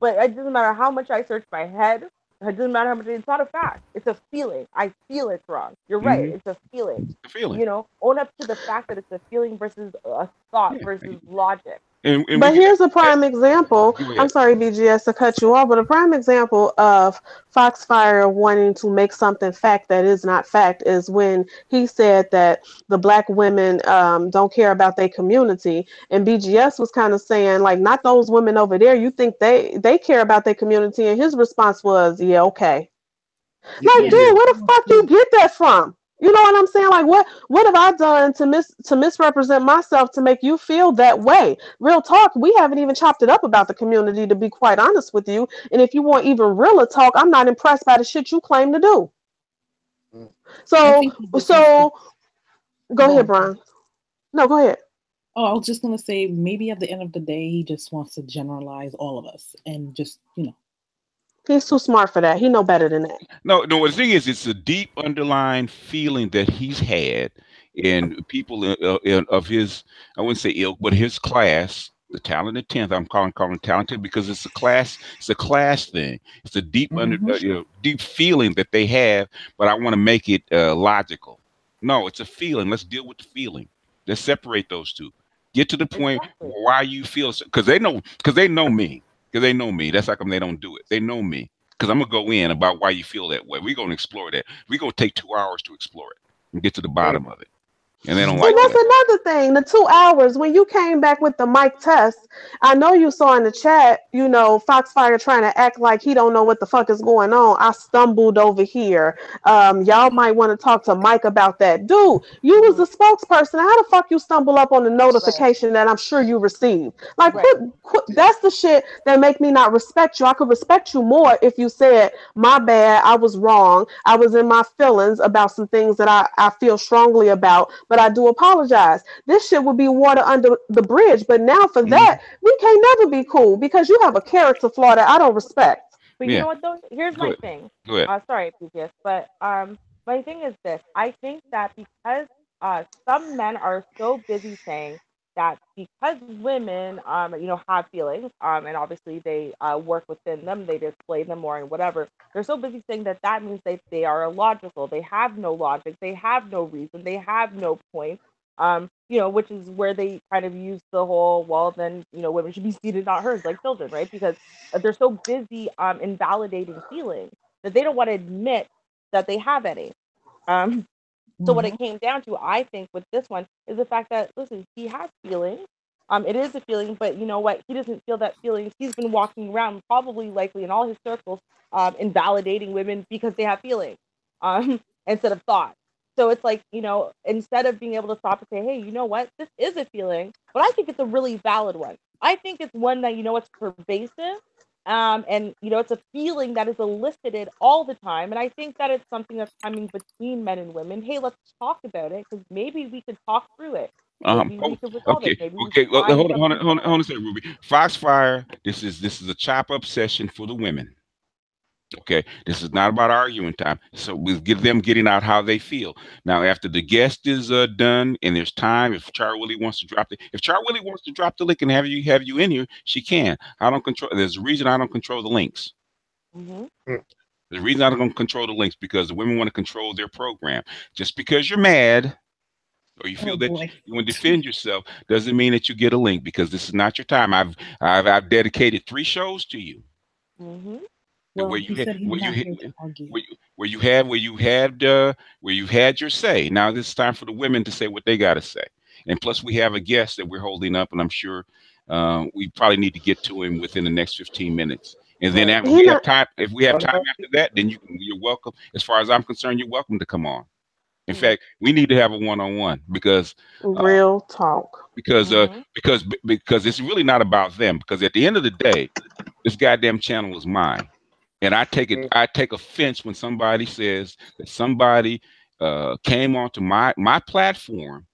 But it doesn't matter how much I search my head. It doesn't matter how much. It's not a fact. It's a feeling. I feel it's wrong. You're right. mm-hmm. It's a feeling. The feeling. You know, own up to the fact that it's a feeling versus a thought Yeah. versus logic. And we But get here's a that. prime example. Go I'm ahead. sorry, BGS, to cut you off, but a prime example of Foxfire wanting to make something fact that is not fact is when he said that the black women don't care about their community, and BGS was kind of saying like, not those women over there. You think they care about their community? And his response was, yeah, okay. Like, Yeah. dude, where the fuck you get that from? You know what I'm saying? Like, what have I done to misrepresent myself to make you feel that way? Real talk, we haven't even chopped it up about the community, to be quite honest with you. And if you want even realer talk, I'm not impressed by the shit you claim to do. I So, think he just wants to so go go ahead, on. Brian. No, go ahead. Oh, I was just gonna say maybe at the end of the day he just wants to generalize all of us and just, He's too smart for that. He know better than that. No, no. The thing is, it's a deep underlying feeling that he's had in people of his, I wouldn't say ilk, but his class, the talented tenth. I'm calling talented because it's a class. It's a class thing. It's a deep Mhm. deep feeling that they have. But I want to make it logical. No, it's a feeling. Let's deal with the feeling. Let's separate those two. Get to the point Exactly. why you feel because they know me. Because they know me. That's how come they don't do it. They know me because I'm gonna go in about why you feel that way. We're gonna explore that. We're gonna take 2 hours to explore it and get to the bottom of it. And they don't And like that's that. another thing. The 2 hours when you came back with the mic test, I know you saw in the chat, Foxfire trying to act like he don't know what the fuck is going on. I stumbled over here. Y'all might want to talk to Mike about that. Dude, you was Mm-hmm. the spokesperson. How the fuck you stumble up on the Right. notification that I'm sure you received? Like, Right. that's the shit that make me not respect you. I could respect you more if you said, my bad, I was wrong. I was in my feelings about some things that I feel strongly about, but I do apologize. This shit would be water under the bridge. But now for Hmm. that, we can't never be cool because you have a character flaw that I don't respect. But you Yeah. know what though? Here's Go my ahead. thing. Go ahead. Sorry, PPS, but my thing is this. I think that because some men are so busy saying that because women have feelings and obviously they work within them, they display them or whatever. They're so busy saying that that means they are illogical. They have no logic. They have no reason. They have no point. Which is where they kind of use the whole, well, then, women should be seated, not heard, like children, right? Because they're so busy invalidating feelings that they don't want to admit that they have any. Um, so what it Mhm. came down to, I think, with this one is the fact that, listen, he has feelings. It is a feeling, but you know what? He doesn't feel that feelings. He's been walking around, probably likely in all his circles, invalidating women because they have feelings, instead of thought. So it's like, instead of being able to stop and say, hey, you know what? This is a feeling, but I think it's a really valid one. I think it's one that, it's pervasive. And it's a feeling that is elicited all the time. And I think that it's something that's coming between men and women. Hey, let's talk about it because maybe we could talk through it. Maybe we Oh, could resolve it. okay. Maybe we Okay. could Hold find on. Hold on. something Hold on. similar. Hold on a second, Ruby. Foxfire. This is a chop up session for the women. Okay, this is not about arguing time. So we give them getting out how they feel. Now, after the guest is done and there's time, if Char Willie wants to if Char Willie wants to drop the link and have you in here, she can. I don't control. There's a reason I don't control the links. Mm-hmm. The reason I don't control the links because the women want to control their program. Just because you're mad or you Oh feel that boy. you want to defend yourself doesn't mean that you get a link because this is not your time. I've dedicated 3 shows to you. Mm-hmm. Well, he said he's Where you not hit here to argue. where you had your say. Now it's time for the women to say what they got to say. And plus, we have a guest that we're holding up, and I'm sure we probably need to get to him within the next 15 minutes. And then Right. if He we have not time, if we have time after that, then you're welcome. As far as I'm concerned, you're welcome to come on. In fact, we need to have a one-on-one because real talk. Because it's really not about them. Because at the end of the day, this goddamn channel is mine, and I take offense when somebody says that somebody came onto my platform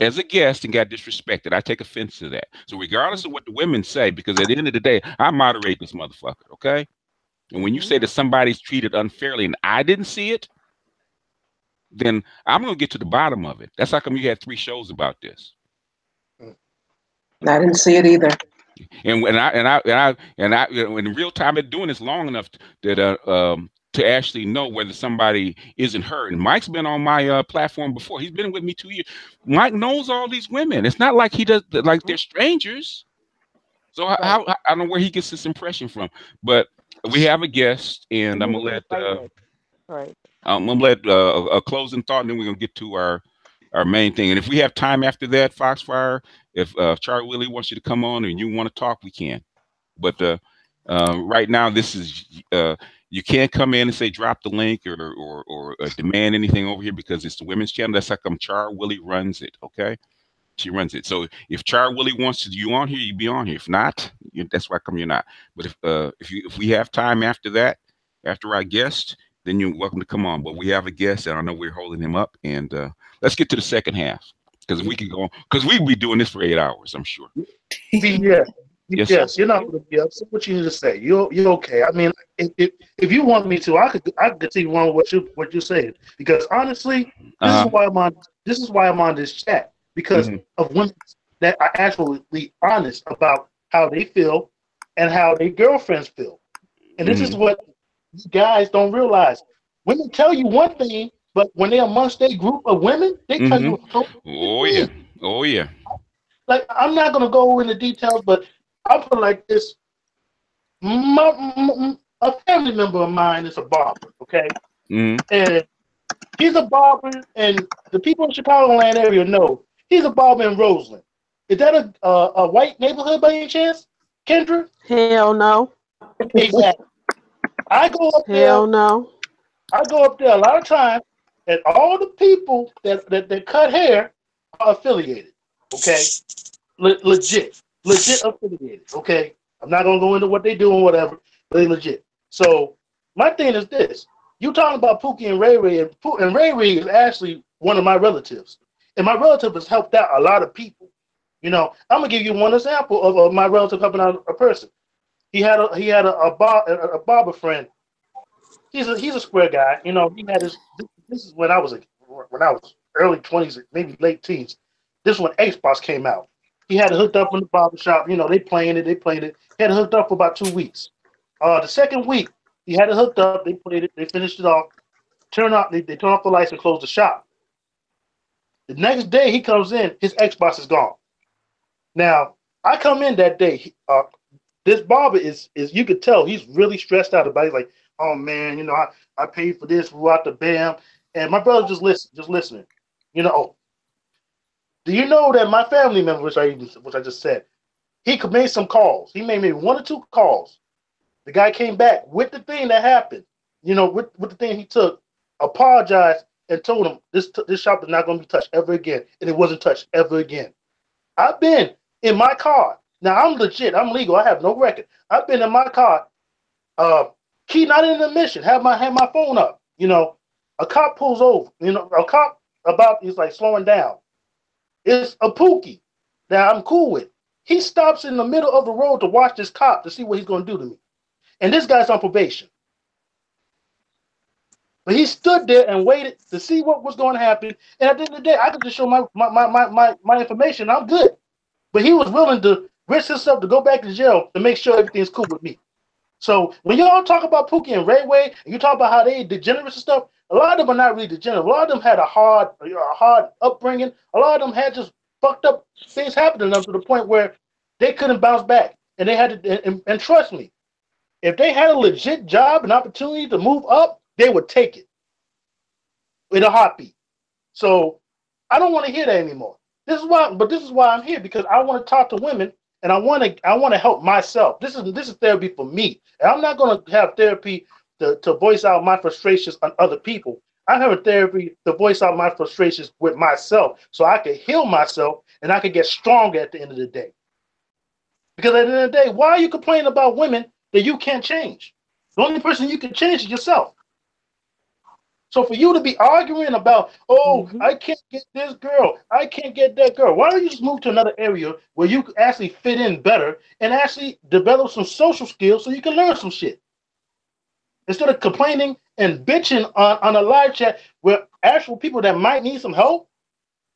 as a guest and got disrespected. I take offense to that. So regardless of what the women say, because at the end of the day, I moderate this motherfucker, okay? And when you say that somebody's treated unfairly and I didn't see it, then I'm gonna get to the bottom of it. That's how come you had 3 shows about this. I didn't see it either. And in real time, been doing this long enough that to actually know whether somebody isn't hurt. And Mike's been on my platform before. He's been with me 2 years. Mike knows all these women. It's not like he does like they're strangers. So how I don't know where he gets this impression from. But we have a guest, and I'm gonna let I'm gonna let a closing thought, and then we're gonna get to our main thing. And if we have time after that, Foxfire, if Charlie Willie wants you to come on and you want to talk, we can. But right now, this is you can't come in and say drop the link or demand anything over here because it's the women's channel. That's how come Char Willie runs it. Okay, she runs it. So if Char Willie wants you on here, you be on here. If not, that's why come you're not. But if we have time after that, after our guest, then you're welcome to come on. But we have a guest, and I know we're holding him up. And let's get to the second half because we can go because we'd be doing this for 8 hours, I'm sure. Yes, you're not going to be upset. What you need to say, you're okay. I mean, if you want me to, I could continue on with what you're saying because honestly, this is why I'm on this chat because of women that are actually honest about how they feel and how their girlfriends feel, and this is what guys don't realize. Women tell you one thing, but when they're amongst a group of women, they tell you oh yeah. Like I'm not going to go into details, but I'll put it like this. A family member of mine is a barber, okay? And he's a barber, and the people in Chicagoland area know he's a barber in Roseland. Is that a white neighborhood by any chance, Kendra? Hell no. Exactly. I go up there. Hell no. I go up there a lot of times, and all the people that cut hair are affiliated, okay? Legit affiliated, okay? I'm not going to go into what they do and whatever, but they legit. So my thing is this. You talking about Pookie and Ray Ray, and Ray Ray is actually one of my relatives. And my relative has helped out a lot of people. You know, I'm going to give you one example of my relative helping out a person. He had a barber friend. He's a square guy. You know, he had his, this is when I was early 20s, maybe late teens. This is when Xbox came out. He had it hooked up in the barber shop. You know, they playing it. He had it hooked up for about 2 weeks. The second week, he had it hooked up. They played it. They finished it off. They turn off the lights and close the shop. The next day, he comes in. His Xbox is gone. Now, I come in that day. This barber is you could tell he's really stressed out about it. He's like, oh, man, you know, I paid for this, throughout the bam. And my brother just listening. You know, do you know that my family member, which I just said, he could make some calls. He made maybe 1 or 2 calls. The guy came back with the thing that happened, you know, with the thing he took, apologized, and told him this shop is not going to be touched ever again. And it wasn't touched ever again. I've been in my car. Now, I'm legit. I'm legal. I have no record. I've been in my car, key not in the mission, have my phone up. You know, a cop pulls over. You know, a cop he's like slowing down. It's a Pookie that I'm cool with. He stops in the middle of the road to watch this cop to see what he's going to do to me. And this guy's on probation. But he stood there and waited to see what was going to happen. And at the end of the day, I could just show my information. I'm good. But he was willing to risk himself to go back to jail to make sure everything's cool with me. So when y'all talk about Pookie and Ray Ray, and you talk about how they degenerate and stuff, a lot of them are not really degenerate. A lot of them had a hard upbringing. A lot of them had just fucked up things happen to them to the point where they couldn't bounce back. And they had to, and trust me, if they had a legit job and opportunity to move up, they would take it in a heartbeat. So I don't want to hear that anymore. This is why I'm here, because I want to talk to women, and I want to help myself. This is therapy for me, and I'm not going to have therapy to voice out my frustrations on other people. I have a therapy to voice out my frustrations with myself so I can heal myself and I can get stronger at the end of the day. Because at the end of the day, why are you complaining about women that you can't change? The only person you can change is yourself. So for you to be arguing about, oh, I can't get this girl, I can't get that girl, why don't you just move to another area where you can actually fit in better and actually develop some social skills so you can learn some shit? Instead of complaining and bitching on a live chat where actual people that might need some help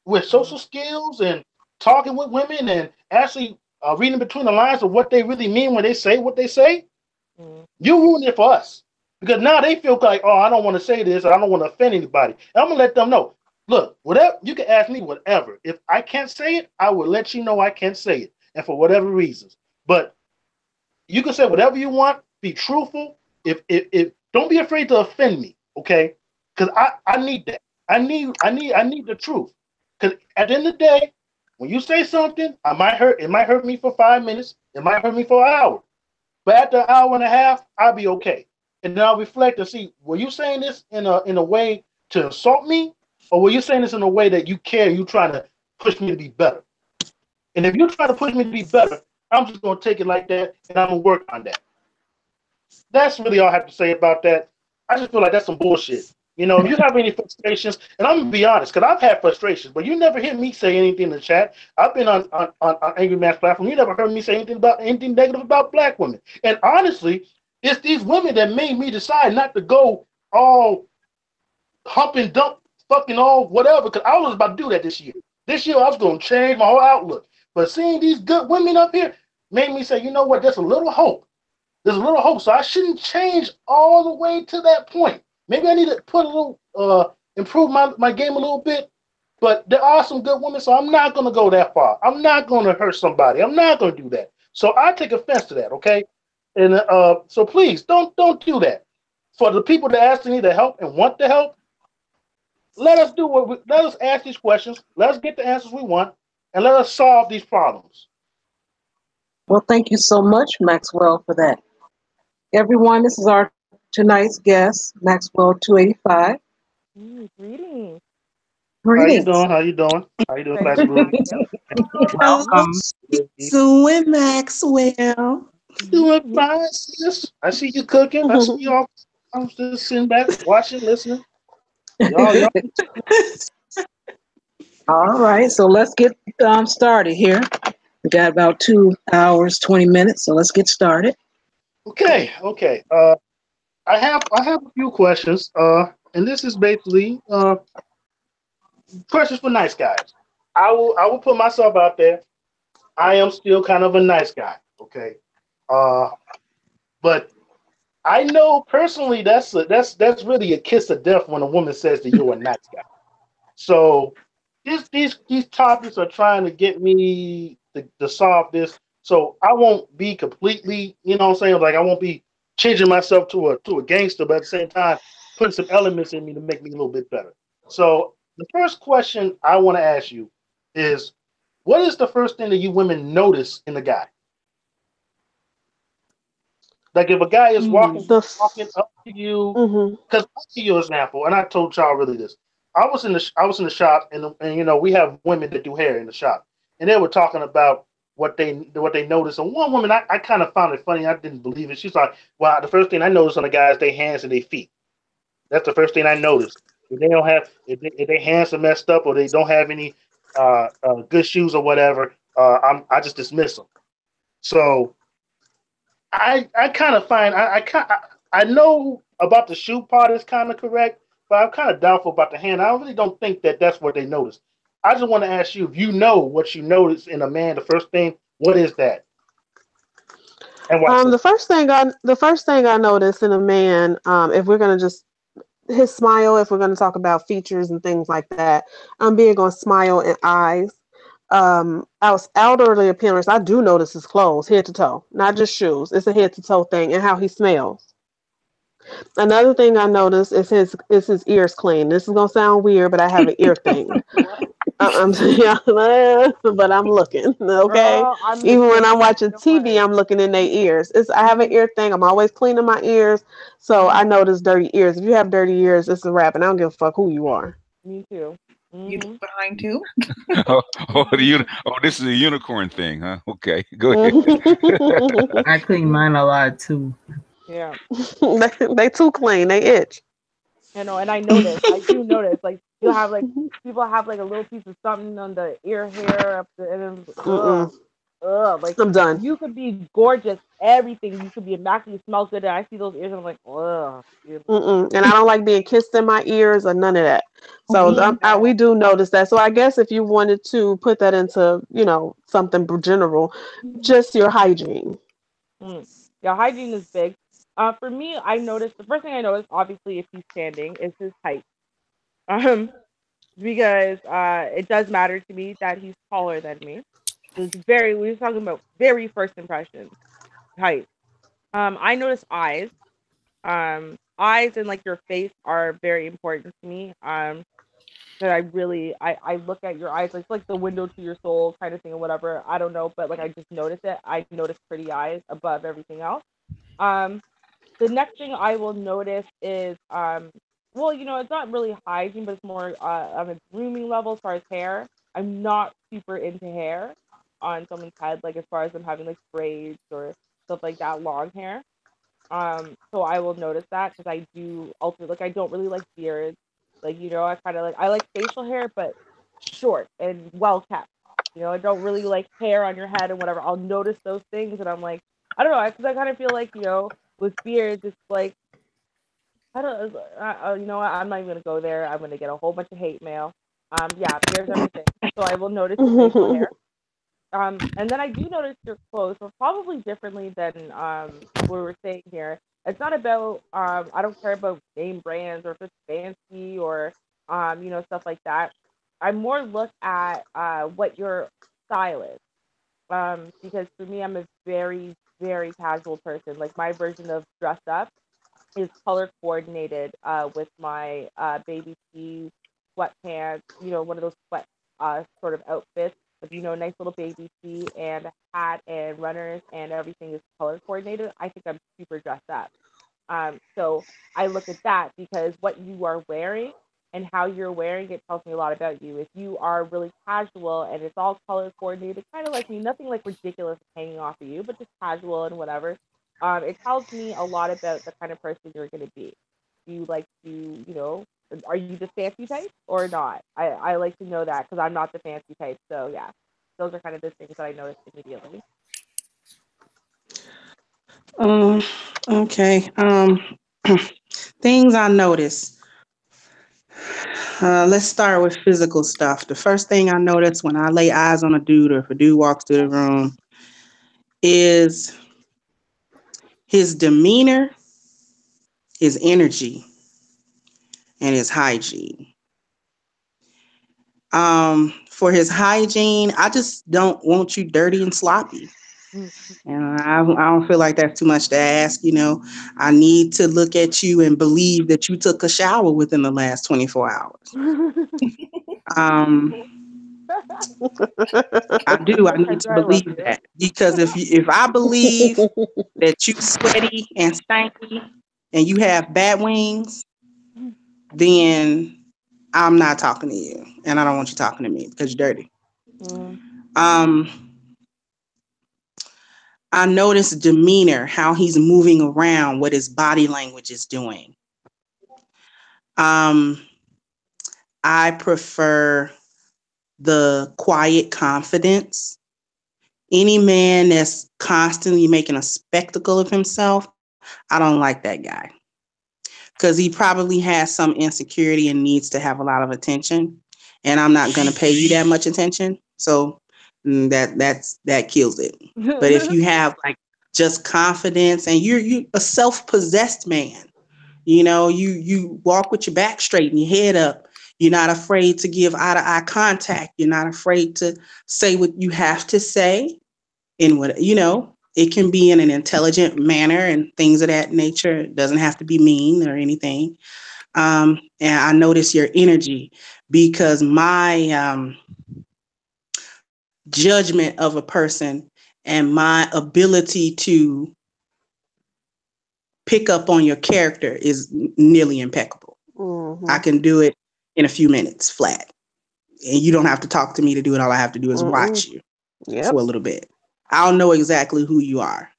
with social skills and talking with women and actually reading between the lines of what they really mean when they say what they say, you ruin it for us. Because now they feel like, oh, I don't want to say this, or I don't want to offend anybody. And I'm going to let them know, look, whatever, you can ask me whatever. If I can't say it, I will let you know I can't say it, and for whatever reasons. But you can say whatever you want, be truthful. If don't be afraid to offend me, okay? Because I need that. I need the truth. Because at the end of the day, when you say something, it might hurt me for 5 minutes, it might hurt me for an hour. But after an hour and a half, I'll be okay. And then I'll reflect and see, were you saying this in a way to insult me? Or were you saying this in a way that you care, you trying to push me to be better? And if you're trying to push me to be better, I'm just going to take it like that, and I'm going to work on that. That's really all I have to say about that. I just feel like that's some bullshit. You know, if you have any frustrations, and I'm going to be honest, because I've had frustrations, but you never hear me say anything in the chat. I've been on Angry Man's platform. You never heard me say anything negative about black women. And honestly, it's these women that made me decide not to go all hump and dump, fucking all whatever, because I was about to do that this year. This year, I was going to change my whole outlook. But seeing these good women up here made me say, you know what, there's a little hope. There's a little hope. So I shouldn't change all the way to that point. Maybe I need to put a little, improve my game a little bit. But there are some good women, so I'm not going to go that far. I'm not going to hurt somebody. I'm not going to do that. So I take offense to that, okay? And so please don't do that. For the people that actually need the help and want the help, let us ask these questions. Let us get the answers we want, and let us solve these problems. Well, thank you so much, Maxwell, for that. Everyone, this is our tonight's guest, Maxwell 285. Greetings. Greetings. How you doing? Classic Ruby? Welcome. Doing Maxwell. Doing fine, sis. I see you cooking. I see y'all. I'm just sitting back, watching, listening. Y'all. All right, so let's get started here. We got about 2 hours, 20 minutes, so let's get started. Okay. I have a few questions. And this is basically questions for nice guys. I will put myself out there. I am still kind of a nice guy, okay? But I know personally that's really a kiss of death when a woman says that you're a nice guy. So these topics are trying to get me to solve this. So I won't be completely, you know what I'm saying? Like I won't be changing myself to a gangster, but at the same time putting some elements in me to make me a little bit better. So the first question I want to ask you is, what is the first thing that you women notice in a guy? Like if a guy is walking up to you, because I'll give you an example, and I told y'all really this. I was in the shop, and you know we have women that do hair in the shop, and they were talking about what they noticed. And one woman, I kind of found it funny. I didn't believe it. She's like, "Well, the first thing I noticed on the guys, their hands and their feet. That's the first thing I noticed. If they don't have, if their hands are messed up or they don't have any good shoes or whatever, I just dismiss them." So I kind of find I know about the shoe part is kind of correct, but I'm kind of doubtful about the hand. I really don't think that that's what they noticed. I just want to ask you if you know what you notice in a man. The first thing, what is that? And the first thing I notice in a man, if we're gonna just his smile, if we're gonna talk about features and things like that, I'm big on smile and eyes. Outwardly appearance, I do notice his clothes, head to toe, not just shoes. It's a head to toe thing, and how he smells. Another thing I notice is his ears clean. This is gonna sound weird, but I have an ear thing. yeah, but I'm looking. Okay, Girl, I'm the even when same I'm watching TV, way. I'm looking in their ears. I have an Mhm, ear thing. I'm always cleaning my ears, so I mhm. notice dirty ears. If you have dirty ears, it's a wrap, and I don't give a fuck who you are. Me too. You look Mhm, behind too. Oh, mhm. this is a unicorn thing, huh? Okay, go ahead. I clean mine a lot too. Yeah. They too clean. They itch. You know, and I notice, I do notice, like you'll have like people have like a little piece of something on the ear hair up the, and it's Mm-mm. like I'm done. you could be gorgeous, everything you could be immaculate, smell good, and I see those ears and I'm like, ugh. Mm-mm. And I don't like being kissed in my ears or none of that. So Me we either. do notice that. So I guess if you wanted to put that into, something general, just your hygiene. Mm. Yeah, hygiene is big. For me, I noticed the first thing I noticed, obviously, if he's standing, is his height. Um, because it does matter to me that he's taller than me. It's very. We were talking about very first impressions, height. I notice eyes. Eyes and like your face are very important to me. That I look at your eyes like it's like the window to your soul kind of thing or whatever. I don't know, but like I just notice it. I notice pretty eyes above everything else. Um, the next thing I will notice is well, it's not really hygiene, but it's more on a grooming level as far as hair. I'm not super into hair on someone's head, like as far as them having like braids or stuff like that, long hair. So I will notice that because I do alter like I don't really like beards. Like, I kind of I like facial hair, but short and well kept. I don't really like hair on your head and whatever. I'll notice those things, and I'm like, I don't know, because I kind of feel like with beards, it's like I don't, you know what? I'm not even gonna go there. I'm gonna get a whole bunch of hate mail. Yeah, beards are my thing. So I will notice your facial hair. And then I do notice your clothes are probably differently than what we were saying here. It's not about I don't care about name brands or if it's fancy or stuff like that. I more look at what your style is. Because for me, I'm a very very casual person. Like my version of dress up is color coordinated with my baby tees, sweatpants, one of those sweat sort of outfits with, a nice little baby tee and a hat and runners and everything is color coordinated. I think I'm super dressed up. So I look at that because what you are wearing and how you're wearing it tells me a lot about you. If you are really casual and it's all color coordinated, kind of like me, nothing like ridiculous hanging off of you, but just casual and whatever, it tells me a lot about the kind of person you're going to be. Do you like to, are you the fancy type or not? I like to know that because I'm not the fancy type. So yeah, those are kind of the things that I noticed immediately. Um, okay. Things I notice. Let's start with physical stuff. The first thing I notice when I lay eyes on a dude or if a dude walks through the room is his demeanor, his energy, and his hygiene. For his hygiene, I just don't want you dirty and sloppy. And I don't feel like that's too much to ask. I need to look at you and believe that you took a shower within the last 24 hours. Um, I do. I need to I love believe you. that because if I believe that you sweaty and stanky and you have bad wings, then I'm not talking to you, and I don't want you talking to me because you're dirty. Mm. Um, I notice demeanor, how he's moving around, what his body language is doing. Um, I prefer the quiet confidence. Any man that's constantly making a spectacle of himself, I don't like that guy because he probably has some insecurity and needs to have a lot of attention. And I'm not going to pay you that much attention. So that kills it. But if you have like just confidence and you're a self-possessed man, you walk with your back straight and your head up. You're not afraid to give eye-to-eye contact. You're not afraid to say what you have to say in what, it can be in an intelligent manner and things of that nature. It doesn't have to be mean or anything. And I notice your energy because my judgment of a person and my ability to pick up on your character is nearly impeccable. I can do it in a few minutes flat. And you don't have to talk to me to do it. All I have to do is watch you for a little bit. I'll know exactly who you are.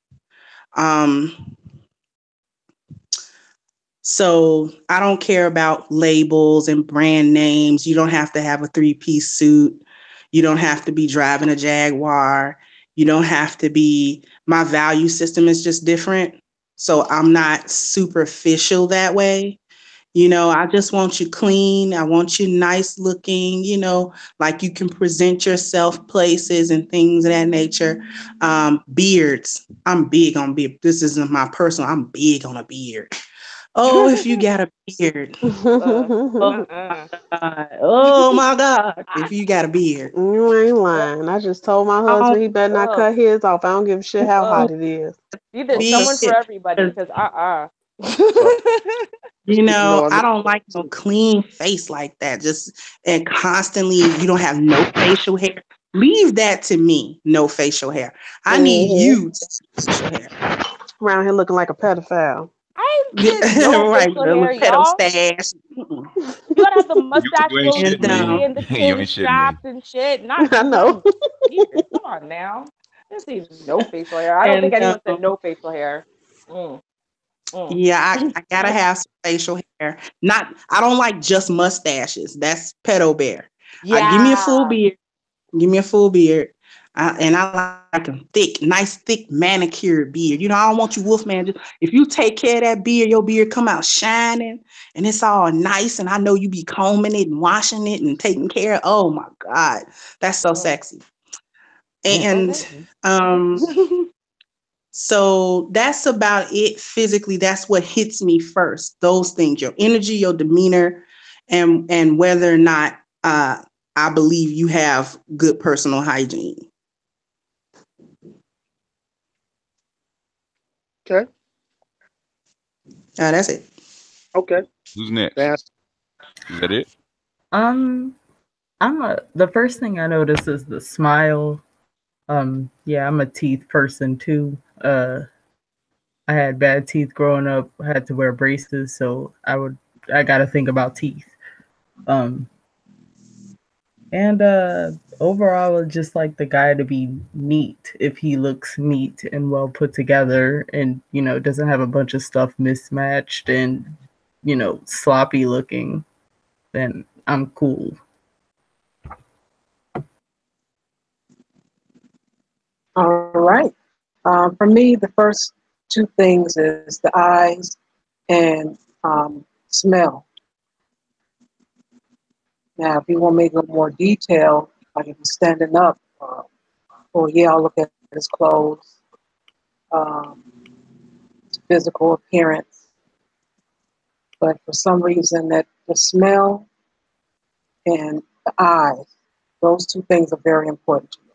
So I don't care about labels and brand names. You don't have to have a 3-piece suit. You don't have to be driving a Jaguar. You don't have to be, my value system is just different. So I'm not superficial that way. You know, I just want you clean. I want you nice looking, you know, like you can present yourself places and things of that nature. Beards. I'm big on beard. This isn't my personal. I'm big on a beard. Oh, if you got a beard. Oh my God. If you got a beard. You ain't lying. I just told my husband he better not cut his off. I don't give a shit how hot it is. There's someone for everybody because you know, I don't like no clean face like that. Just and constantly you don't have no facial hair. Leave that to me. No facial hair. I need you to have facial hair. Around here looking like a pedophile. No right, facial hair, pedo y'all. stash. You gotta have the mustache goatee and the chin straps and shit. Not I know. Come on now. This is no facial hair. I don't think anyone said no facial hair. Yeah, I gotta have some facial hair. I don't like just mustaches. That's pedo bear. Give me a full beard. Give me a full beard. And I like a thick, nice, thick manicured beard. You know, I don't want you, Wolfman. Just, if you take care of that beard, your beard come out shining and it's all nice. And I know you be combing it and washing it and taking care of. Oh my God, that's so sexy. And so that's about it physically. That's what hits me first. Those things, your energy, your demeanor, and whether or not I believe you have good personal hygiene. Okay. That's it. Okay. Who's next? Is that it? The first thing I notice is the smile. Yeah, I'm a teeth person too. I had bad teeth growing up, had to wear braces, so I gotta think about teeth. And overall, I just like the guy to be neat. If he looks neat and well put together and, you know, doesn't have a bunch of stuff mismatched and, you know, sloppy looking, then I'm cool. All right. For me, the first two things is the eyes and smell. Now, if you want me to go more detail, like if he's standing up, I'll look at his clothes, his physical appearance. But for some reason, that the smell and the eyes, those two things are very important to me.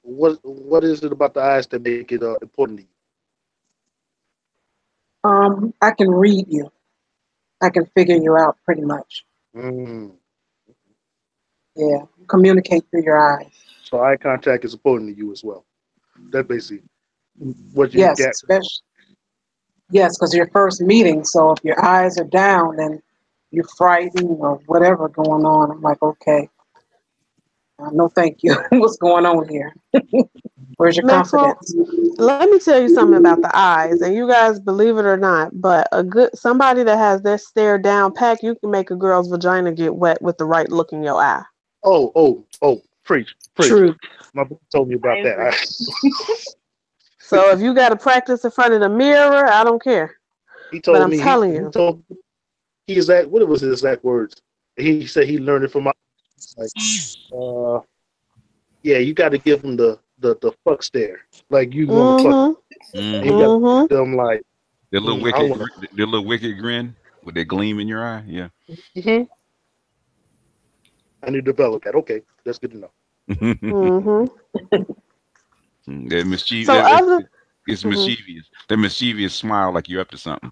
What is it about the eyes that make it important to you? I can read you. I can figure you out pretty much. Yeah, communicate through your eyes. So eye contact is important to you as well. That basically what you get. Yes, because your first meeting. So if your eyes are down and you're frightened or whatever going on, I'm like, okay, no, thank you. What's going on here? Where's your Maxwell, confidence? Let me tell you something about the eyes, and you guys believe it or not, but somebody that has their stare down pack, you can make a girl's vagina get wet with the right look in your eye. Oh, preach. True. My book told me about that. So if you got to practice in front of the mirror, I don't care. He told but I'm me. Telling you, what was his exact words? He said he learned it from my. Like, yeah, you got to give him the fuck stare, like you want to fuck. Mm-hmm. You got to them like the little wicked grin with that gleam in your eye. Yeah. Mm-hmm. I need to develop that. Okay, that's good to know. That mischievous. So It's mischievous. That mischievous smile, like you're up to something.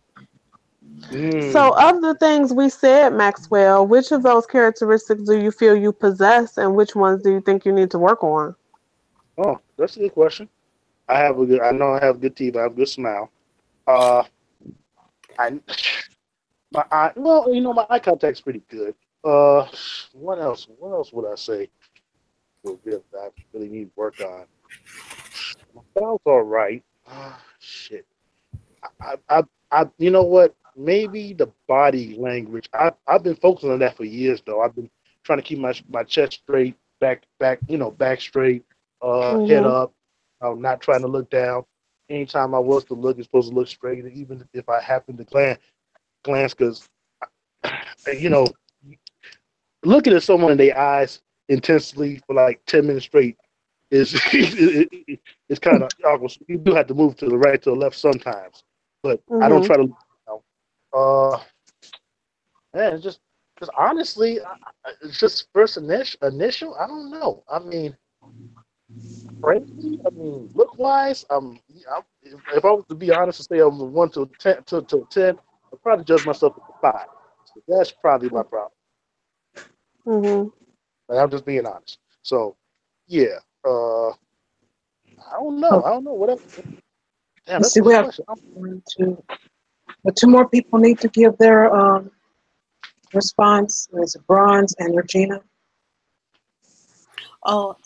So, of the things we said, Maxwell, which of those characteristics do you feel you possess, and which ones do you think you need to work on? Oh, that's a good question. I know I have good teeth. I have a good smile. Uh, I, my eye, well, my eye contact's pretty good. What else? What else would I say? That I really need work on. My style's all right. Shit. You know what? Maybe the body language. I've been focusing on that for years, though. I've been trying to keep my chest straight, back straight, head up. Not trying to look down. Anytime I was to look, it's supposed to look straight. Even if I happen to glance, because looking at someone in their eyes intensely for like 10 minutes straight is it's kind of awkward. You do have to move to the right, to the left sometimes, but I don't try to. It's just because honestly, it's just first initial. I don't know. I mean, frankly, look wise, if I was to be honest and say I'm a 1 to 10 to 10, I'd probably judge myself at a 5. So that's probably my problem. But I'm just being honest. So, yeah. I don't know. Whatever. Damn, Let's that's a see, we good have question. two more people need to give their response. There's Bronze and Regina. Oh,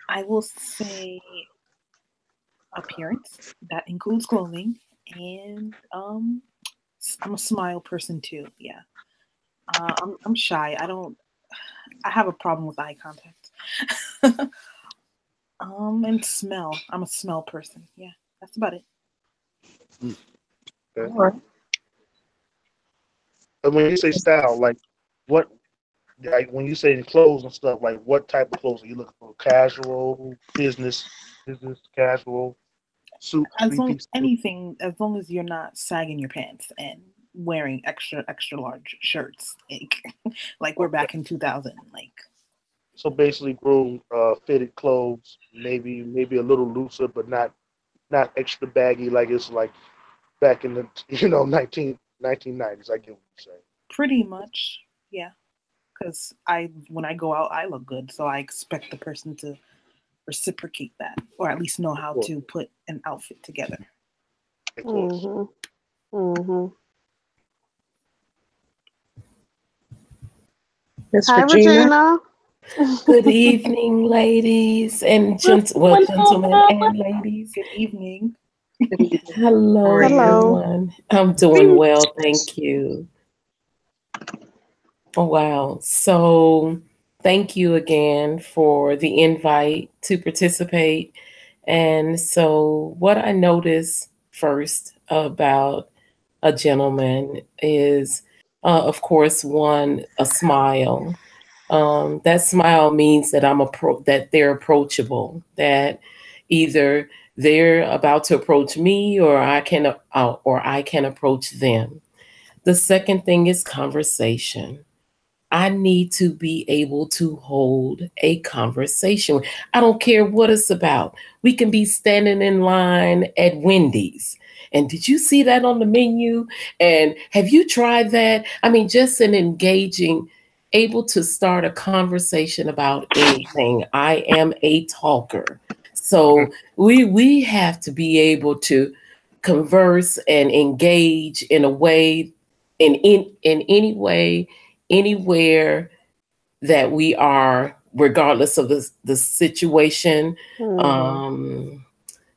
I will say appearance. That includes clothing, and I'm a smile person too. Yeah, I'm shy. I have a problem with eye contact. And smell. I'm a smell person. Yeah, that's about it. Okay. All right. And when you say style, like what? Like when you say clothes and stuff, like what type of clothes are you looking for? Casual, business, casual, suit, three-piece suit? Anything, as long as you're not sagging your pants and wearing extra large shirts, like we're back in 2000, like. So basically, groom fitted clothes, maybe a little looser, but not extra baggy like it's like back in the 1990s. I get what you're saying. Pretty much, yeah. Because when I go out, I look good, so I expect the person to reciprocate that, or at least know how to put an outfit together. Of course. Hi, Regina. Good evening, ladies and gentlemen and ladies. Good evening. Hello, everyone. I'm doing well, thank you. Oh, wow. So thank you again for the invite to participate. And so what I noticed first about a gentleman is, of course, a smile. That smile means that that they're approachable, that either they're about to approach me or I can approach them. The second thing is conversation. I need to be able to hold a conversation. I don't care what it's about. We can be standing in line at Wendy's. And did you see that on the menu? And have you tried that? I mean, just an engaging, able to start a conversation about anything. I am a talker. So we have to be able to converse and engage in a way, in any way, anywhere that we are, regardless of the situation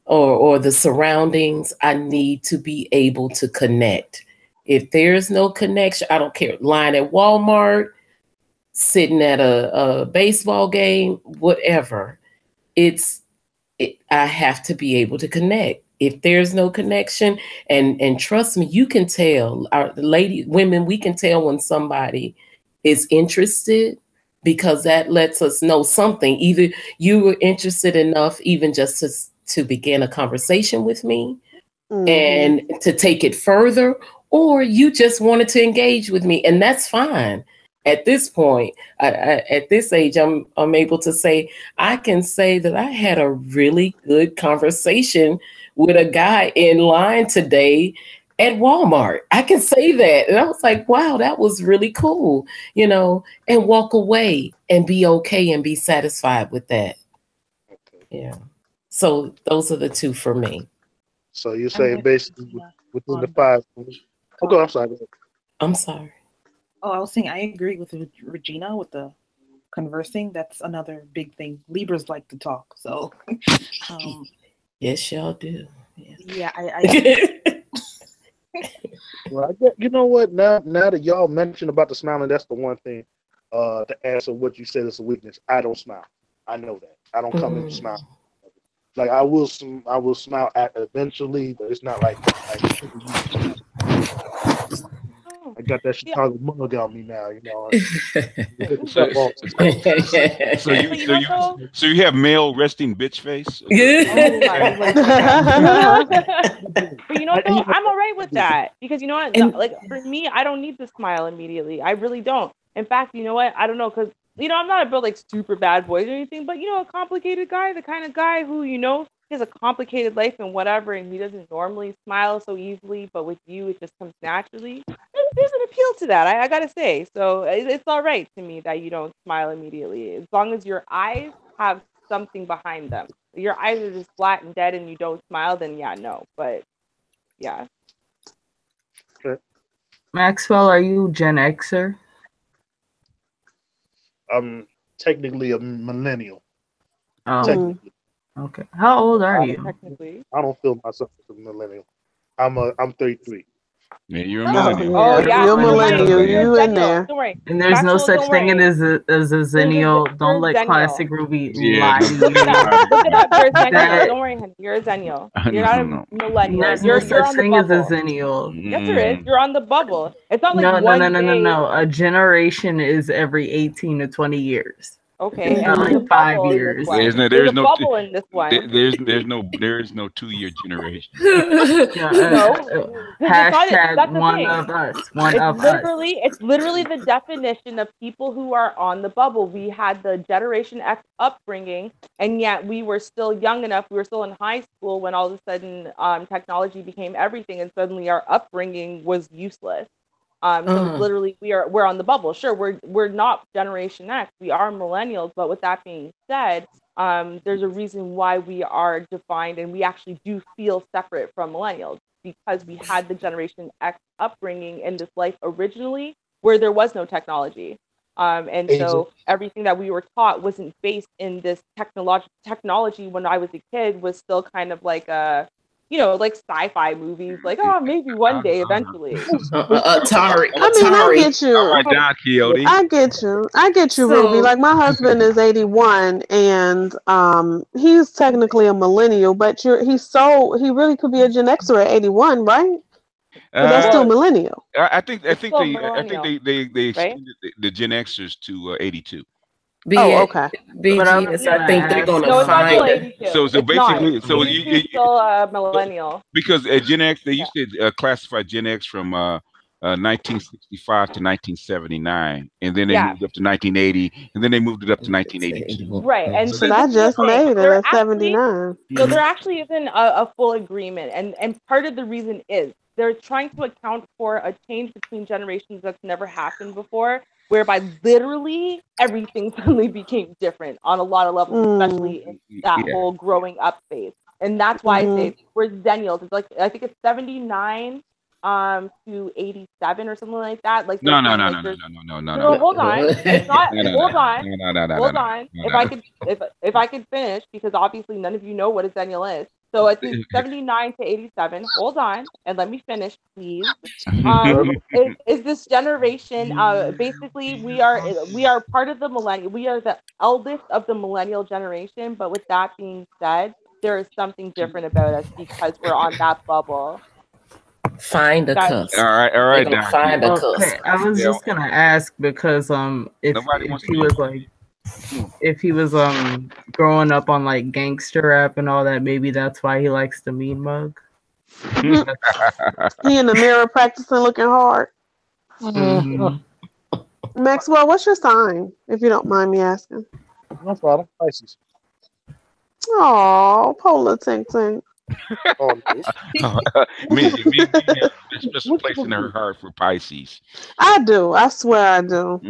or the surroundings. I need to be able to connect. If there's no connection, I don't care. Line at Walmart, sitting at a baseball game, whatever. I have to be able to connect. If there's no connection, and trust me, you can tell, women, we can tell when somebody is interested, because that lets us know something. Either you were interested enough even just to begin a conversation with me and to take it further, or you just wanted to engage with me, and that's fine. At this point, at this age, I'm able to say, I can say that I had a really good conversation with a guy in line today, at Walmart. I can say that. And I was like, wow, that was really cool, and walk away and be okay and be satisfied with that. Okay. Yeah. So those are the two for me. So you're saying basically within the 5. Okay, I'm sorry. I'm sorry. Oh, I was saying I agree with Regina with the conversing. That's another big thing. Libras like to talk, so yes, y'all do. Yeah, I Well, you know what? Now that y'all mentioned about the smiling, that's the one thing. To answer what you said is a weakness. I don't smile. I know that. I don't come in and smile. Like I will smile at eventually, but it's not like I got that Chicago mug on me now, So you have male resting bitch face? But though, I'm all right with that because like for me, I don't need to smile immediately. I really don't. In fact, you know what? I don't know because I'm not about like super bad boys or anything, but a complicated guy, the kind of guy who he has a complicated life and whatever, and he doesn't normally smile so easily, but with you, it just comes naturally. There's an appeal to that, I gotta say. So it's all right to me that you don't smile immediately, as long as your eyes have something behind them. If your eyes are just flat and dead and you don't smile, then yeah, no. But yeah. Maxwell, are you Gen Xer? I'm technically a millennial. Oh, technically. Okay. How old are you? Technically, I don't feel myself as a millennial. I'm 33. Yeah, you're a millennial. Oh yeah, you're a millennial. You in Zennial. there? Don't worry. And there's no Maxwell, such don't thing worry. as a zennial. Don't let Zennial. Classic Ruby Yeah, lie to don't- you. Look it up. You're a Zennial. That- Don't worry, honey. You're a Zennial. No, You're not a no. millennial. There's You're no such on the thing as a bubble. zennial. Yes, there is. You're on the bubble. It's not like No, one no. day. A generation is every 18 to 20 years. Okay, It's not and there's a like 5 bubble in this years. one. There's There's a bubble in this one. there is no 2-year generation. Hashtag That's the one thing. of us. One of us. It's literally the definition of people who are on the bubble. We had the Generation X upbringing, and yet we were still young enough. We were still in high school when all of a sudden technology became everything, and suddenly our upbringing was useless. So it's literally we're on the bubble. Sure, we're not Generation X. We are millennials, but with that being said, there's a reason why we are defined and we actually do feel separate from millennials because we had the Generation X upbringing in this life originally where there was no technology. And so everything that we were taught wasn't based in this technology when I was a kid was still kind of like like sci-fi movies, like, oh, maybe one day eventually. Atari. I get you. All right, Don Quixote. I get you, Ruby. Like my husband is 81 and he's technically a millennial, but he really could be a Gen Xer at 81, right? But that's still millennial. I think they right? extended the Gen Xers to 82. Okay. BGS, I think they're going to find it. So basically, 82 is still a millennial. Because Gen X, they used to classify Gen X from 1965 to 1979, and then they moved up to 1980, and then they moved it up to 1982. Right, and so I just made it at 79. So there actually isn't a full agreement, and part of the reason is they're trying to account for a change between generations that's never happened before, whereby literally everything suddenly became different on a lot of levels, especially in that whole growing up phase. And that's why I say we're Zennials. It's like, I think it's 79 to 87 or something like that. Like no. Hold on. It's not. Hold on. If I could finish, because obviously none of you know what a Zennial is. So I think 79 to 87. Hold on, and let me finish, please. Is this generation? Basically, we are part of the millennial. We are the eldest of the millennial generation. But with that being said, there is something different about us because we're on that bubble. Find a cuss. All right. Find a cuss. I was just gonna ask because if he was growing up on like gangster rap and all that, maybe that's why he likes the mean mug. He in the mirror practicing looking hard. Maxwell, what's your sign, if you don't mind me asking? No problem. Pisces. Oh, polar tink tink. Oh, no. There's special What you place in gonna her do? heart for Pisces. I do. I swear I do.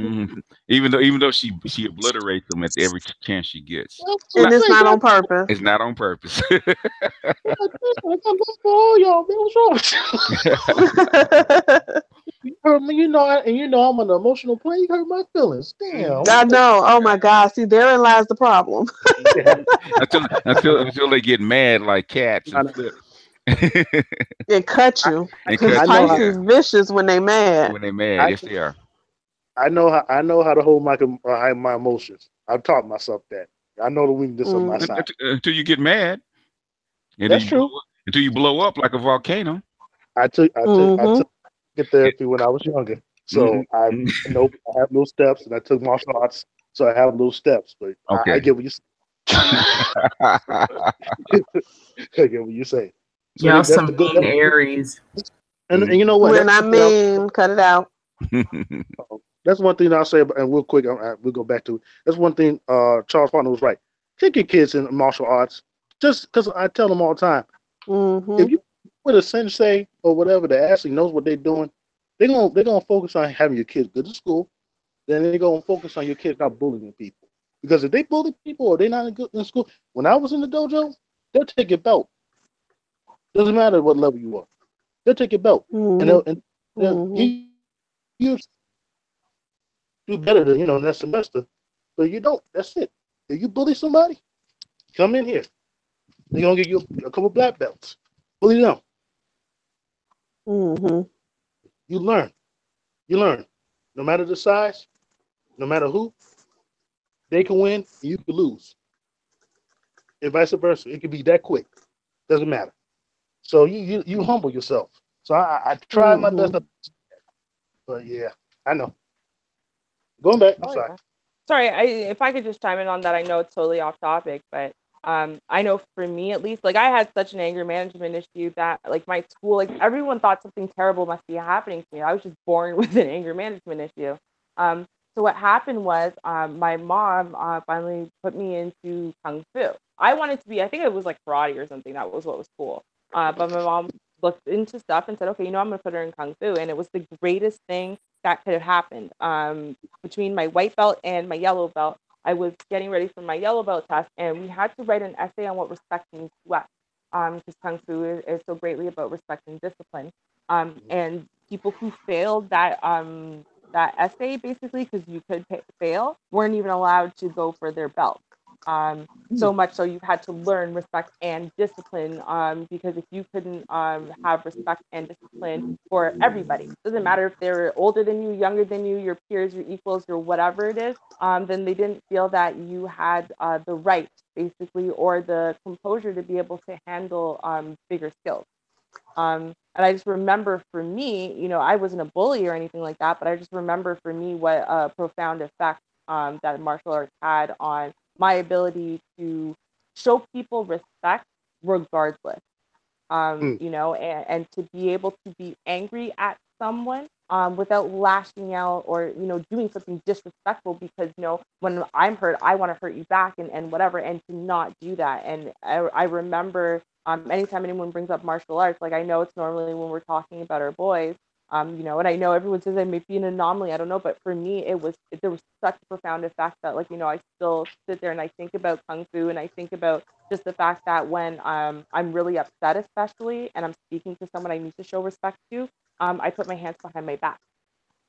Even though she obliterates them at every chance she gets. Well, It's And not it's say not that. on purpose. it's not on purpose. I got love for all y'all, man. What's wrong with you? You hurt me, and I'm on the emotional plane. You hurt my feelings. Damn. I know. Oh my God. See, therein lies the problem. Yeah. until they get mad like cats I, and flip It cut I, you. and Because I cut you. know how Pisces Yeah, vicious when they mad. when they mad. I, Yes, they are. I know how to hold my emotions. I've taught myself that. I know the weakness of my Mm. side. Until you get mad, and then That's true. until you blow up like a volcano. I took Mm-hmm. get therapy when I was younger. Mhm, So I mhm. know I have little steps, and I took martial arts, so I have little steps. But I Okay. get what you I get what you say. So Y'all that's some the good. mean Aries. And you know what? When That's I one thing mean, cut it out. that's one thing I'll say. And real quick, we'll go back to it. That's one thing. Charles Partner was right. Take your kids in martial arts. Just because I tell them all the time, Mm-hmm. if you with a sensei or whatever that actually knows what they're doing, they're gonna focus on having your kids good at school. Then they're gonna focus on your kids not bullying people. Because if they bully people or they're not good in school, when I was in the dojo, they'll take your belt. Doesn't matter what level you are. They'll take your belt and Mm-hmm. they'll Mm-hmm. give you do better than next semester. But you don't. That's it. If you bully somebody, come in here. They're gonna give you a couple black belts. Bully them. Mm-hmm. You learn. You learn. No matter the size, no matter who, they can win and you can lose. And vice versa. It can be that quick. Doesn't matter. So you humble yourself. So I try my best, Mm-hmm. but yeah, I know. Going back. I'm Oh sorry. yeah. Sorry, if I could just chime in on that, I know it's totally off topic, but I know for me at least, like I had such an anger management issue that like my school, like everyone thought something terrible must be happening to me. I was just born with an anger management issue. Um, so what happened was my mom finally put me into kung fu. I wanted to be, I think it was like karate or something. That was what was cool. But my mom looked into stuff and said, okay, I'm going to put her in kung fu, and it was the greatest thing that could have happened. Between my white belt and my yellow belt, I was getting ready for my yellow belt test, and we had to write an essay on what respect means to us. Because Kung Fu is so greatly about respect and discipline. And people who failed that essay, basically, because you could fail, weren't even allowed to go for their belt. So much so you had to learn respect and discipline, because if you couldn't have respect and discipline for everybody, doesn't matter if they're older than you, younger than you, your peers, your equals, your whatever it is, then they didn't feel that you had the right, basically, or the composure to be able to handle bigger skills. And I just remember for me, I wasn't a bully or anything like that, but I just remember for me what a profound effect that martial arts had on my ability to show people respect regardless, Mm. and to be able to be angry at someone without lashing out or, doing something disrespectful because, when I'm hurt, I want to hurt you back and whatever, and to not do that. And I remember anytime anyone brings up martial arts, like I know it's normally when we're talking about our boys, and I know everyone says I may be an anomaly, I don't know, but for me, there was such a profound effect that, like, I still sit there and I think about Kung Fu and I think about just the fact that when I'm really upset, especially, and I'm speaking to someone I need to show respect to, I put my hands behind my back.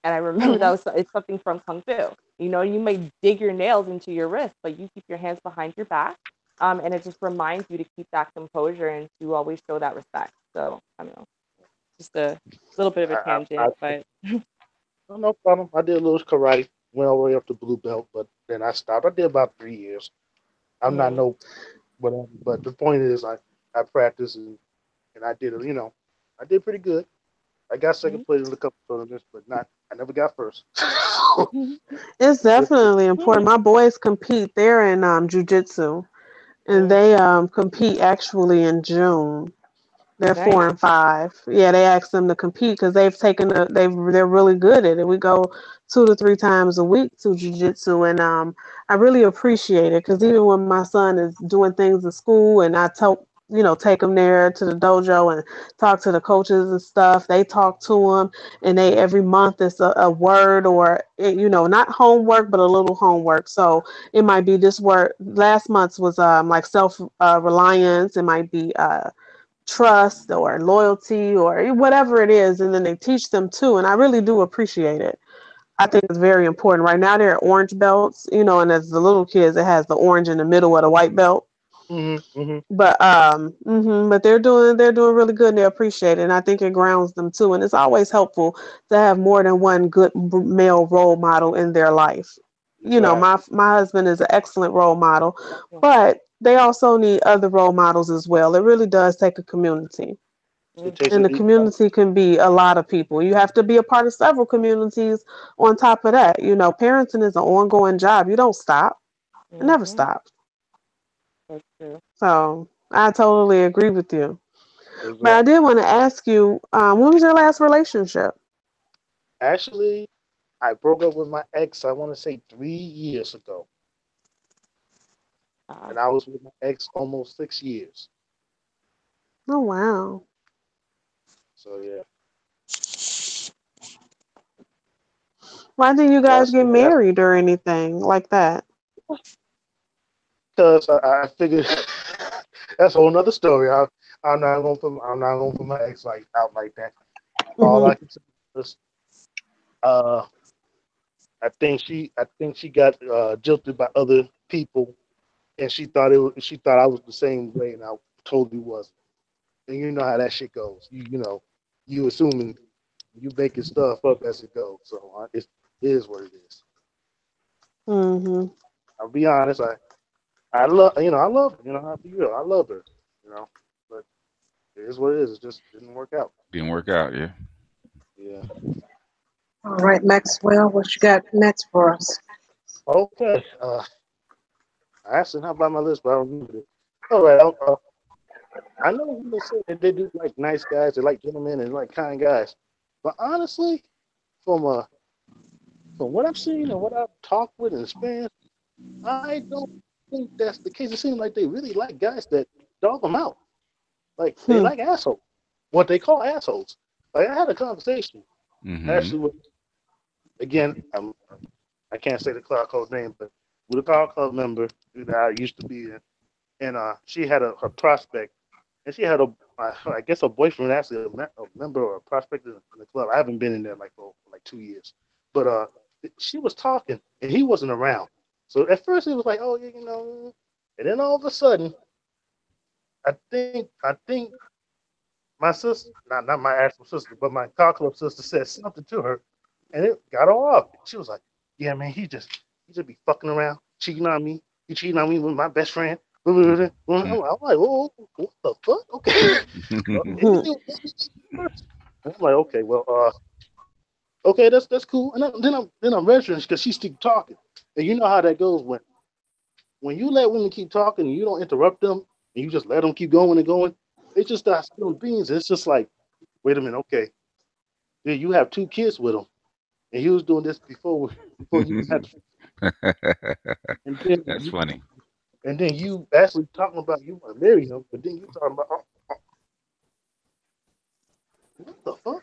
And I remember Mm-hmm. it's something from Kung Fu. You may dig your nails into your wrist, but you keep your hands behind your back. And it just reminds you to keep that composure and to always show that respect. So, I don't know, just a little bit of a I, tangent, but no problem. I did a little karate, went all the way up to blue belt, but then I stopped. I did about 3 years. I'm not mhm. no whatever, but the point is, I practiced and I did I did pretty good. I got second Mhm. place in a couple tournaments, but not. I never got first. It's definitely important. My boys compete. They're in jujitsu, and they compete actually in June. They're Nice. 4 and 5. Yeah, they asked them to compete because they're really good at it. We go 2 to 3 times a week to jujitsu, and I really appreciate it because even when my son is doing things at school, and I take them there to the dojo and talk to the coaches and stuff. They talk to them, and they every month it's a word or not homework, but a little homework. So it might be this word. Last month's was like self reliance. It might be trust or loyalty or whatever it is, and then they teach them too. And I really do appreciate it. I think it's very important. Right now they're orange belts, and as the little kids, it has the orange in the middle of the white belt. But they're doing really good and they appreciate it, and I think it grounds them too. And it's always helpful to have more than one good male role model in their life. My husband is an excellent role model, but they also need other role models as well. It really does take a community. And the community can be a lot of people. You have to be a part of several communities on top of that. Parenting is an ongoing job. You don't stop. It never stops. That's true. So I totally agree with you. But I did want to ask you, when was your last relationship? Actually, I broke up with my ex, I want to say 3 years ago. And I was with my ex almost 6 years. Oh, wow. So, yeah. Why didn't you guys get married or anything like that? Because I figured that's a whole nother story. I'm not gonna put my ex out like that. All I can say is, I think she got jilted by other people, and she thought I was the same way, and I totally wasn't. And you know how that shit goes. You assuming, you making stuff up as it goes. So it is what it is. I'll be honest. I love I love her. I'll be real. I love her. But it is what it is. It just didn't work out. Didn't work out, yeah. Yeah. All right, Maxwell, what you got next for us? Okay. I asked her how about my list, but I don't remember it. All right. I know people say that they do like nice guys, they like gentlemen, and like kind guys. But honestly, from what I've seen and what I've talked with and experienced, I don't think that's the case. It seems like they really like guys that dog them out. Like they like assholes, what they call assholes. Like I had a conversation actually with, again, I can't say the Cloud Code name, but with a Cloud Club member that I used to be in, and she had her prospect, and she had I guess a boyfriend, actually a member or a prospect in the club. I haven't been in there for like 2 years, but she was talking and he wasn't around. So at first it was like, oh yeah, and then all of a sudden, I think my sister, not my actual sister, but my car club sister said something to her, and it got her off. She was like, yeah, man, he just be fucking around, cheating on me. He cheating on me with my best friend. I'm like, oh, what the fuck? Okay. I'm like, okay, well, okay, that's cool. And then I'm registering because she keep talking, and you know how that goes when you let women keep talking and you don't interrupt them and you just let them keep going and going. They just start spilling beans. It's just like, wait a minute, okay, yeah, you have 2 kids with him, and he was doing this before you had. And then That's funny. And then you actually talking about you want to marry him, but then you talking about what the fuck?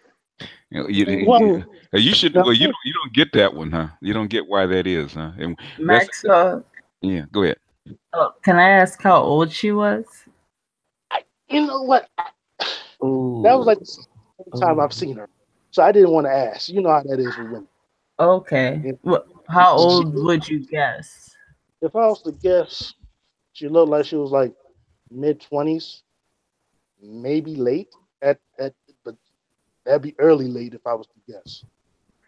You should. Well, you don't get that one, huh? You don't get why that is, huh? And Maxwell. Yeah, go ahead. Can I ask how old she was? You know what? That was like the second time I've seen her, so I didn't want to ask. You know how that is with women. Okay. How old would you guess? If I was to guess, she looked like she was like mid-20s, maybe late but that'd be early late if I was to guess.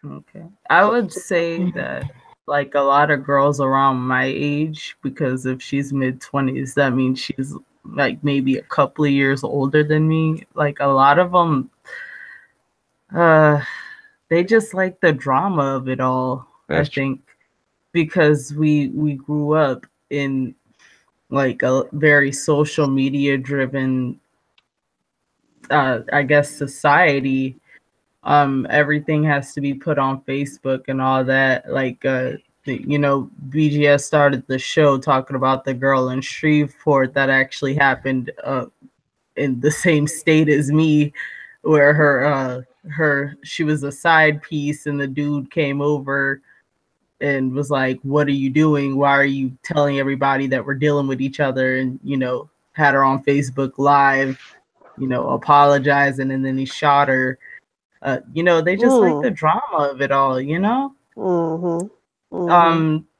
Okay. I would say that like a lot of girls around my age, because if she's mid-20s, that means she's like maybe a couple of years older than me. Like a lot of them, they just like the drama of it all. I think because we grew up in like a very social media driven I guess society. Everything has to be put on Facebook and all that. Like BGS started the show talking about the girl in Shreveport that actually happened in the same state as me, where she was a side piece, and the dude came over and was like, "What are you doing? Why are you telling everybody that we're dealing with each other?" And had her on Facebook Live, apologizing, and then he shot her. They just like the drama of it all,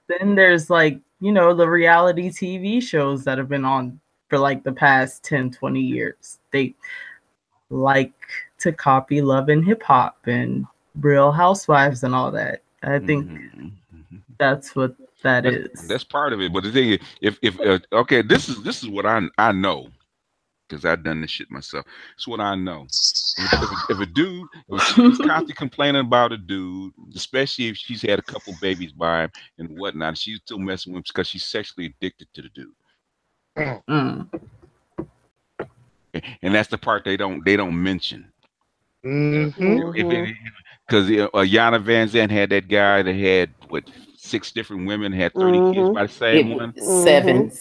Then there's like, the reality TV shows that have been on for like the past 10, 20 years. They like to copy Love and Hip Hop and Real Housewives and all that. I think that's what is. That's part of it. But the thing is, if okay, this is what I know, because I've done this shit myself. It's what I know. If a dude, if she's constantly complaining about a dude, especially if she's had a couple babies by him and whatnot, she's still messing with him because she's sexually addicted to the dude. And that's the part they don't mention. Because Yana Van Zandt had that guy that had 6 different women, had 30 kids by the same one. Seven.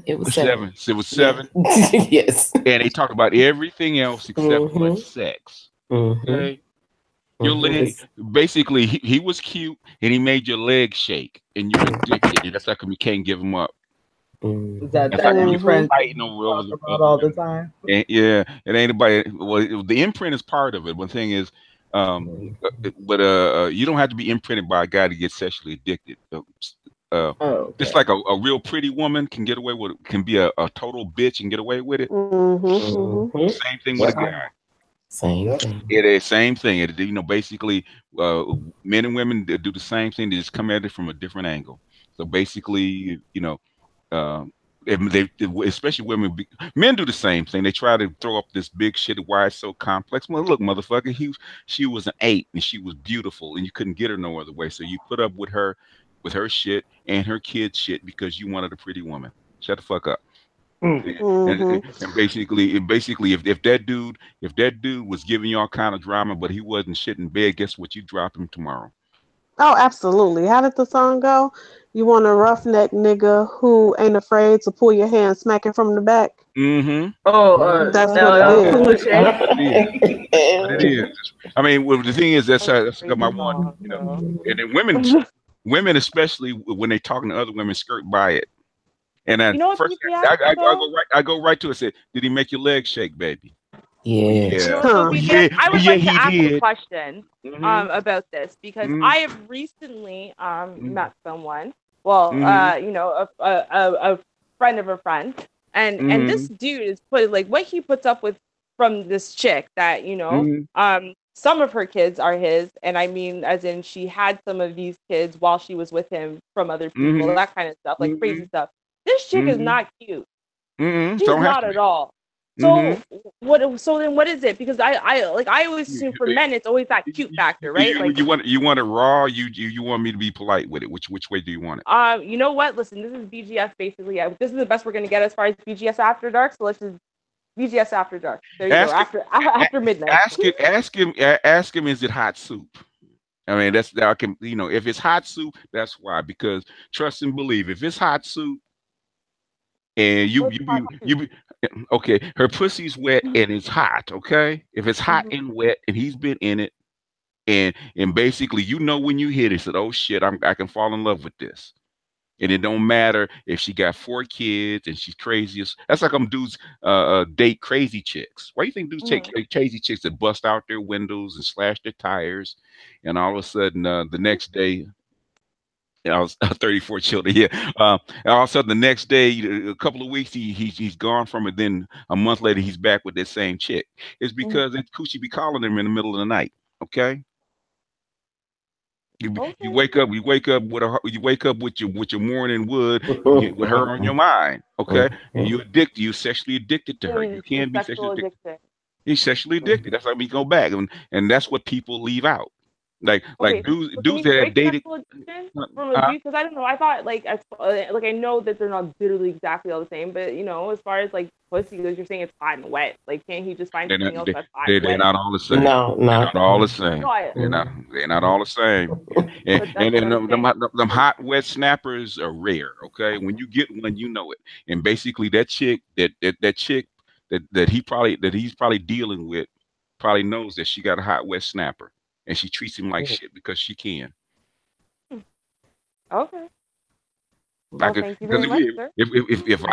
It was seven. It was 7. Yes. And they talk about everything else except for sex. Okay. Your leg, basically, he was cute and he made your legs shake, and you're addicted. And that's how come you can't give him up. That's how your friends fighting over about all the time. And, yeah, it ain't anybody. Well, the imprint is part of it. One thing is, but you don't have to be imprinted by a guy to get sexually addicted. Just like a real pretty woman can get away with it, can be a total bitch and get away with it. Same thing with a guy. Same thing. It is same thing. It, basically, men and women do the same thing. They just come at it from a different angle. So basically, especially women, men do the same thing. They try to throw up this big shit. Why it's so complex? Well, look, motherfucker, she was an 8 and she was beautiful, and you couldn't get her no other way. So you put up with her shit and her kid's shit because you wanted a pretty woman. Shut the fuck up. And basically, if that dude was giving you all kind of drama, but he wasn't shit in bed, guess what? You drop him tomorrow. Oh, absolutely. How did the song go? You want a roughneck nigga who ain't afraid to pull your hand, smack it from the back. Oh, that's what it is. I mean, well, the thing is, that's my one. And then women, especially when they talking to other women, skirt by it. And then first, I go right to it. Say, did he make your legs shake, baby? Yeah. I would like to ask a question about this, because I have recently met someone. Well, a friend of a friend, and this dude is what he puts up with from this chick that some of her kids are his, and I mean, as in she had some of these kids while she was with him from other people, that kind of stuff, like crazy stuff. This chick is not cute. She's not at all. So So then what is it? Because I always assume for men it's always that cute factor, right? You want it raw. You want me to be polite with it. Which way do you want it? You know what? Listen, this is BGS basically. This is the best we're gonna get as far as BGS After Dark. So let's just BGS After Dark. There you go. After midnight. Ask him. Is it hot soup? I mean, if it's hot soup, that's why. Because trust and believe, if it's hot soup, and you okay, her pussy's wet and it's hot. Okay, if it's hot and wet and he's been in it, and basically, when you hit it, said, "Oh shit, I can fall in love with this." And it don't matter if she got 4 kids and she's craziest. That's like dudes date crazy chicks. Why do you think dudes take crazy chicks that bust out their windows and slash their tires, and all of a sudden the next day, I was 34 children. Yeah. And all of a sudden the next day, a couple of weeks, he's gone from it. Then a month later, he's back with that same chick. It's because that coochie be calling him in the middle of the night. Okay. You wake up with your morning wood with her on your mind. Okay. And you're sexually addicted to her. You can't be sexually addicted. He's sexually addicted. That's why we go back. And that's what people leave out. Like dudes that have dated from a dude, because I don't know. I thought I know that they're not literally exactly all the same, but as far as pussy goes, you're saying it's hot and wet. Like, can't he just find something else that's hot and wet? They're not all the same. No, they're not all the same. They're not all the same. And then them hot wet snappers are rare. Okay, when you get one, you know it. And basically, that chick that he's probably dealing with probably knows that she got a hot wet snapper and she treats him like shit because she can. Okay. Like Well, thank you because very much, sir. if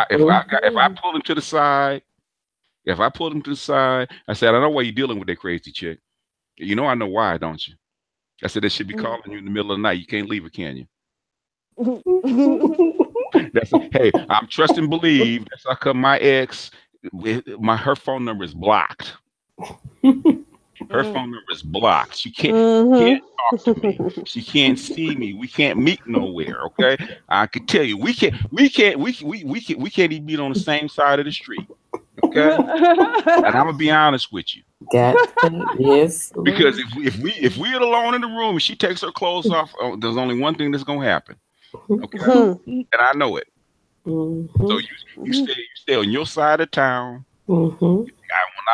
I pull him to the side, if I pulled him to the side, I said, I know why you're dealing with that crazy chick. You know I know why, don't you? I said, they should be calling you in the middle of the night. You can't leave her, can you? Hey, I'm trust and believe. That's how come my ex, her phone number is blocked. Her phone number is blocked. She can't talk to me. She can't see me. We can't meet nowhere. Okay, I could tell you, we can't even meet on the same side of the street. Okay, and I'm gonna be honest with you. Yes. Because if we're alone in the room and she takes her clothes off, there's only one thing that's gonna happen. Okay, and I know it. So you stay on your side of town. When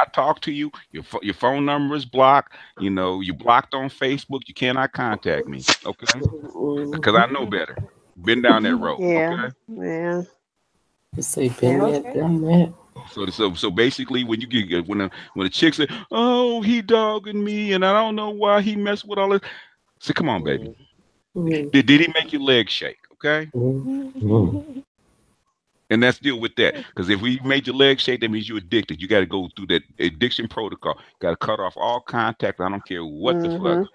I talk to you, your phone number is blocked. You know, you're blocked on Facebook. You cannot contact me. Okay, because I know better. Been down that road. Yeah. Okay. Yeah. You say been that, done that. So basically, when you get when a chick say, "Oh, he dogging me," and I don't know why he messed with all this, say, "Come on, baby. Did he make your legs shake?" Okay. And let's deal with that. Because if we made your legs shake, that means you're addicted. You got to go through that addiction protocol. Got to cut off all contact. I don't care what the fuck.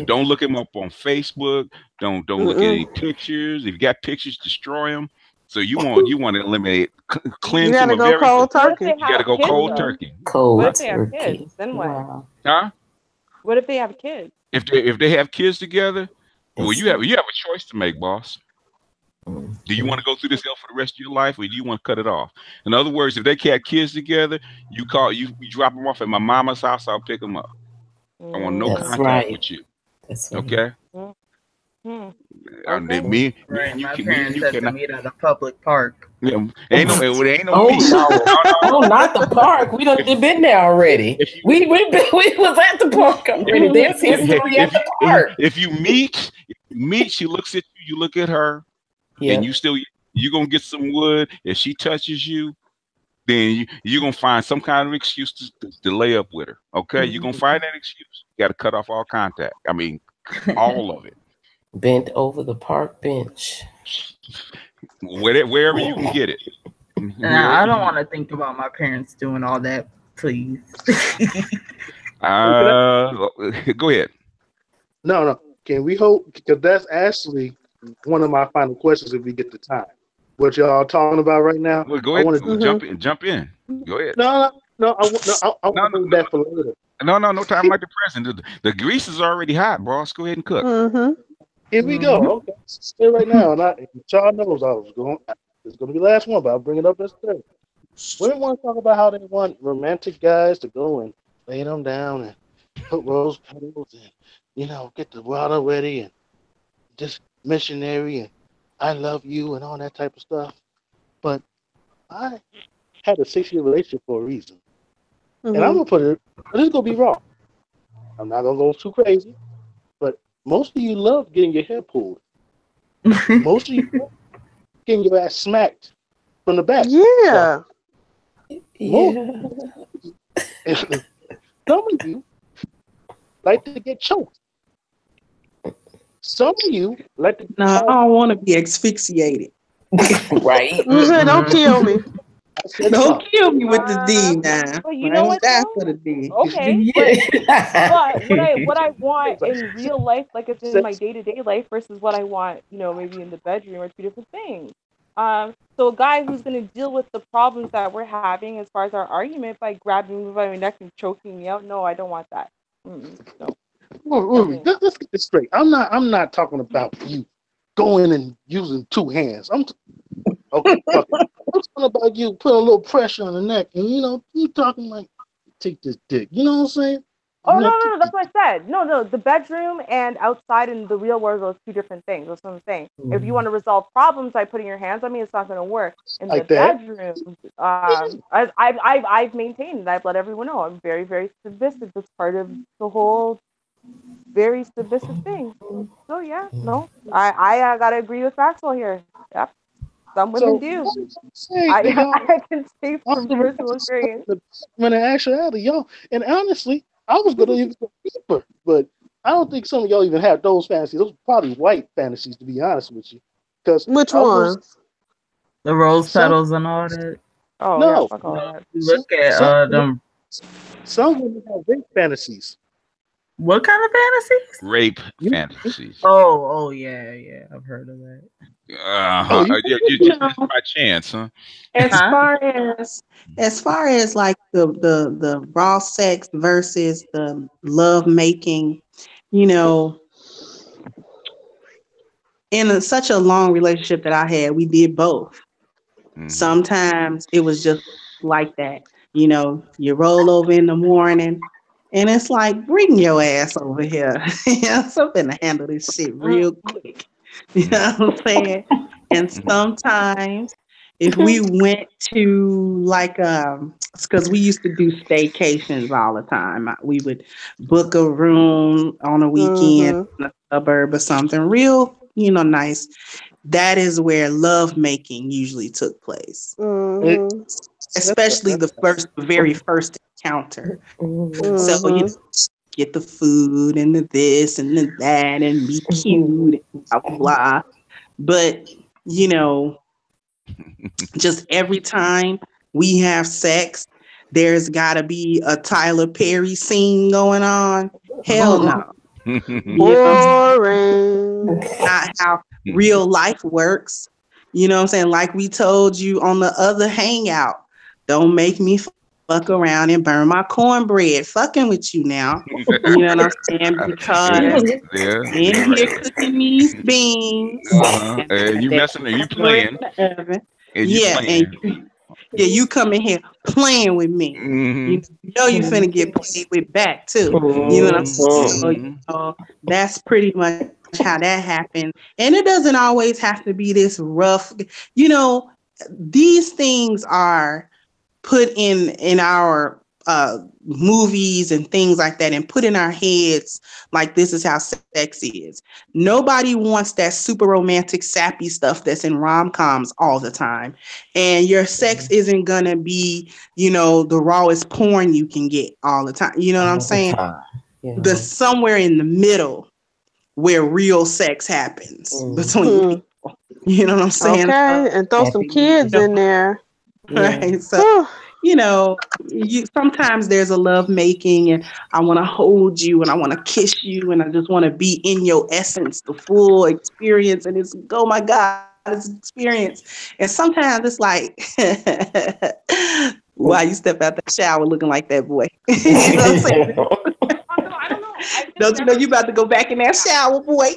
Don't look him up on Facebook. Don't look at any pictures. If you got pictures, destroy them. So you want to eliminate, cleanse you him of everything. Cold turkey. You got to go cold turkey. What if they have kids? Then what? Wow. Huh? What if they have kids? If they have kids together, well, you have a choice to make, boss. Do you want to go through this hell for the rest of your life, or do you want to cut it off? In other words, if they had kids together, you drop them off at my mama's house. I'll pick them up. I want no contact with you. That's okay. Okay. Me right. and you My can parents had to meet at a public park. Yeah, ain't no me. No, not the park. We done been there already. We was at the park already. There's history at the park. If you meet, she looks at you, you look at her. Yeah. And you're gonna get some wood. If she touches you, then you're gonna find some kind of excuse to lay up with her. Okay, you're gonna find that excuse. You got to cut off all contact. I mean, all of it. Bent over the park bench. Wherever you can get it. Nah, I don't want to think about my parents doing all that. Please. Go ahead. No. Can we hope? Because that's actually one of my final questions if we get the time. What y'all talking about right now? Well, go ahead. Jump in. Go ahead. No. I want to do that for later. No time like the present. The grease is already hot, boss. Go ahead and cook. Here we go. Okay, stay right now. And y'all knows I was going. It's going to be the last one, but I'll bring it up this third. Women want to talk about how they want romantic guys to go and lay them down and put rose petals and get the water ready and just missionary and I love you and all that type of stuff. But I had a 6-year relationship for a reason. And I'm going to put it, this is going to be raw. I'm not going to go too crazy, but most of you love getting your hair pulled. Most of you love getting your ass smacked from the back. Yeah. Some of you like to get choked. Some of you like to. No, I don't want to be asphyxiated. Right. Don't kill me. Don't kill me with the D now. But you know what? Die for the D. Okay, but what I want in real life, like it's in my day-to-day life, versus what I want, maybe in the bedroom, are two different things. So a guy who's going to deal with the problems that we're having as far as our argument by grabbing me by my neck and choking me out, no, I don't want that. No. Let's get this straight. I'm not talking about you going and using two hands. I'm talking about you putting a little pressure on the neck, and you talking like take this dick. You know what I'm saying? Oh no, that's what I said. No, the bedroom and outside in the real world are two different things. That's what I'm saying. If you want to resolve problems by putting your hands on me, it's not going to work. In the bedroom, I've maintained and I've let everyone know I'm very, very submissive. It's part of the whole very submissive thing. So yeah, no, I gotta agree with Maxwell here. Yep. Some women So do. say that y'all I can say from personal underrepresented experience. when in actuality, y'all. And honestly, I was gonna even go deeper, but I don't think some of y'all even have those fantasies. Those are probably white fantasies, to be honest with you. Because Which I was gonna say ones? The rose some petals and all that. Oh yeah, no, fuck You all know, that. you some look at some them. some women have rape fantasies. What kind of fantasies? Rape You, fantasies. Oh, yeah. I've heard of that. oh, Uh-huh. you Just by chance, huh? As Huh? far as like the raw sex versus the love making, you know, such a long relationship that I had, we did both. Hmm. Sometimes it was just like that. You know, you roll over in the morning and it's like, bring your ass over here. Something to handle this shit real quick. You know what I'm saying? And sometimes if we went to like because we used to do staycations all the time. We would book a room on a weekend Mm-hmm. in a suburb or something real, nice. That is where love making usually took place, it, Mm-hmm. especially the very first encounter. So, Mm-hmm. get the food and the this and the that and be cute and blah, blah, blah. But, you know, just every time we have sex, there's got to be a Tyler Perry scene going on. Hell no. You know what I'm saying? Boring. Not how real life works. You know what I'm saying? Like we told you on the other hangout, don't make me fuck around and burn my cornbread. Fucking with you now. You know what I'm saying? Yeah, Because yeah, in you're here right. cooking these beans Uh-huh. and I got You that messing? Are you cornbread playing? in the oven. And you Yeah, and playing? you come in here playing with me. Hmm. You know you finna get played with back too. You know what I'm saying? So, Hmm. that's pretty much how that happens. And it doesn't always have to be this rough, you know, these things are put in our movies and things like that and put in our heads like this is how sex is. Nobody wants that super romantic sappy stuff that's in rom-coms all the time, and your sex isn't gonna be the rawest porn you can get all the time. You know what I'm All the saying? time. Yeah. The somewhere in the middle where real sex happens between Hmm. people. You know what I'm saying? Okay, and throw some Happy kids medium. in there. Yeah. Right. So, sometimes there's a love making, and I want to hold you, and I want to kiss you, and I just want to be in your essence, the full experience. And it's, oh my God, it's an experience. And sometimes it's like, why you step out the shower looking like that boy? You know what I'm saying? I don't know. I've just Don't you know never you about to go back in that shower, boy?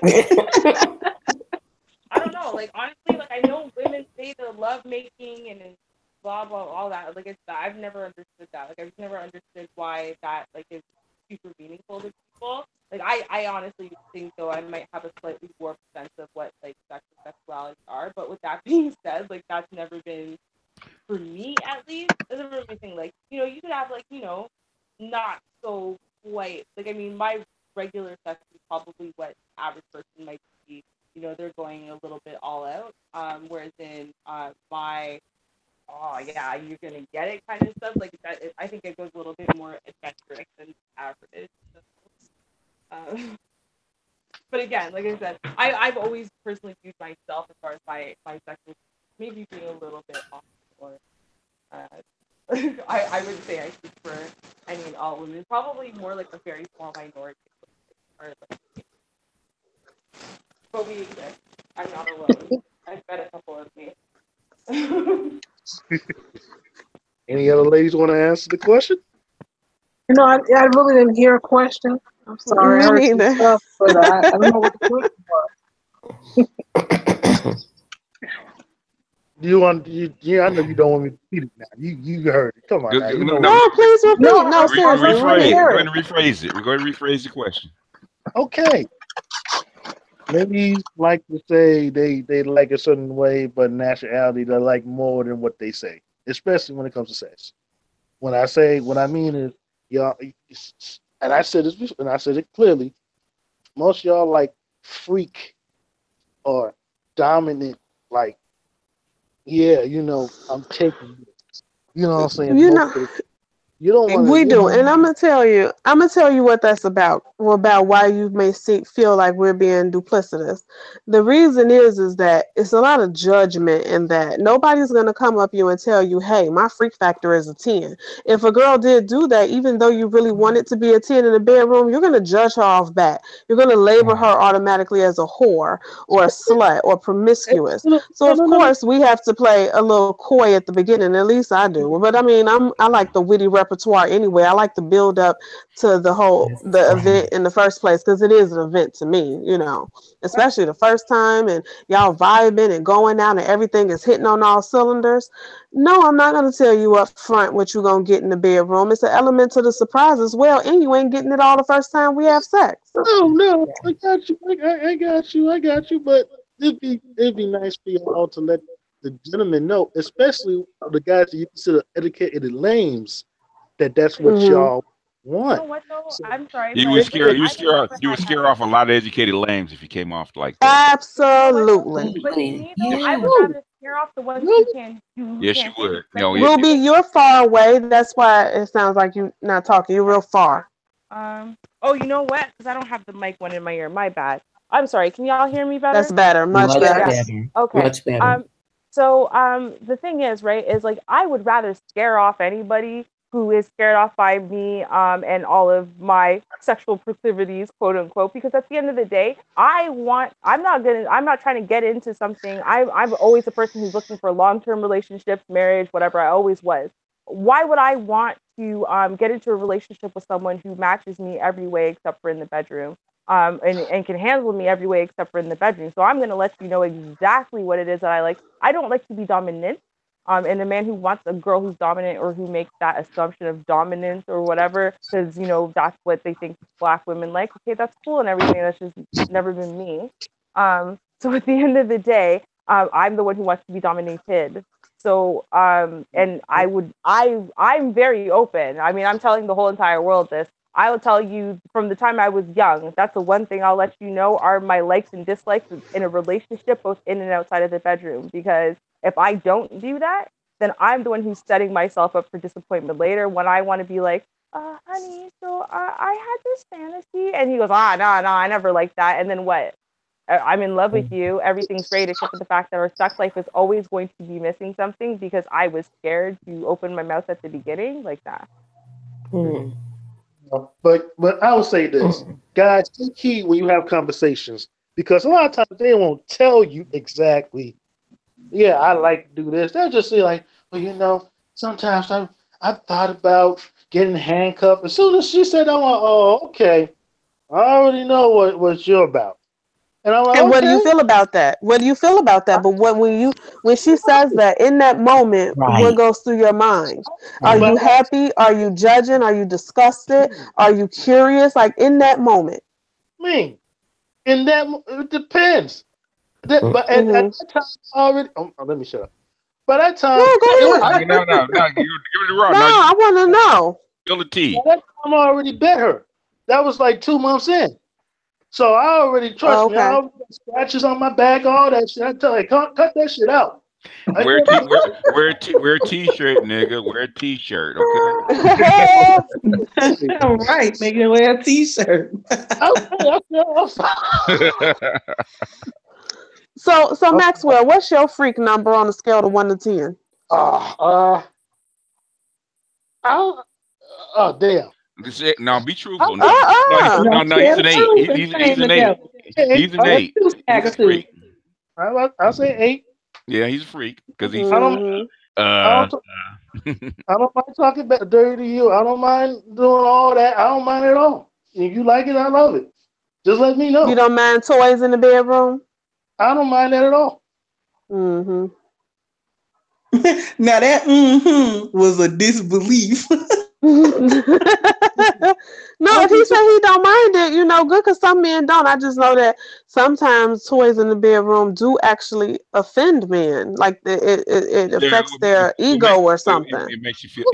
I don't know. Like honestly, like I know women say the love making and blah blah all that. Like I've never understood that. Like I've never understood why that like is super meaningful to people. Like I honestly think though I might have a slightly warped sense of what like sex and sexuality are. But with that being said, like that's never been for me at least. It's never been my thing. Like you could have like not so quite like I mean my regular sex is probably what average person might be. They're going a little bit all out. Whereas in my, oh yeah, you're gonna get it kind of stuff like that. I think it goes a little bit more adventurous than average. But again, like I said, I've always personally viewed myself as far as my sexual maybe being a little bit off or I would say I speak for all women, probably more like a very small minority. Or like, but we exist. I'm not alone. I've met a couple of me. any other ladies want to answer the question? I really didn't hear a question. I'm sorry, I Me heard some neither. stuff, but I don't know what the question was. I know you don't want me to repeat it now. You heard it. Come on now. You know what? No, No, please No, repeat. No, I seriously, really want to repeat. rephrase. hear Go it. ahead and rephrase it. We're going to rephrase the question. Okay. Ladies like to say they like a certain way, but in actuality they like more than what they say, especially when it comes to sex. What I mean is y'all, and I said this before, and I said it clearly. Most of y'all like freak or dominant, like yeah, you know, I'm taking it. You know what I'm saying? You know, You don't want to, we you do, know. and I'm gonna tell you what that's about. About why you may feel like we're being duplicitous. The reason is that it's a lot of judgment in that nobody's gonna come up you and tell you, "Hey, my freak factor is a 10." If a girl did do that, even though you really want it to be a 10 in the bedroom, you're gonna judge her off back. You're gonna label her automatically as a whore or a slut or promiscuous. No, So of no, no, no. course we have to play a little coy at the beginning. At least I do. But I mean, I like the witty repertoire anyway. I like to build up to the event in the first place because it is an event to me. You know, especially the first time and y'all vibing and going out and everything is hitting on all cylinders. No, I'm not gonna tell you up front what you're gonna get in the bedroom. It's an element to the surprise as well, and you ain't getting it all the first time we have sex. No, I got you. I got you. I got you. But it'd be nice for y'all to let the gentlemen know, especially the guys that you consider educated lames, that that's what Mm-hmm. y'all You know want. what though? So, I'm sorry, You but would scare like you I've scare never you would had scare that. off a lot of educated lambs if you came off like that. You know what though? Absolutely. But to me though, I Yeah. would no, rather scare off the ones really? who Yes, you can't take it. would. Because at No, the end of it, the Ruby, day, you're far away. That's why it sounds like you're not talking. You're real far. oh, you know what? Because I don't have the mic one in my ear. My bad. I'm sorry. Can y'all hear me better? That's better. Much Much better. Yeah. Yes. better. Okay. Much better. The thing is, right, is like I would rather scare off anybody who is scared off by me, and all of my sexual proclivities, quote unquote, because at the end of the day, I'm not trying to get into something. I'm always a person who's looking for long-term relationships, marriage, whatever. I always was. Why would I want to get into a relationship with someone who matches me every way except for in the bedroom? And can handle me every way except for in the bedroom. So I'm going to let you know exactly what it is that I like. I don't like to be dominant. And a man who wants a girl who's dominant or who makes that assumption of dominance or whatever, because that's what they think black women like. Okay, that's cool and everything. That's just never been me. So at the end of the day, I'm the one who wants to be dominated. So and I'm very open. I mean, I'm telling the whole entire world this. I will tell you from the time I was young. That's the one thing I'll let you know are my likes and dislikes in a relationship, both in and outside of the bedroom. Because if I don't do that, then I'm the one who's setting myself up for disappointment later when I want to be like, honey, so I had this fantasy. And he goes, no, I never liked that. And then what? I'm in love with you. Everything's great, except for the fact that our sex life is always going to be missing something because I was scared to open my mouth at the beginning like that. Mm. But I will say this, guys, take heed when you have conversations because a lot of times they won't tell you exactly. Yeah, I like to do this. They'll just say like, well, sometimes I've thought about getting handcuffed. As soon as she said, I'm like, oh, okay, I already know what you're about, and I'm like, And what do you okay. feel about that? What do you feel about that? But when she says that in that moment, what Right. goes through your mind? Are Right. you But happy? Are you judging? Are you disgusted? Are you curious? Like in that moment. me, in that it depends. But at Mm-hmm. that time, I already. Let me shut up. By that No, time, go ahead. no, give it raw. No, Now you I want to know. spill the by tea. that time, I already bet her. That was like 2 months in. So I already trust me. I Okay. already got scratches on my back, all that shit. I tell you, cut that shit out. I Wear a tell t you, wear a t-shirt, nigga. Wear a t-shirt, okay? All right, make it wear a t-shirt. So Maxwell, what's your freak number on a scale of 1 to 10? I'll, oh damn. Now be truthful. I'll No, No, no, he's tell an the 8. truth and He's shame the an 8. devil. say He's an That's 8. two He's a Agatha. freak. I'll say 8. Yeah, he's a freak because he's I don't Mm-hmm. I don't I don't mind talking dirty to you. I don't mind doing all that. I don't mind at all. If you like it, I love it. Just let me You know. don't mind toys in the bedroom? I don't mind that at all. Mm-hmm. Now that was a disbelief. No, if he say he don't mind it, good because some men don't. I just know that sometimes toys in the bedroom do actually offend men. Like it yeah, affects their it, make, ego or it, something. it makes you feel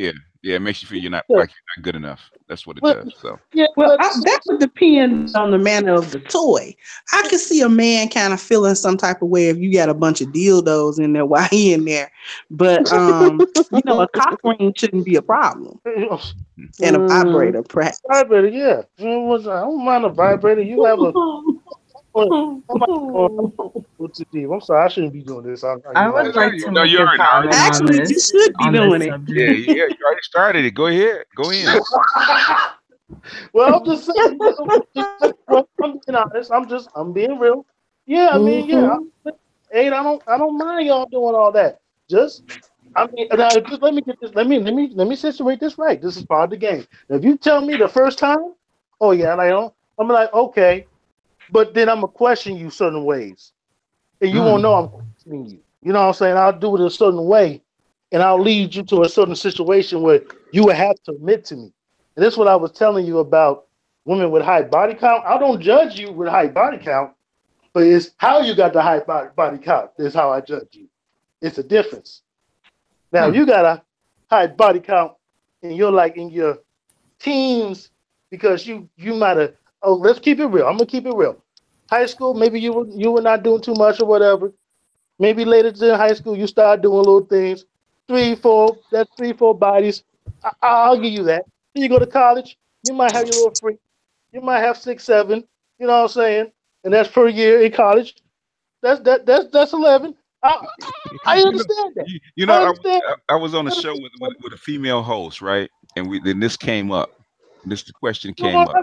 Yeah, it makes you feel you're not like you're not good enough. That's what it does. So well, that would depend on the manner of the toy. I could see a man kind of feeling some type of way if you got a bunch of dildos in there while he in there, but a cock ring shouldn't be a problem, and a vibrator, perhaps. Vibrator, yeah. I don't mind a vibrator. You have a. I'm sorry, I shouldn't be doing this. I would like to make you a already comment on Actually, you this. should be doing it. Yeah, you already started it. Go ahead. Go in. Well, I'm just saying. I'm being honest. I'm being real. Yeah, I mean, yeah. I don't mind y'all doing all that. Now, just let me get this. Let me situate this right. This is part of the game. Now, if you tell me the first time, oh yeah, I'm like, okay, but then I'm gonna question you certain ways, and you won't know I'm questioning you. You know what I'm saying? I'll do it a certain way, and I'll lead you to a certain situation where you would have to admit to me. And this is what I was telling you about women with high body count. I don't judge you with high body count, but it's how you got the high body count is how I judge you. It's a difference. Now, you got a high body count, and you're like in your teens because you might have. Oh, let's keep it real. I'm gonna keep it real. High school, maybe you were not doing too much or whatever. Maybe later in high school, you start doing little things. 3-4 bodies. I'll give you that. Then you go to college, you might have your little freak. You might have 6, 7. You know what I'm saying? And that's per year in college. That's 11. I understand that. I was on a show with a female host, right? And then this came up. The question came up.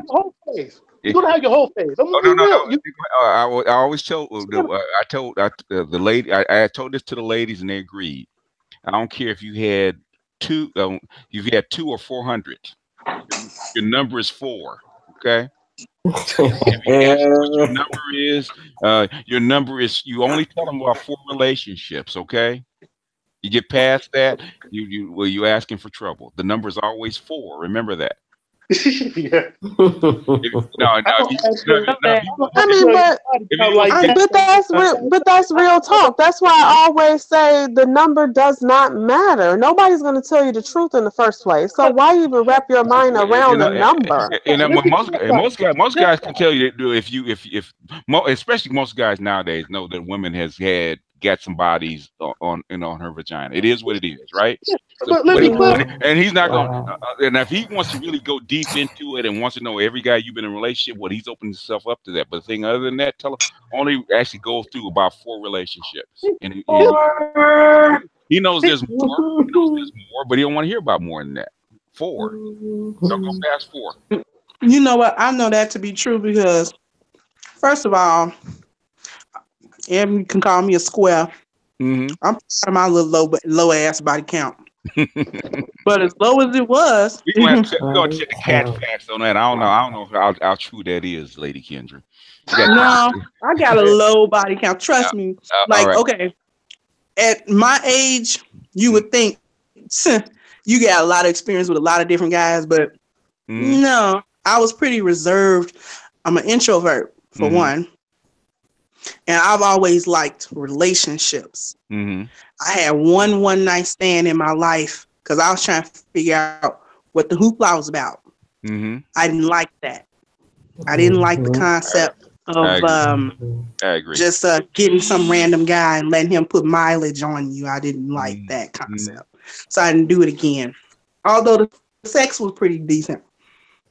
You're gonna have your whole face. I'm gonna be real. I always told the lady. I told this to the ladies, and they agreed. I don't care if you had 2. If you had 2 or 400, your number is 4. Okay. If you ask what your number is. You only tell them about 4 relationships. Okay. You get past that, you asking for trouble. The number is always 4. Remember that. Yeah. But that's real talk. That's why I always say the number does not matter. Nobody's going to tell you the truth in the first place. So why even wrap your mind around the number? Most guys can tell you especially most guys nowadays know that women has got some bodies on her vagina. It is what it is, right? So, and he's not going. And if he wants to really go deep into it and wants to know every guy you've been in a relationship with, he's opening himself up to that. But the thing other than that, tell him only actually go through about 4 relationships, and he knows there's more. He knows there's more, but he don't want to hear about more than that. 4. So go past 4. You know what? I know that to be true because, first of all, you can call me a square. I'm proud of my little low ass body count. But as low as it was, we're gonna check the cat facts on that. I don't know how true that is, Lady Kendra. No, I got a low body count. Trust me. Okay, at my age, you would think you got a lot of experience with a lot of different guys, but no, I was pretty reserved. I'm an introvert for one. And I've always liked relationships. I had one night stand in my life because I was trying to figure out what the hoopla was about. I didn't like that. I didn't like the concept of just getting some random guy and letting him put mileage on you. I didn't like that concept. So I didn't do it again. Although the sex was pretty decent.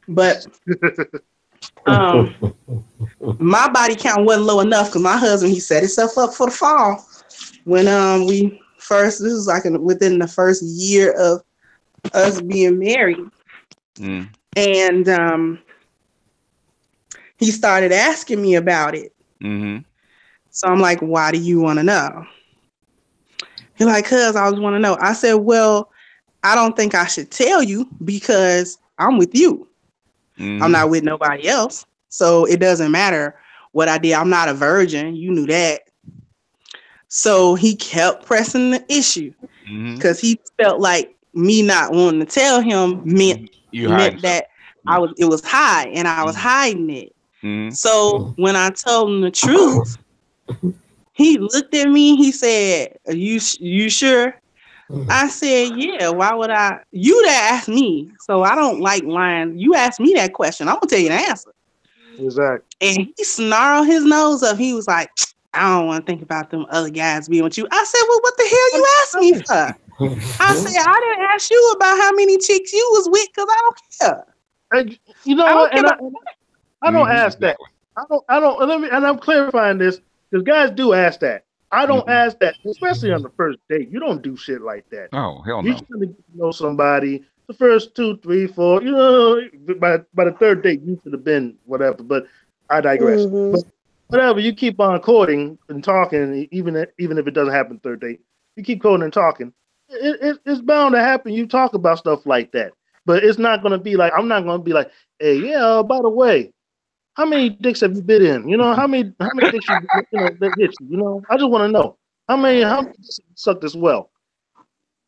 But my body count wasn't low enough because my husband, he set himself up for the fall when this was like within the first year of us being married. And he started asking me about it. So I'm like, why do you want to know? He's like, cuz I just want to know. I said, well, I don't think I should tell you because I'm with you. I'm not with nobody else. So it doesn't matter what I did. I'm not a virgin. You knew that. So he kept pressing the issue because he felt like me not wanting to tell him meant that it was high and I was hiding it. So when I told him the truth, he looked at me. He said, "Are you sure?" I said, yeah, why would I? You that asked me, so I don't like lying. You asked me that question, I'm gonna tell you the answer. Exactly. And he snarled his nose up. He was like, I don't want to think about them other guys being with you. I said, well, what the hell you asked me for? I said, I didn't ask you about how many chicks you was with because I don't care. You know I don't what? care And about I don't ask that. I don't. Let me. And I'm clarifying this because guys do ask that. I don't ask that, especially on the first date. You don't do shit like that. Oh, hell You no. trying to get to know somebody. The first 2, 3, 4. You know, by the third date, you should have been whatever. But I digress. Mhm. But whatever, you keep on courting and talking, even if it doesn't happen third date, you keep courting and talking. It's bound to happen. You talk about stuff like that, but it's not gonna be like I'm not gonna be like, hey, yeah. By the way, how many dicks have you been in? You know, how many dicks that hit you? You know, I just want to know how many dicks have you sucked as well.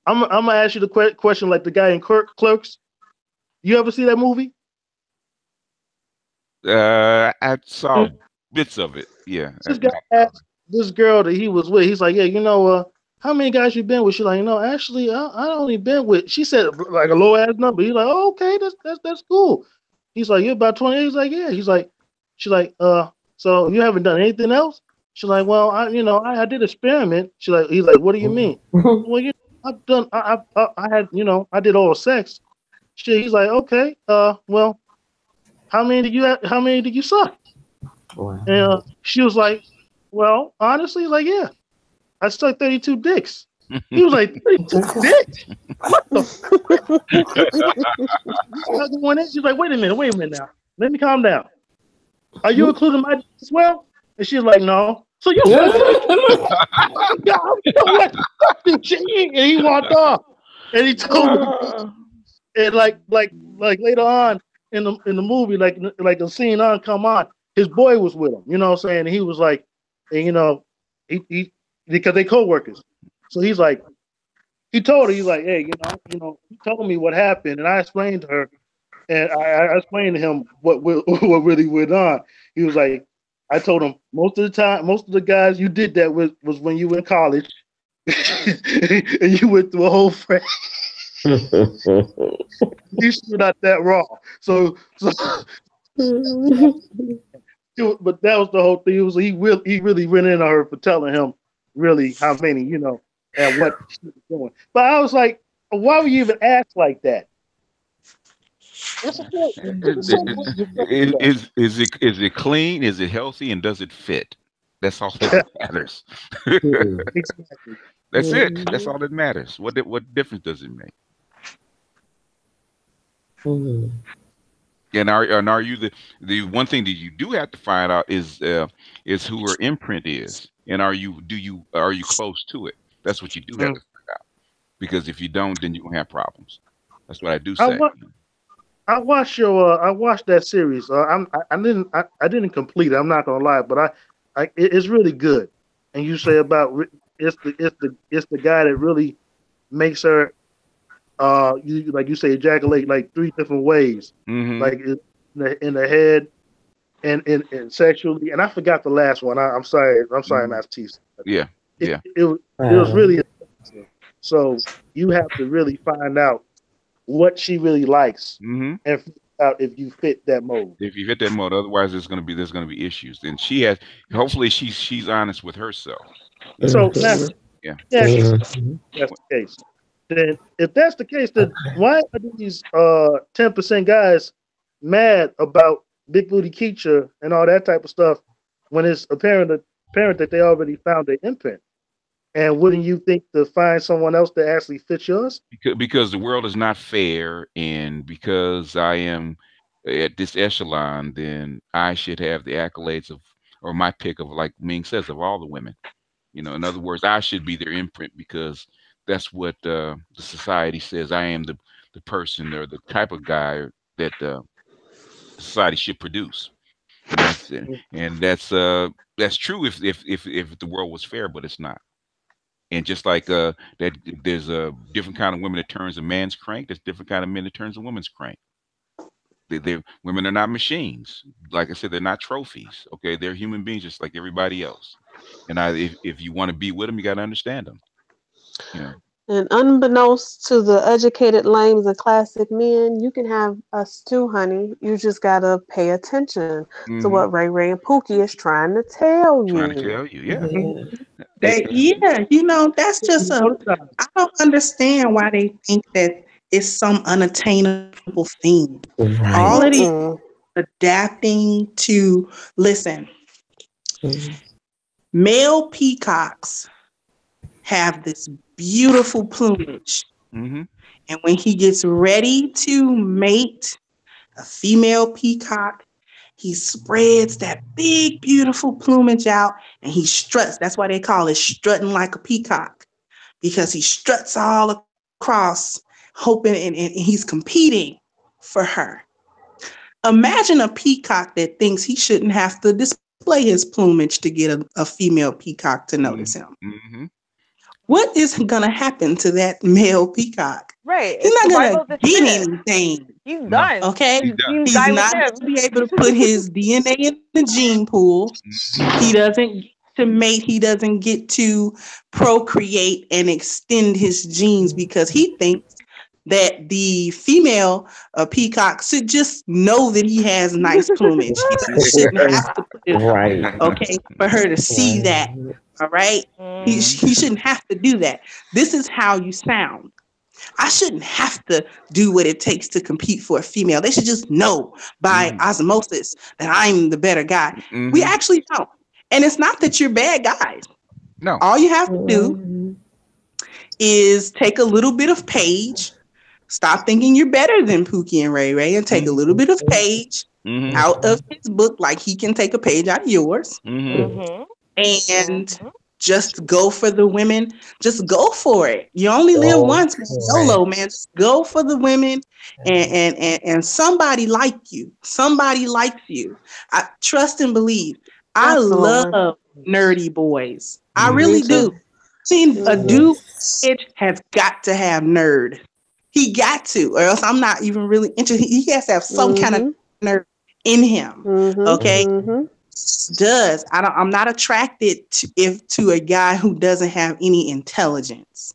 I'm gonna ask you the question like the guy in Clerks. You ever see that movie? I saw bits of it. Yeah. This guy asked this girl that he was with. He's like, yeah, how many guys you been with? She's like, actually, I only been with. She said like a low ass number. He's like, oh, okay, that's cool. He's like, you're about 20. He's like, yeah. She's like, so you haven't done anything else? She's like, well, I did experiment. He's like, what do you mean? Well, I've done, I had, I did oral sex. He's like, okay, well, how many did you suck? Wow. And she was like, well, honestly, like, yeah, I sucked 32 dicks. He was like, 32 dicks? What the fuck? She's like, wait a minute now. Let me calm down. Are you including my dick as well? And she's like, no. So you and he walked off. And he told me, and like later on in the movie, like the scene on come on, his boy was with him. You know what I'm saying? And he was like, and he because they co-workers. So he's like, he told her, he's like, hey, he told me what happened, and I explained to her, and I explained to him what really went on. He was like, I told him most of the guys you did that with was when you were in college, and you went through a whole friend. You still not that raw. So but that was the whole thing. It was he really went in on her for telling him really how many, and what she was doing. But I was like, why would you even ask like that? Is it clean? Is it healthy? And does it fit? That's all that matters. Exactly. That's it. That's all that matters. What difference does it make? And are you the one thing that you do have to find out is who her imprint is, and are you close to it? That's what you do have to find out, because if you don't, then you gonna have problems. That's what I do say. I watched that series. I didn't complete it. I'm not gonna lie, but it's really good. And you say about it's the guy that really makes her you say ejaculate like 3 different ways, like in the head and sexually. And I forgot the last one. I'm sorry, Master Chief. Yeah, it was really interesting. So you have to really find out what she really likes and figure out if you fit that mold. If you fit that mold, otherwise there's gonna be issues. And hopefully she's honest with herself. So that's the case. Then if that's the case, then why are these 10% guys mad about Big Booty Keacher and all that type of stuff when it's apparent that they already found their imprint? And wouldn't you think to find someone else that actually fits yours? Because the world is not fair, and because I am at this echelon, then I should have the accolades or my pick of, like Ming says, of all the women. In other words, I should be their imprint because that's what the society says. I am the person or the type of guy that society should produce. And that's true if the world was fair, but it's not. And just like that, there's a different kind of women that turns a man's crank. There's different kind of men that turns a woman's crank. Women are not machines. Like I said, they're not trophies. Okay, they're human beings just like everybody else. And if you want to be with them, you got to understand them. And unbeknownst to the educated lames and classic men, you can have us too, honey. You just gotta pay attention to Mm-hmm. what Ray Ray and Pookie is trying to tell Trying to you. tell you, yeah. Yeah. Eh, They, yeah, that's just I don't understand why they think that it's some unattainable thing. All it is Right. Mm-mm. adapting to listen, Mhm. male peacocks have this beautiful plumage. mm-hmm. And when he gets ready to mate a female peacock, he spreads that big, beautiful plumage out and he struts. That's why they call it strutting like a peacock, because he struts all across, hoping and he's competing for her. Imagine a peacock that thinks he shouldn't have to display his plumage to get a female peacock to notice him. Mm-hmm. What is going to happen to that male peacock? Right. He's It's not going survival to of the get fittest. anything. He's No, done. Okay? he's His done. genes He's die with not him. going to be able to put his DNA in the gene pool. He Mm-hmm. doesn't get to mate. He doesn't get to procreate and extend his genes because he thinks that the female peacock should just know that he has nice plumage. He shouldn't have to put it, Right. okay, for her to see that. Right. All right? Mm-hmm. He shouldn't have to do that. This is how you sound. I shouldn't have to do what it takes to compete for a female. They should just know by Mm-hmm. osmosis that I'm the better guy. We Mm-hmm. actually don't. And it's not that you're bad guys. No. All you have to do Mhm. is take a little bit of Paige, stop thinking you're better than Pookie and Ray Ray, and take a little bit of Paige Mm-hmm. out of his book, like he can take a page out of yours, Mm-hmm. Mhm. and Mhm. just go for the women. Just go for it. You only live Go once, man. for it. YOLO, man. Just go for the women, and somebody like you. Somebody likes you. I trust and believe. I Absolutely. love nerdy boys. I Me really Mm-hmm. do. too. See, a dude Yes. has got to have nerd. He got to, or else I'm not even really interested. He has to have some kind of Mm-hmm. nerd in him. Mm-hmm. Okay, Mm-hmm. does. I don't. I'm not attracted to a guy who doesn't have any intelligence.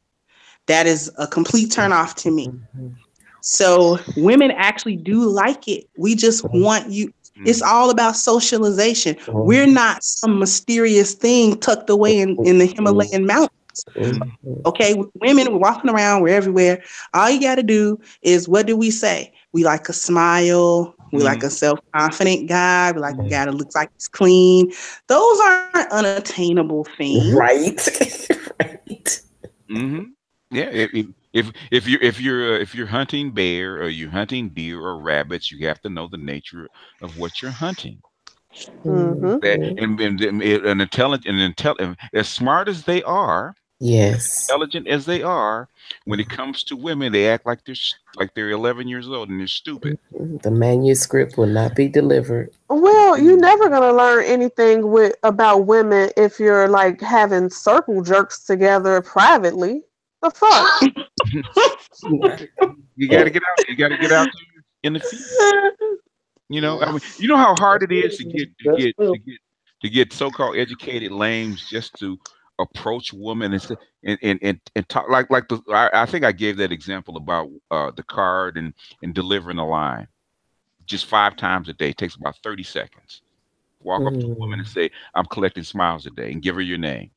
That is a complete turn off to me. Mhm. So women actually do like it. We just want you. It's all about socialization. We're not some mysterious thing tucked away in the Himalayan mountains. Mhm. Okay, women, we're walking around, we're everywhere. All you got to do is, what do we say? We like a smile. We like Mm-hmm. a self-confident guy. We like a guy that looks like he's clean. Those aren't unattainable things. Right. Right. Mm-hmm. Yeah. If you're hunting bear or you're hunting deer or rabbits, you have to know the nature of what you're hunting. Mm-hmm. That Mhm. and as smart as they are, Yes. intelligent as they are, when it comes to women, they act like they're 11 years old and they're stupid. The manuscript will not be delivered. Well, you're Mm. never gonna learn anything with about women if you're like having circle jerks together privately. The fuck? You got to get out. You got to get out there in the field. I mean, you know how hard it is to get to That's get true. to get to get so-called educated lames just to approach women and talk I think I gave that example about the card and delivering a line just 5 times a day. It takes about 30 seconds. Walk up to a woman and Mm. say, "I'm collecting smiles today," and give her your name.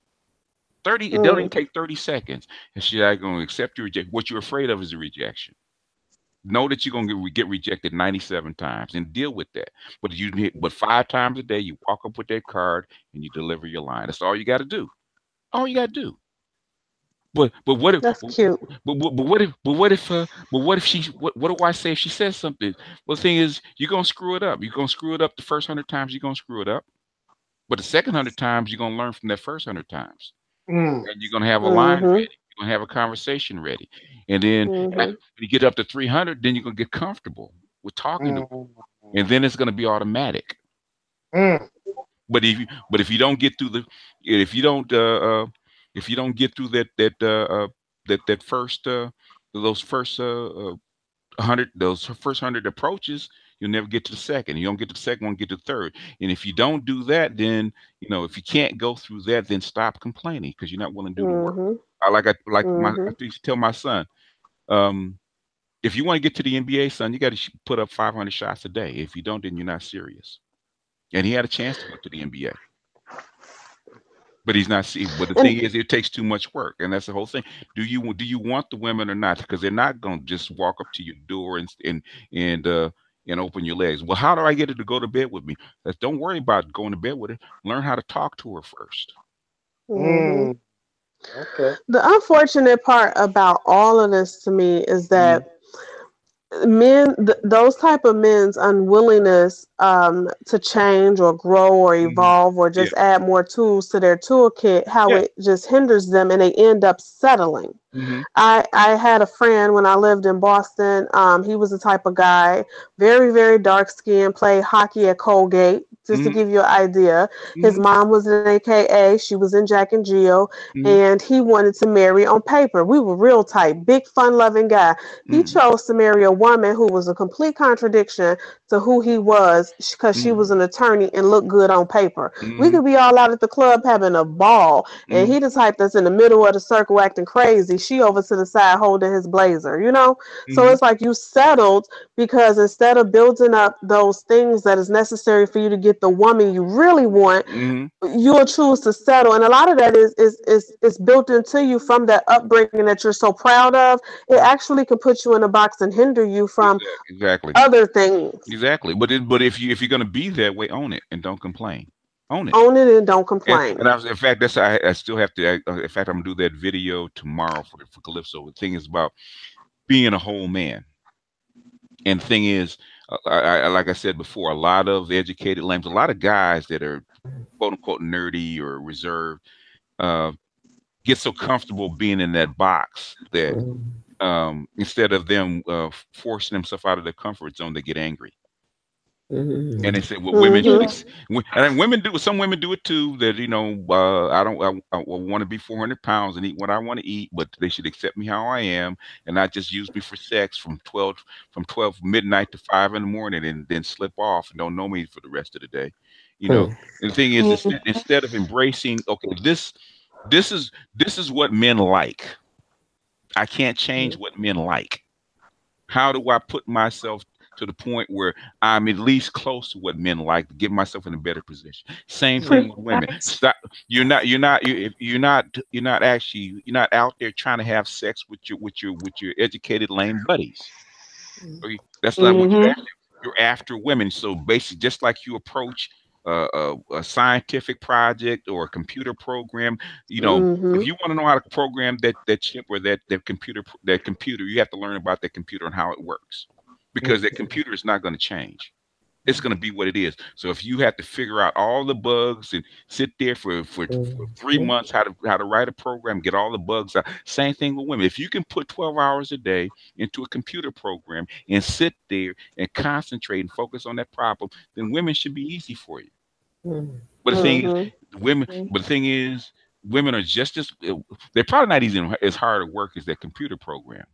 30. It doesn't Mm. even take 30 seconds, and she's not going to accept your rejection. What you're afraid of is a rejection. Know that you're gonna get rejected 97 times and deal with that. But 5 times a day, you walk up with that card and you deliver your line. That's all you got to do. All you got to do. But what if That's cute. but what if what do I say if she says something? Well, the thing is, you're gonna screw it up. You're gonna screw it up the first 100 times. You're gonna screw it up. But the second 100 times, you're gonna learn from that first 100 times, Mm. and you're gonna have a line Mm-hmm. ready. You're gonna have a conversation ready, and then Mm-hmm. when you get up to 300, then you're gonna get comfortable with talking to, Mm. and then it's gonna be automatic. Mm. But if you don't get through the if you don't if you don't get through that first those first 100 those first 100 approaches, you'll never get to the second. You don't get to the second one, get to the third. And if you don't do that, then if you can't go through that, then stop complaining because you're not willing to do the work. Mm-hmm. I used to tell my son, if you want to get to the NBA, son, you got to put up 500 shots a day. If you don't, then you're not serious. And he had a chance to go to the NBA. But he's not. But the thing is, it takes too much work, and that's the whole thing. Do you want the women or not? Because they're not going to just walk up to your door and open your legs. Well, how do I get her to go to bed with me? Don't worry about going to bed with her. Learn how to talk to her first. Okay. The unfortunate part about all of this to me is that those type of men's unwillingness to change or grow or evolve or just add more tools to their toolkit, how it just hinders them and they end up settling. I had a friend when I lived in Boston. He was the type of guy, very, very dark skinned, played hockey at Colgate, just to give you an idea. His mom was an AKA. She was in Jack and Jill, and he wanted to marry on paper. We were real tight, big, fun-loving guy. He chose to marry a woman who was a complete contradiction to who he was because she was an attorney and looked good on paper. We could be all out at the club having a ball, and he the type that's in the middle of the circle acting crazy. She over to the side holding his blazer, you know? So it's like you settled because instead of building up those things that is necessary for you to get the woman you really want, you'll choose to settle. And a lot of that is built into you from that upbringing that you're so proud of. It actually can put you in a box and hinder you from other things. Exactly. But if you're gonna be that way, own it and don't complain. Own it. Own it and don't complain. And in fact, I still have to. In fact, I'm gonna do that video tomorrow for Calypso. The thing is about being a whole man. And the thing is, like I said before, a lot of educated lambs, a lot of guys that are quote unquote nerdy or reserved, get so comfortable being in that box that instead of them forcing themselves out of their comfort zone, they get angry. And they say, well, women should, and women do. Some women do it too. That I want to be 400 pounds and eat what I want to eat, but they should accept me how I am and not just use me for sex from 12 midnight to 5 in the morning and then slip off and don't know me for the rest of the day. And the thing is, instead of embracing, okay, this is what men like. I can't change what men like. How do I put myself to the point where I'm at least close to what men like to get myself in a better position? Same thing with women. Stop. You're not out there trying to have sex with your educated lame buddies. That's not what you're after. You're after women. So basically, just like you approach a scientific project or a computer program, if you want to know how to program that chip or that computer, you have to learn about that computer and how it works. Because that computer is not going to change. It's going to be what it is. So if you have to figure out all the bugs and sit there for 3 months how to write a program, get all the bugs out. Same thing with women. If you can put 12 hours a day into a computer program and sit there and concentrate and focus on that problem, then women should be easy for you. But the thing is, women are just as, they're probably not even as hard at work as that computer program.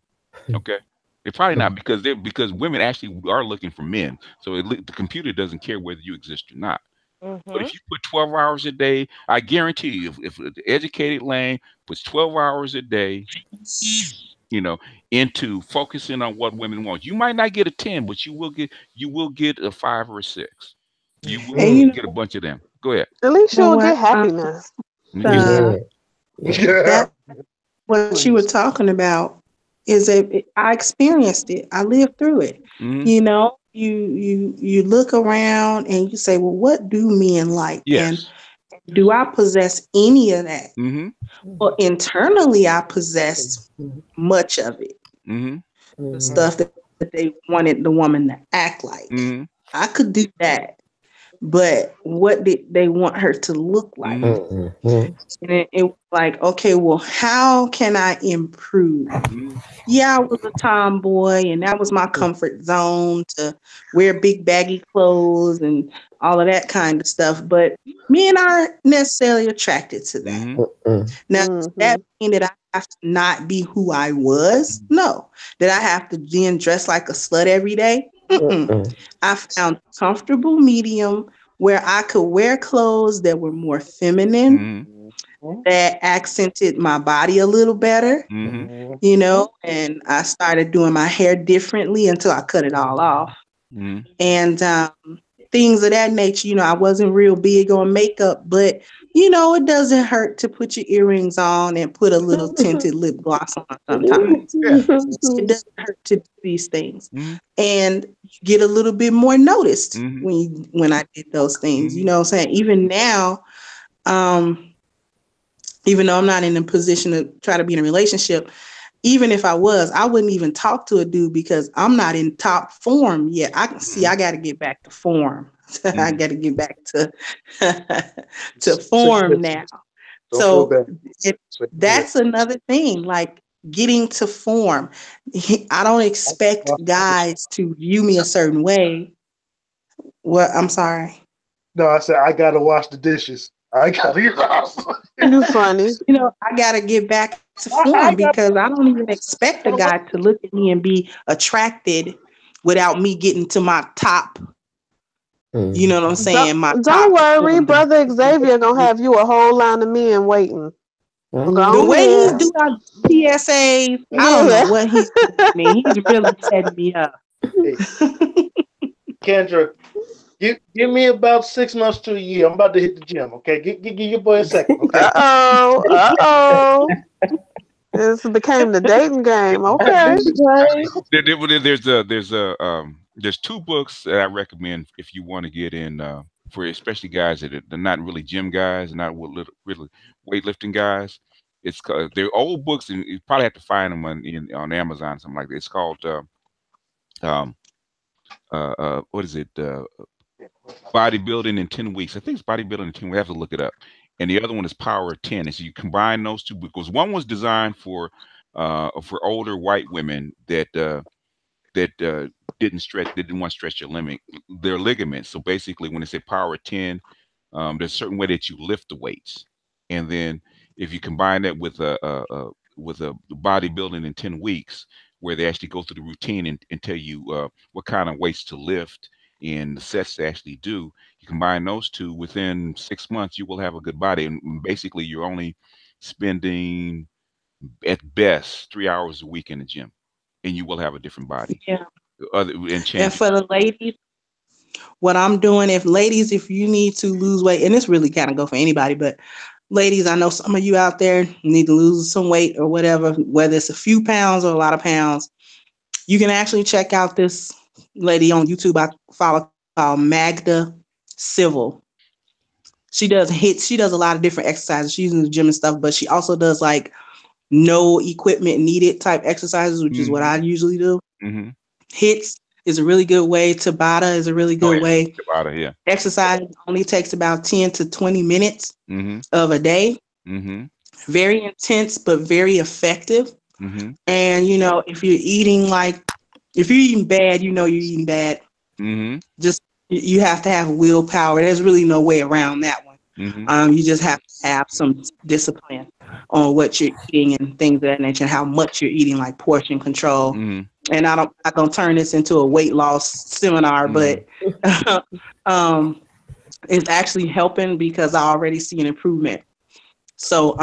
Okay. They're probably not because women actually are looking for men. So the computer doesn't care whether you exist or not. But if you put 12 hours a day, I guarantee you, if the educated lane puts 12 hours a day, into focusing on what women want, you might not get a 10, but you will get a 5 or a 6. You will get a bunch of them. Go ahead. At least you'll get happiness. What you were talking about is that I experienced it. I lived through it. You look around and you say, well, what do men like? Yes. And do I possess any of that? Well, internally, I possessed much of it. The stuff that they wanted the woman to act like. I could do that. But what did they want her to look like? And it was like, okay, well, how can I improve? Yeah, I was a tomboy, and that was my comfort zone to wear big baggy clothes and all of that kind of stuff. But men aren't necessarily attracted to that. Now, does that mean that I have to not be who I was? No. That I have to then dress like a slut every day? I found a comfortable medium where I could wear clothes that were more feminine, that accented my body a little better, you know, and I started doing my hair differently until I cut it all off. And things of that nature, you know, I wasn't real big on makeup, but you know, it doesn't hurt to put your earrings on and put a little tinted lip gloss on sometimes. It doesn't hurt to do these things. And you get a little bit more noticed when I did those things. You know what I'm saying? Even now, even though I'm not in a position to try to be in a relationship, even if I was, I wouldn't even talk to a dude because I'm not in top form yet. I can see I got to get back to form. I got to get back to to form now. So that's another thing, like getting to form. I don't expect guys to view me a certain way. What? I'm sorry. No, I said I gotta wash the dishes. I gotta get You're funny. You know, I gotta get back to form because I don't even expect a guy to look at me and be attracted without me getting to my top. You know what I'm saying? Don't worry, Brother Xavier gonna have you a whole line of men waiting. The way he do our PSAs, I don't know what he's doing. He's really setting me up. Hey, Kendra, give me about 6 months to a year. I'm about to hit the gym. Okay, give your boy a second. Okay. This became the dating game. Okay. There's two books that I recommend if you want to get in for especially guys that are not really gym guys, not really weightlifting guys. They're old books, and you probably have to find them on Amazon, something like that. It's called what is it? Bodybuilding in 10 weeks. I think it's Bodybuilding in 10 Weeks. We have to look it up. And the other one is Power of 10. And so you combine those two because one was designed for older white women that didn't want to stretch their ligaments. So basically, when they say Power of 10, there's a certain way that you lift the weights, and then if you combine that with a bodybuilding in 10 weeks, where they actually go through the routine and tell you what kind of weights to lift and the sets to actually do, you combine those two, within 6 months, you will have a good body. And basically, you're only spending at best 3 hours a week in the gym, and you will have a different body. Yeah. And for the ladies, what I'm doing, if you need to lose weight, and this really kind of go for anybody, but ladies, I know some of you out there need to lose some weight or whatever, whether it's a few pounds or a lot of pounds. You can actually check out this lady on YouTube I follow called Magda Civil. She does HIIT. She does a lot of different exercises. She's in the gym and stuff, but she also does like no equipment needed type exercises, which is what I usually do. HIIT is a really good way. Tabata is a really good way. Tabata, yeah. Exercise only takes about 10 to 20 minutes of a day. Very intense, but very effective. And, you know, if you're eating bad, you know you're eating bad. Just, you have to have willpower. There's really no way around that one. You just have to have some discipline on what you're eating and things of that nature, and how much you're eating, like portion control. And I'm not gonna turn this into a weight loss seminar, but it's actually helping because I already see an improvement. So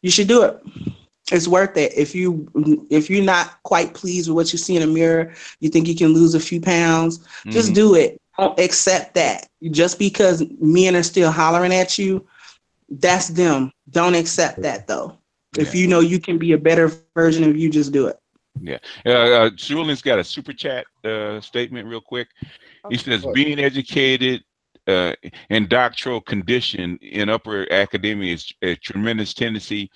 you should do it. It's worth it. If you're not quite pleased with what you see in the mirror, you think you can lose a few pounds, just do it. Don't accept that. Just because men are still hollering at you, that's them. Don't accept that though. If you know you can be a better version of you, just do it. Yeah. Julian's got a super chat statement real quick. He says, being educated and doctoral condition in upper academia is a tremendous tendency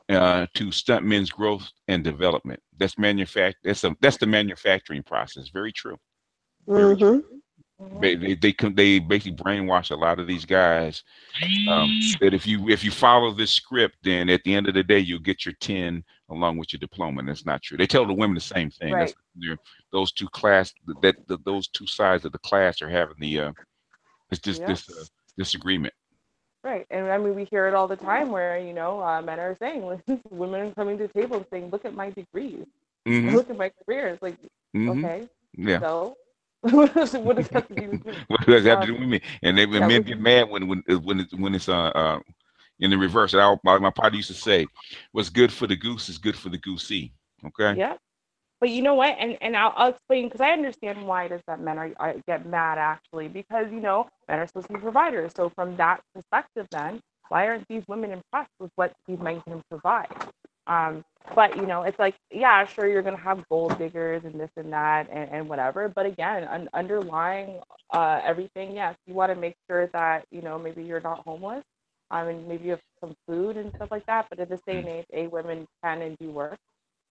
to stunt men's growth and development. That's the manufacturing process. Very true. Very true. They basically brainwash a lot of these guys that if you follow this script, then at the end of the day you'll get your 10 along with your diploma. And that's not true. They tell the women the same thing. Right. Those two sides of the class are having this disagreement. Right, and I mean we hear it all the time where men are saying, women are coming to the table saying, "Look at my degrees, look at my career." It's like, okay, so. What does that have to do with me? What does that have to do with me? And men get mad when it's in the reverse. My partner used to say, "What's good for the goose is good for the goosey." Okay. Yeah. But you know what? And I'll explain because I understand why it is that men are get mad actually because men are supposed to be providers. So from that perspective, then why aren't these women impressed with what these men can provide? Um, but it's like yeah, sure you're gonna have gold diggers and this and that and whatever. But again, underlying everything, yes, you want to make sure that maybe you're not homeless. And maybe you have some food and stuff like that. But in this day and age, women can and do work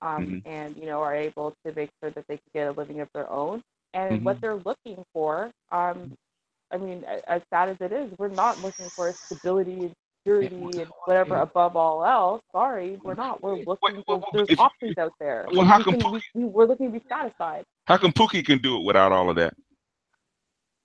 and are able to make sure that they can get a living of their own. And what they're looking for, I mean, as sad as it is, we're not looking for stability and security and whatever above all else. Sorry, we're not. We're looking for there's options out there. Well, We're looking to be satisfied. how come Pookie can do it without all of that?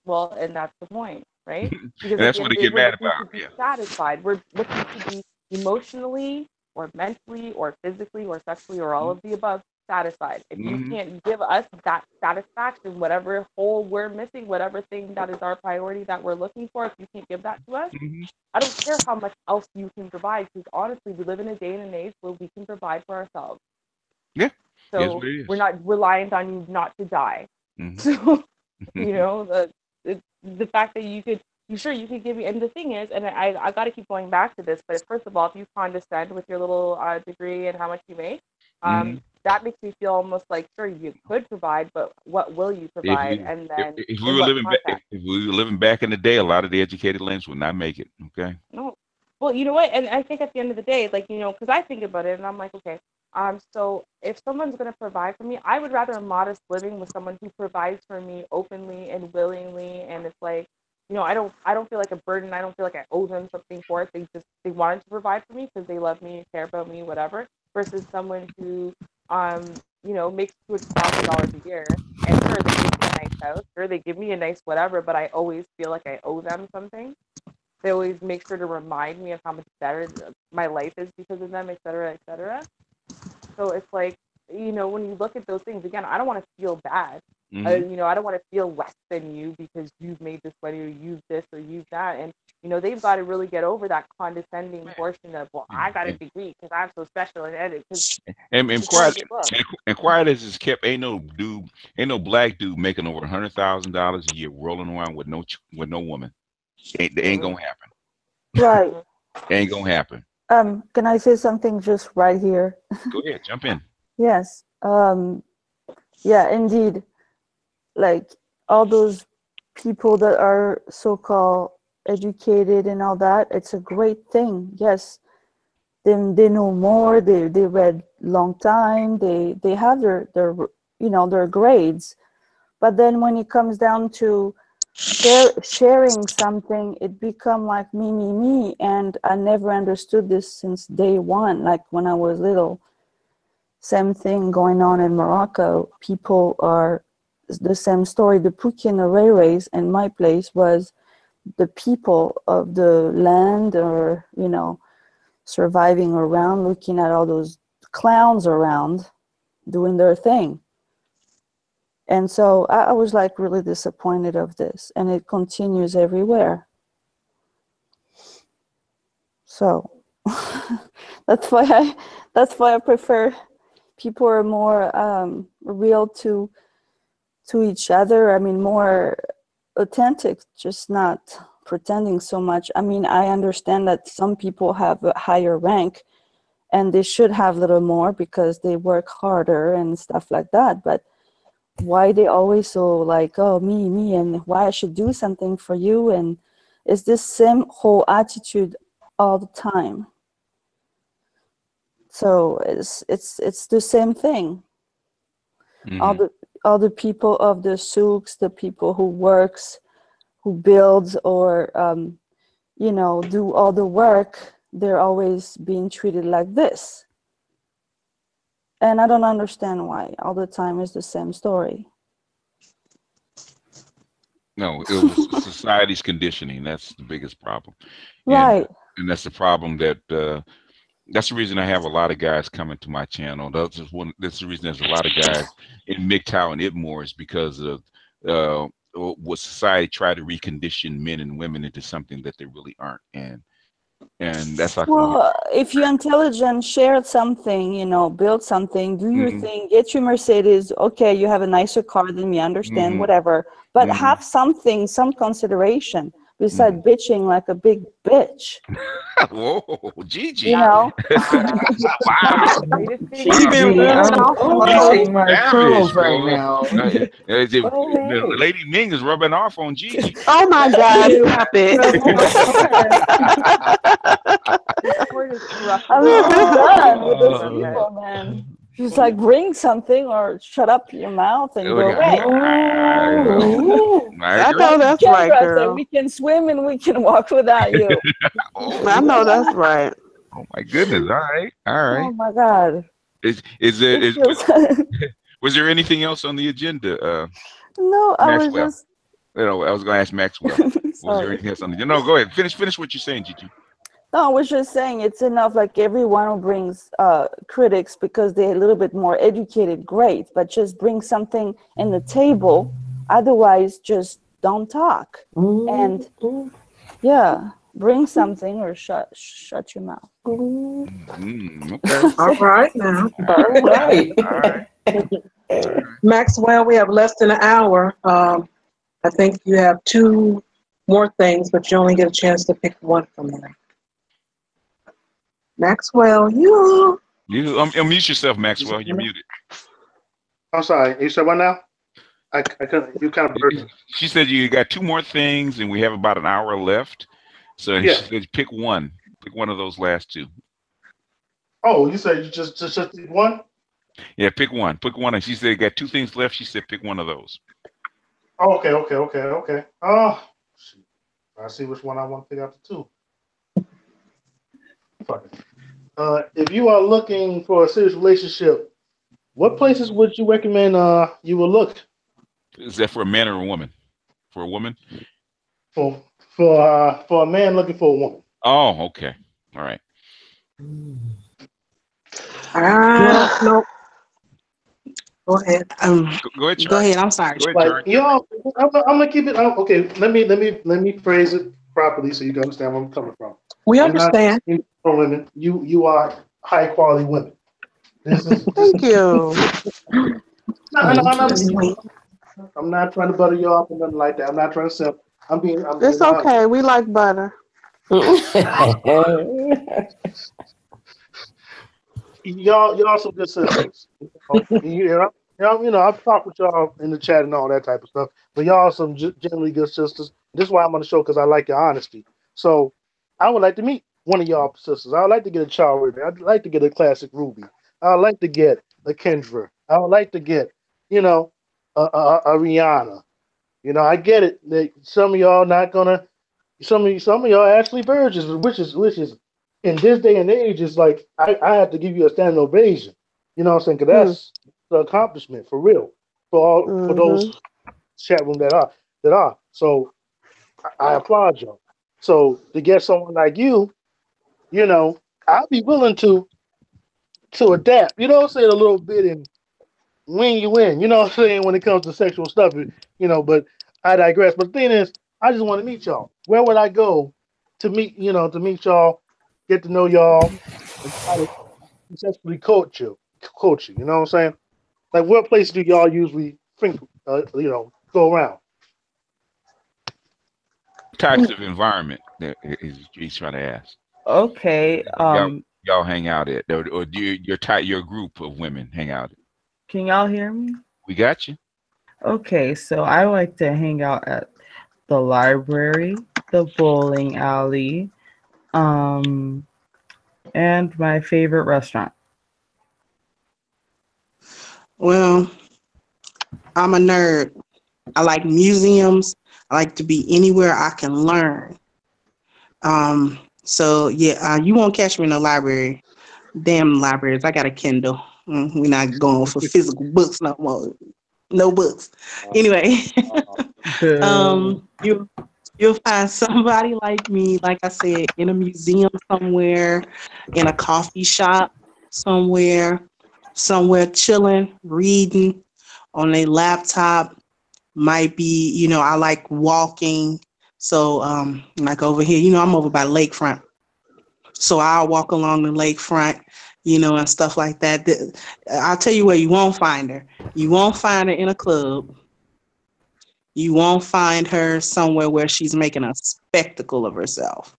Well, and that's the point, right? And Because at that's the what end they of the day, get we're mad looking to about. be Yeah. satisfied. We're looking to be emotionally or mentally or physically or sexually or all of the above satisfied. If you can't give us that satisfaction, whatever hole we're missing, whatever thing that is our priority that we're looking for, if you can't give that to us, I don't care how much else you can provide, because honestly, we live in a day and an age where we can provide for ourselves. Yeah. So we're not reliant on you not to die. So, the fact that you could give me, and the thing is, and I got to keep going back to this, but first of all, if you condescend with your little degree and how much you make, that makes me feel almost like, sure, you could provide, but what will you provide? And then if we were living back in the day, a lot of the educated lambs would not make it. Okay. No. Well, you know what? And I think at the end of the day, like, because I think about it and I'm like, okay, so if someone's going to provide for me, I would rather a modest living with someone who provides for me openly and willingly. And it's like, I don't feel like a burden. I don't feel like I owe them something for it. They wanted to provide for me because they love me, care about me, whatever, versus someone who, makes $200,000 a year. And sure, they give me a nice house. Sure, they give me a nice whatever, but I always feel like I owe them something. They always make sure to remind me of how much better my life is because of them, et cetera, et cetera. So it's like, when you look at those things, again, I don't want to feel bad. I don't want to feel less than you because you've made this money or you've this or you've that. And, they've got to really get over that condescending portion of, well, I got a degree because I'm so special and edit. And quiet as it's kept, ain't no black dude making over $100,000 a year rolling around with no woman. Ain't gonna happen. Right. Ain't gonna happen. Can I say something just right here? Go ahead, jump in. Yes. Yeah, indeed. Like all those people that are so-called educated and all that, it's a great thing. Yes. They know more, they read long time, they have their grades. But then when it comes down to sharing something, it become like me, and I never understood this since day one. Like when I was little, same thing going on in Morocco. People are the same story. The Puki and the Rayrays in my place was the people of the land, or surviving around, looking at all those clowns around doing their thing. And so I was like really disappointed of this, and it continues everywhere. So that's why I prefer people are more real to each other. I mean, more authentic, just not pretending so much. I mean, I understand that some people have a higher rank and they should have a little more because they work harder and stuff like that. But why they always so like, oh, me, and why I should do something for you? And it's this same whole attitude all the time. So it's the same thing. All the people of the souks, the people who works, who builds, or do all the work, they're always being treated like this. And I don't understand why all the time is the same story. No, it was society's conditioning. That's the biggest problem. Right. And that's the problem that's the reason I have a lot of guys coming to my channel. That's the reason there's a lot of guys in MGTOW and Itmore, is because of what society tried to recondition men and women into something that they really aren't. And and that's like Well, if you're intelligent, share something, build something, do your thing, get your Mercedes. Okay, you have a nicer car than me, understand, whatever. But have something, some consideration besides bitching like a big bitch. Whoa, Gigi. You know? Wow. Gigi, I'm clutching my pearls right now. Lady Ming is rubbing off on Gigi. Oh my God, stop it. I'm done with those people, man. Just like bring something or shut up your mouth and go away. I know that's right, girl. We can swim and we can walk without you. I know that's right. Oh my goodness! All right. Oh my God. Was there anything else on the agenda? No, I was Maxwell. just. I was going to ask Maxwell. Was there anything else on the agenda? No, go ahead. Finish what you're saying, Gigi. No, I was just saying it's enough. Like everyone who brings critics because they're a little bit more educated, great. But just bring something in the table. Otherwise, just don't talk. And yeah, bring something or shut your mouth. Okay. All right now. All right. Maxwell, we have less than an hour. I think you have 2 more things, but you only get a chance to pick one from there. Maxwell, you unmute yourself, Maxwell. You're muted. I'm sorry. You said what now? I couldn't. You kind of burst. She said you got 2 more things, and we have about an hour left. So she said pick one. Pick one of those last 2. Oh, you said you just pick one? Yeah, pick one. Pick one. And she said you got 2 things left. She said pick one of those. Oh, okay. Oh, shoot. I see which one I want to pick out the 2. Fuck it. If you are looking for a serious relationship, what places would you recommend you will look? Is that for a man or a woman? For a woman? For a man looking for a woman. Oh, okay. All right. no. Go ahead. Go ahead, Charlie. Go ahead. I'm sorry. Go ahead, Charlie. I'm gonna keep it. Okay, let me phrase it properly so you can understand where I'm coming from. We understand. For women, you are high quality women. Thank you. I'm not trying to butter you off or nothing like that. I'm not trying to sell. It's okay. We like butter. y'all some good sisters. I've talked with y'all in the chat and all that type of stuff. But y'all some generally good sisters. This is why I'm on the show, because I like your honesty. So I would like to meet one of y'all sisters. I would like to get a Charlie. I'd like to get a classic Ruby. I would like to get a Kendra. I would like to get, a Rihanna. I get it that some of y'all not gonna. Some of y'all actually virgins, which is in this day and age is like I have to give you a standing ovation. You know what I'm saying? Because that's the accomplishment for real for those chat room that are. So I applaud y'all. So to get someone like you, I'll be willing to adapt. You know what I'm saying, a little bit and win you in. You know what I'm saying, when it comes to sexual stuff. But I digress. But the thing is, I just want to meet y'all. Where would I go to meet y'all, get to know y'all, and try to successfully coach you? You know what I'm saying? Like, what place do y'all usually go around? Types of environment that he's trying to ask. Okay. Y'all hang out at, or do your group of women hang out at? Can y'all hear me? We got you. Okay, so I like to hang out at the library, the bowling alley, and my favorite restaurant. Well, I'm a nerd. I like museums. I like to be anywhere I can learn. So yeah, you won't catch me in the library. Damn libraries. I got a Kindle. We're not going for physical books no more. No books. Anyway, you'll find somebody like me, like I said, in a museum somewhere, in a coffee shop somewhere chilling, reading on a laptop. Might be, I like walking. So like over here, I'm over by lakefront. So I'll walk along the lakefront, and stuff like that. I'll tell you where you won't find her. You won't find her in a club. You won't find her somewhere where she's making a spectacle of herself.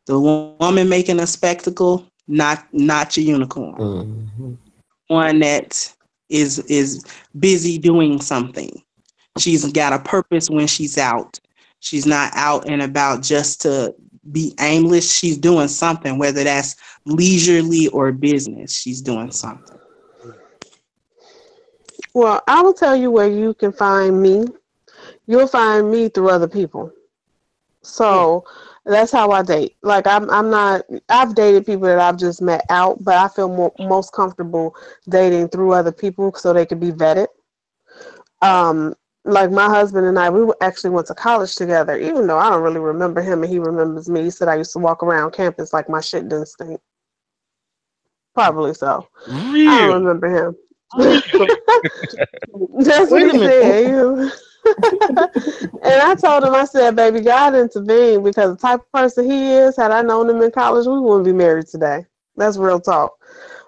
The woman making a spectacle, not your unicorn. Mm-hmm. One that is busy doing something. She's got a purpose when she's out. She's not out and about just to be aimless. She's doing something, whether that's leisurely or business. She's doing something. Well, I will tell you where you can find me. You'll find me through other people. So that's how I date. Like I'm not. I've dated people that I've just met out, but I feel most comfortable dating through other people so they can be vetted. Like my husband and I, actually went to college together. Even though I don't really remember him and he remembers me, he said I used to walk around campus like my shit didn't stink. Probably so. I don't Real. remember him. So, That's what wait a he minute. said. And I told him, I said, baby, God intervened because the type of person he is, had I known him in college, we wouldn't be married today. That's real talk.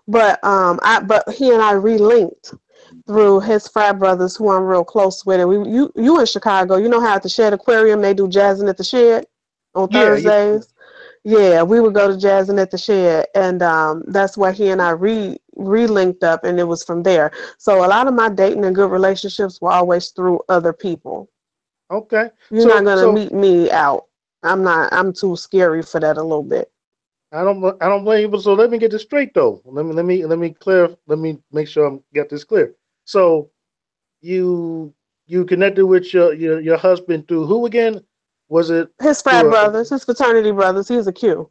But but he and I relinked through his frat brothers who I'm real close with. And you in Chicago, you know how at the Shed Aquarium they do jazzing at the Shed on Yeah, yeah. Thursdays? Yeah, we would go to jazzing at the Shed, and that's where he and I relinked up, and it was from there. So a lot of my dating and good relationships were always through other people. Okay. You're not gonna meet me out. I'm too scary for that a little bit. I don't blame you. But so let me get this straight though. Let me make sure I'm get this clear. So you connected with your husband through who again? Was it His frat through a brothers, his fraternity brothers. He's a Q.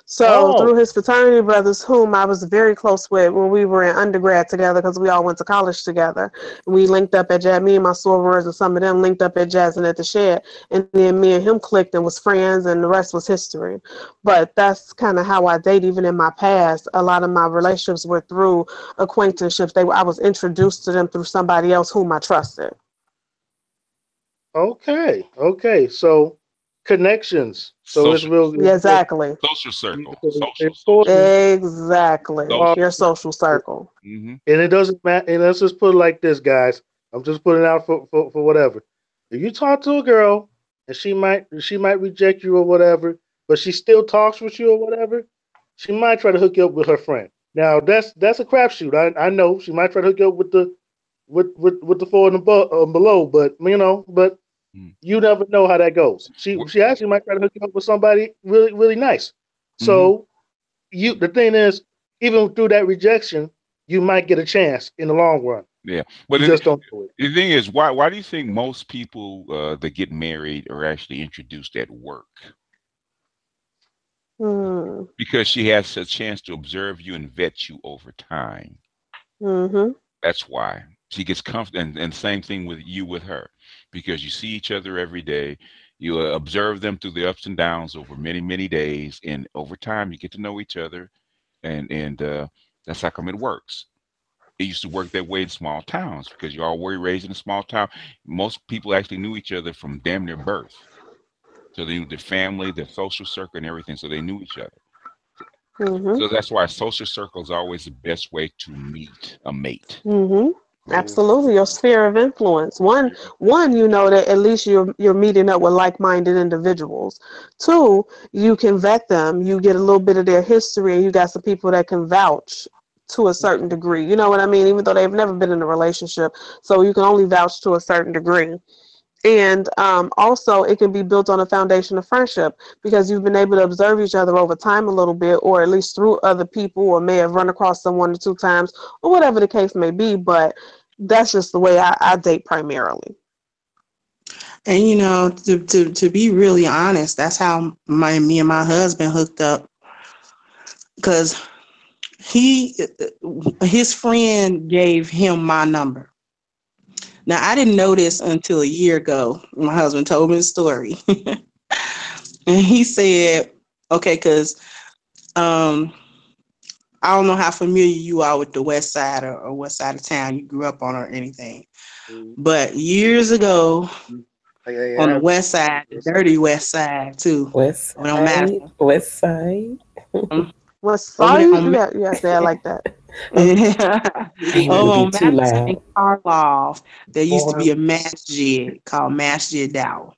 So oh through his fraternity brothers, whom I was very close with when we were in undergrad together, because we all went to college together. We linked up at Jazz. Me and my sorors and some of them linked up at Jazz and at the Shed, and then me and him clicked and was friends, and the rest was history. But that's kind of how I date. Even in my past, a lot of my relationships were through acquaintanceships. I was introduced to them through somebody else whom I trusted. okay. So connections. So it's Social real Yeah, it's exactly. social circle. important. Exactly. Uh, Your social circle. Mm-hmm. and it doesn't matter. And let's just put it like this, guys. I'm just putting it out for whatever. If you talk to a girl and she might reject you or whatever, but she still talks with you or whatever, she might try to hook you up with her friend. Now that's a crapshoot. I know she might try to hook you up with the four and above, below, but you never know how that goes. She actually might try to hook you up with somebody really really nice. Mm-hmm. So the thing is, even through that rejection, you might get a chance in the long run. Yeah, but You just don't do it. the thing is, why do you think most people that get married are actually introduced at work? Hmm. Because she has a chance to observe you and vet you over time. Mm-hmm. That's why she gets comfortable, and same thing with you with her, because you see each other every day. You observe them through the ups and downs over many, many days, and over time you get to know each other, and that's how come it works. It used to work that way in small towns because you're all were raised in a small town. Most people actually knew each other from damn near birth, so they knew their family, their social circle, and everything. So they knew each other. Mm-hmm. So that's why social circle is always the best way to meet a mate. Mm-hmm. Absolutely, your sphere of influence. One, you know that at least you're meeting up with like-minded individuals. Two, you can vet them. You get a little bit of their history, and you got some people that can vouch to a certain degree. You know what I mean? Even though they've never been in a relationship, so you can only vouch to a certain degree. And also, it can be built on a foundation of friendship because you've been able to observe each other over time a little bit, or at least through other people, or may have run across someone or two times, or whatever the case may be. But that's just the way I date primarily. And to be really honest, that's how me and my husband hooked up. Because his friend gave him my number. Now I didn't know this until a year ago. My husband told me the story, and he said, "Okay, because I don't know how familiar you are with the west side or what side of town you grew up on or anything, but years ago, On the west side, the dirty west side too. West Over on side. Madison. West side. West Over side? there on Yeah, say I like that. Ain't over be on too Madison and loud. Karlov, there used to be a masjid called Masjid Dow.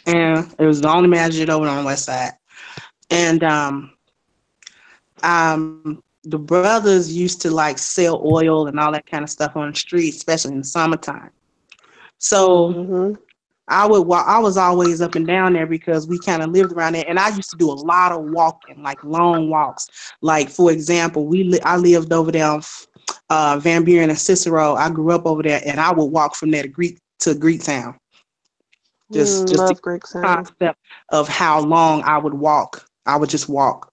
And it was the only masjid over on the west side. And the brothers used to like sell oil and all that kind of stuff on the street, especially in the summertime. So I was always up and down there because we kind of lived around there, and I used to do a lot of walking, like long walks. Like for example, I lived over there on Van Buren and Cicero. I grew up over there, and I would walk from there to Greektown. Just love the Greektown. concept of how long I would walk. I would just walk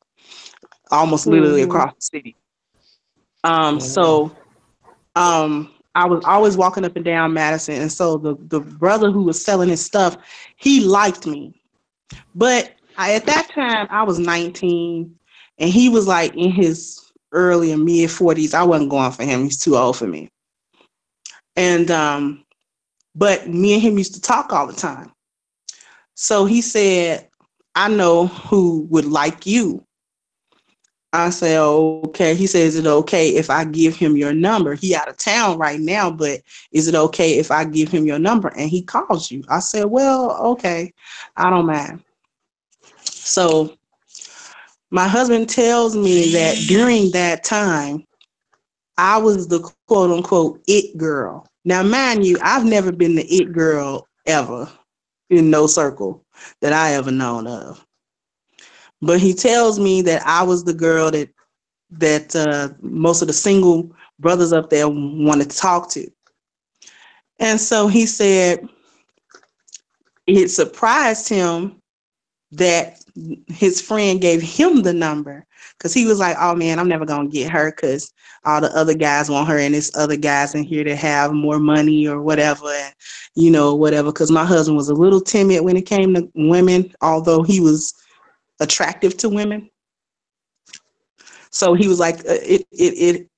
almost literally across the city. So I was always walking up and down Madison, and so the brother who was selling his stuff, he liked me, but at that time I was 19, and he was like in his early and mid 40s. I wasn't going for him; he's too old for me. And but me and him used to talk all the time. So he said, "I know who would like you." I said, okay. He said, is it okay if I give him your number? He out of town right now, but is it okay if I give him your number and he calls you? I said, well, okay. I don't mind. So my husband tells me that during that time, I was the quote unquote it girl. Now, mind you, I've never been the it girl ever in no circle that I ever known of. But he tells me that I was the girl that most of the single brothers up there wanted to talk to. And so he said it surprised him that his friend gave him the number, because he was like, oh man, I'm never going to get her because all the other guys want her, and there's other guys in here that have more money or whatever, and whatever, because my husband was a little timid when it came to women, although he was attractive to women. So he was like, it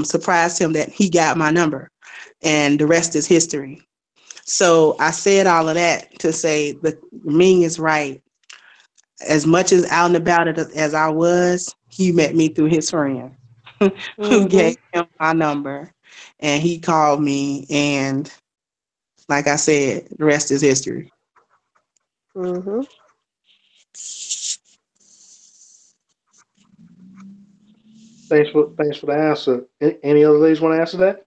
surprised him that he got my number, and the rest is history. So I said all of that to say the Ming is right. As much as out and about as I was, he met me through his friend who gave him my number, and he called me, and like I said, the rest is history. Thanks for the answer. Any other ladies want to answer that?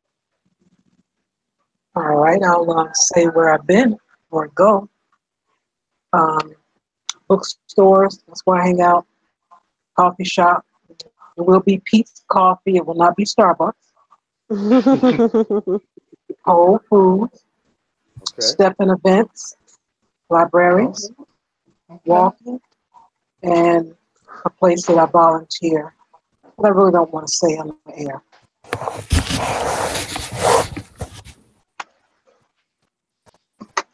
All right, I'll say where I've been or go. Bookstores, that's where I hang out. Coffee shop. It will be Pete's Coffee. It will not be Starbucks. Whole Foods. Step-in events. Libraries. Walking. And a place that I volunteer. But I really don't want to say on the air.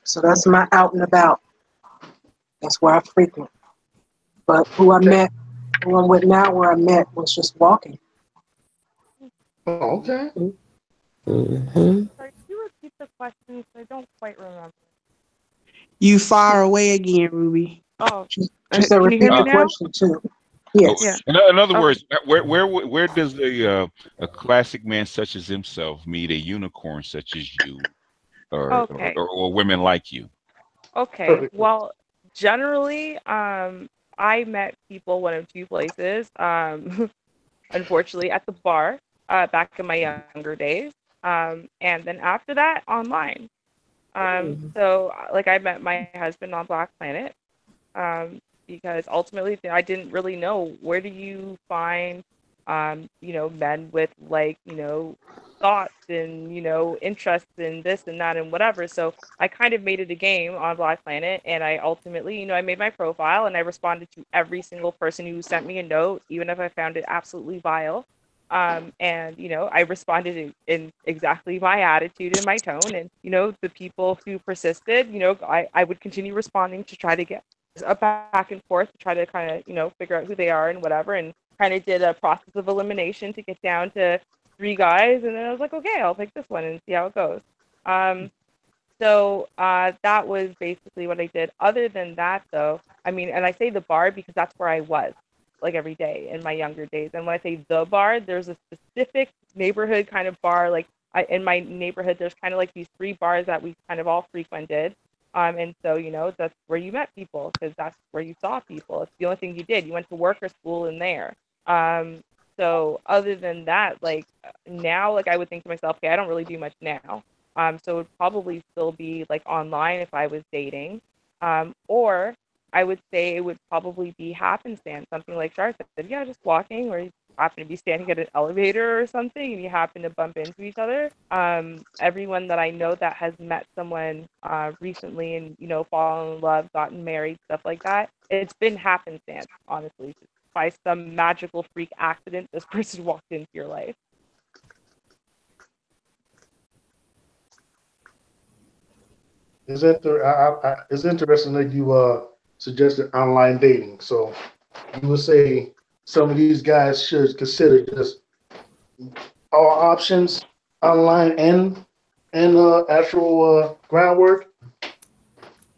So that's my out and about. That's where I frequent. But who I'm with now, where I met, was just walking. Oh, okay. Sorry, could you repeat the question? I don't quite remember. You far away again, Ruby. Oh, she said repeat the question too. Yes. Yeah. In other words, where does a classic man such as himself meet a unicorn such as you, or women like you? Okay. Well, generally, I met people one of two places. Unfortunately, at the bar back in my younger days, and then after that, online. So, like, I met my husband on Black Planet, because ultimately I didn't really know where do you find, men with thoughts and interests in this and that and whatever. So I kind of made it a game on Black Planet, and I ultimately, I made my profile and I responded to every single person who sent me a note, even if I found it absolutely vile. And I responded in exactly my attitude and my tone, and the people who persisted, I would continue responding to try to get a back and forth to try to kind of figure out who they are and whatever, and kind of did a process of elimination to get down to 3 guys, and then I was like, okay, I'll pick this one and see how it goes. So that was basically what I did. Other than that, though, I mean, and I say the bar because that's where I was like every day in my younger days. And when I say the bar, there's a specific neighborhood kind of bar. Like in my neighborhood, there's kind of like these 3 bars that we kind of all frequented. And so, you know, that's where you met people because that's where you saw people. It's the only thing you did. You went to work or school in there. So other than that, like now, like I would think to myself, okay, I don't really do much now. So it would probably still be like online if I was dating. Or I would say it would probably be happenstance, something like Shar said, yeah, just walking, or you happen to be standing at an elevator or something and you happen to bump into each other. Everyone that I know that has met someone recently and, you know, fallen in love, gotten married, stuff like that, it's been happenstance, honestly. Just by some magical freak accident, this person walked into your life. It's interesting that you suggested online dating. So you would say some of these guys should consider just all options online and actual groundwork.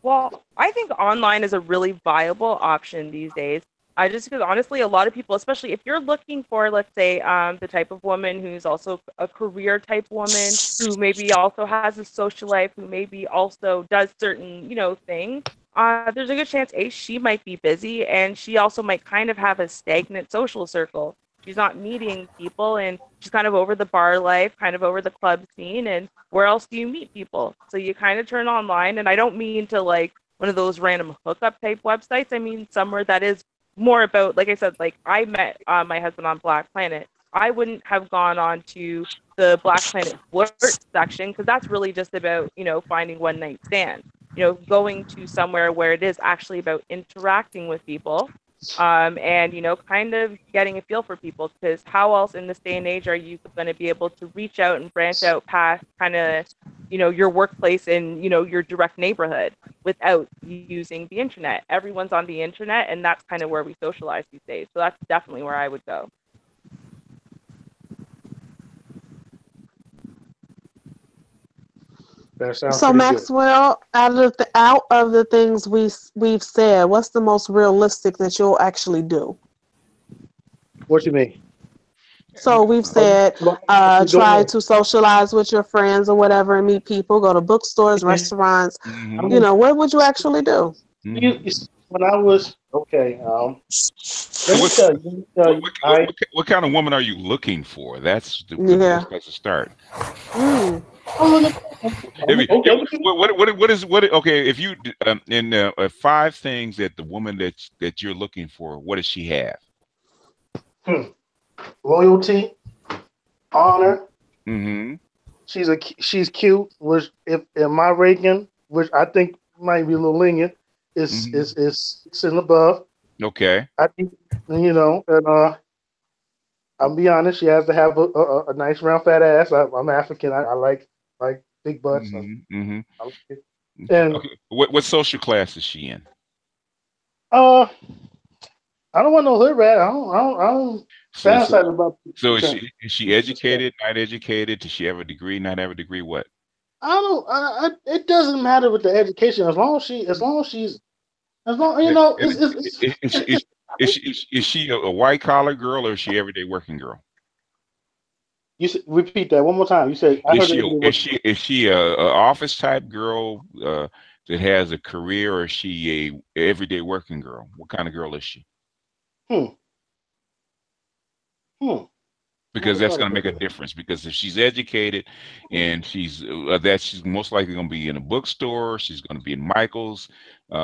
Well, I think online is a really viable option these days. I just because honestly, a lot of people, especially if you're looking for, let's say, the type of woman who's also a career type woman, who maybe also has a social life, who maybe also does certain, you know, things. There's a good chance she might be busy, and she also might kind of have a stagnant social circle. She's not meeting people, and she's kind of over the bar life, kind of over the club scene. And where else do you meet people? So you kind of turn online, and I don't mean to like one of those random hookup type websites. I mean somewhere that is more about, like I said, like I met my husband on Black Planet. I wouldn't have gone on to the Black Planet flirt section because that's really just about, you know, finding one night stand. You know, going to somewhere where it is actually about interacting with people, and, you know, kind of getting a feel for people, because how else in this day and age are you going to be able to reach out and branch out past kind of, you know, your workplace and, you know, your direct neighborhood without using the internet? Everyone's on the internet, and that's kind of where we socialize these days. So that's definitely where I would go. That sounds So pretty good. Maxwell, out of the things we've said, what's the most realistic that you'll actually do? What you mean? So we've said try to socialize with your friends or whatever and meet people, go to bookstores, restaurants. Mhm. You know, what would you actually do? When I was okay, let me tell you. What kind of woman are you looking for? That's the best place to start. Okay, if you in 5 things that the woman that you're looking for, what does she have? Loyalty, honor. Mm-hmm. She's cute, which if in my ranking, which I think might be a little lenient, is 6 and above. Okay. I think, you know, and I'll be honest, she has to have a nice round fat ass. I'm African. I like big butts. Mm-hmm. I like it. And okay. What social class is she in? I don't want no hood rat. I don't fantasize about. So is she educated, not educated? Does she have a degree, not have a degree? What? I don't. It doesn't matter with the education as long as she's you know. Is she a white collar girl or is she everyday working girl? Repeat that one more time. You said is she a office type girl that has a career, or is she a everyday working girl? What kind of girl is she? Because that's going to make a difference. Because if she's educated and she's most likely going to be in a bookstore. She's going to be in Michael's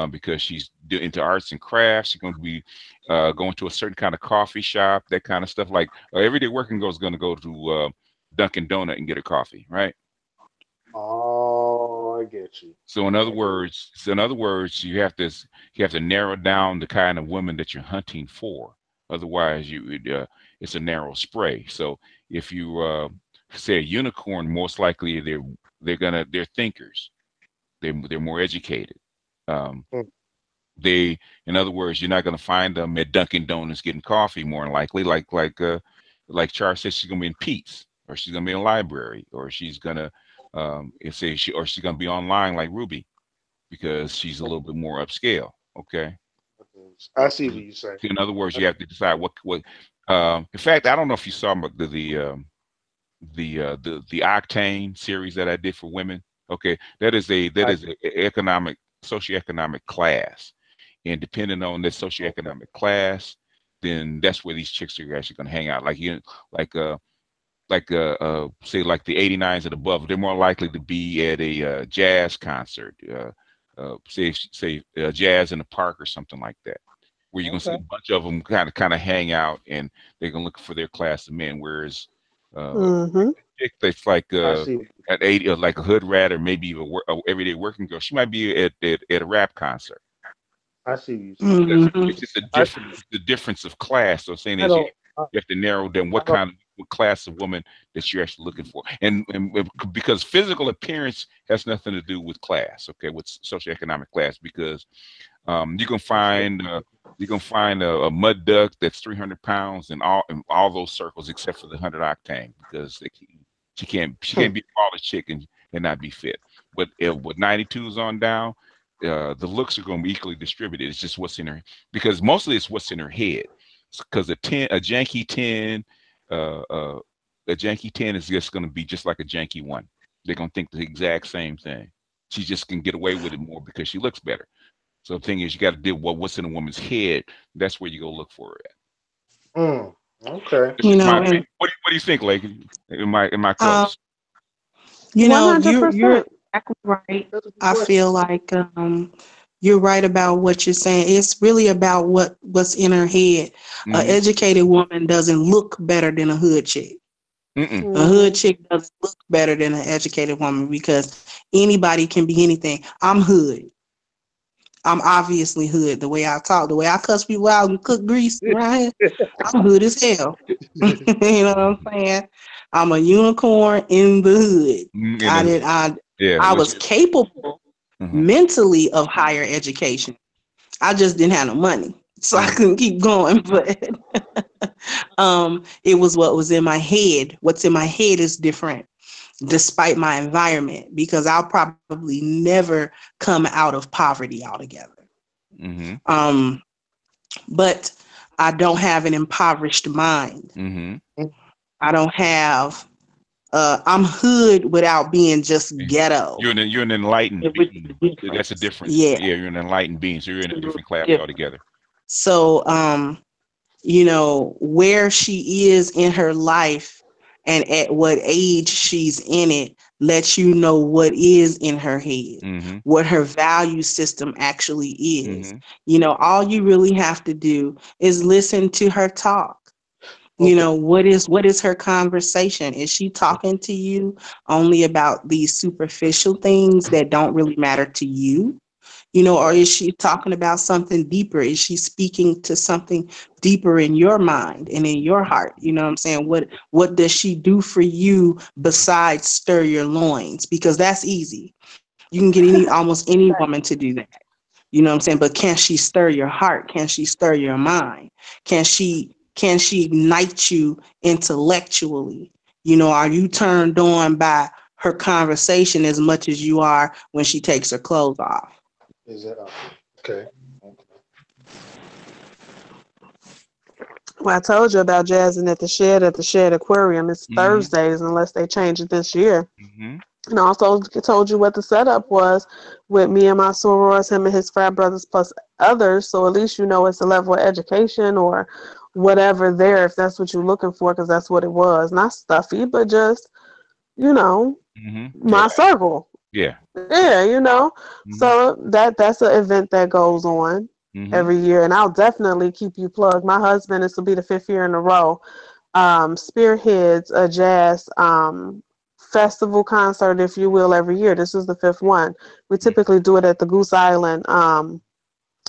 because she's into arts and crafts. She's going to be going to a certain kind of coffee shop, that kind of stuff. Like everyday working girl is going to go to Dunkin' Donut and get a coffee, right? Oh, I get you. So in other words, you have to narrow down the kind of women that you're hunting for. Otherwise, it's a narrow spray. So if you say a unicorn, most likely they're thinkers. They're more educated. In other words, you're not going to find them at Dunkin' Donuts getting coffee. More than likely, like Char said, she's going to be in Pete's, or she's going to be in a library, or she's going to It says she's gonna be online like Ruby because she's a little bit more upscale. Okay. I see what you're saying. In other words, you have to decide what. In fact, I don't know if you saw the Octane series that I did for women. Okay, that is a economic socioeconomic class, and depending on the socioeconomic class, then that's where these chicks are actually going to hang out. Like say like the 89s and above, they're more likely to be at a jazz concert, say jazz in the park or something like that, where you're gonna see a bunch of them kind of hang out, and they're gonna look for their class of men. Whereas chick that's like at 80, like a hood rat or maybe a everyday working girl, she might be at a rap concert. I see what you're saying. It's just the difference of class. So saying is you have to narrow down what class of woman that you're actually looking for, and because physical appearance has nothing to do with class. Okay, with socioeconomic class, because you can find a mud duck that's 300 pounds in all those circles except for the 100 octane, because she can't be a baller chick and not be fit. But with 92s on down, the looks are going to be equally distributed. It's just what's in her, because mostly it's what's in her head. Because a janky 10, a janky 10 is just going to be just like a janky 1. They're going to think the exact same thing. She just can get away with it more because she looks better. So the thing is, you got to deal with what's in a woman's head. That's where you go look for it at. Okay. What do you think, Lake? Am I close? You're exactly right. I feel like you're right about what you're saying. It's really about what's in her head. An educated woman doesn't look better than a hood chick. A hood chick doesn't look better than an educated woman, because anybody can be anything. I'm hood. I'm obviously hood. The way I talk, the way I cuss people out and cook grease, right? I'm hood as hell. You know what I'm saying? I'm a unicorn in the hood. I was capable mentally of higher education. I just didn't have no money, so I couldn't keep going. But it was what was in my head. What's in my head is different, despite my environment, because I'll probably never come out of poverty altogether. But I don't have an impoverished mind. I don't have. I'm hood without being just ghetto. You're an enlightened being. That's a difference. Yeah, you're an enlightened being, so you're in a different class altogether. So, where she is in her life and at what age she's in it lets you know what is in her head, what her value system actually is. All you really have to do is listen to her talk. What is her conversation? Is she talking to you only about these superficial things that don't really matter to you? Or is she talking about something deeper? Is she speaking to something deeper in your mind and in your heart? You know what I'm saying? What does she do for you besides stir your loins? Because that's easy. You can get almost any woman to do that. You know what I'm saying? But can she stir your heart? Can she stir your mind? Can she ignite you intellectually? Are you turned on by her conversation as much as you are when she takes her clothes off? Is that okay? Well, I told you about jazzing at the shed aquarium. It's Thursdays unless they change it this year. And I also told you what the setup was with me and my sorors, him and his frat brothers plus others. So at least it's a level of education or whatever there, if that's what you're looking for, because that's what it was. Not stuffy, but just, my circle. Yeah. Yeah, So that's an event that goes on every year, and I'll definitely keep you plugged. My husband, this will be the 5th year in a row, spearheads a jazz festival concert, if you will, every year. This is the 5th one. We typically do it at the Goose Island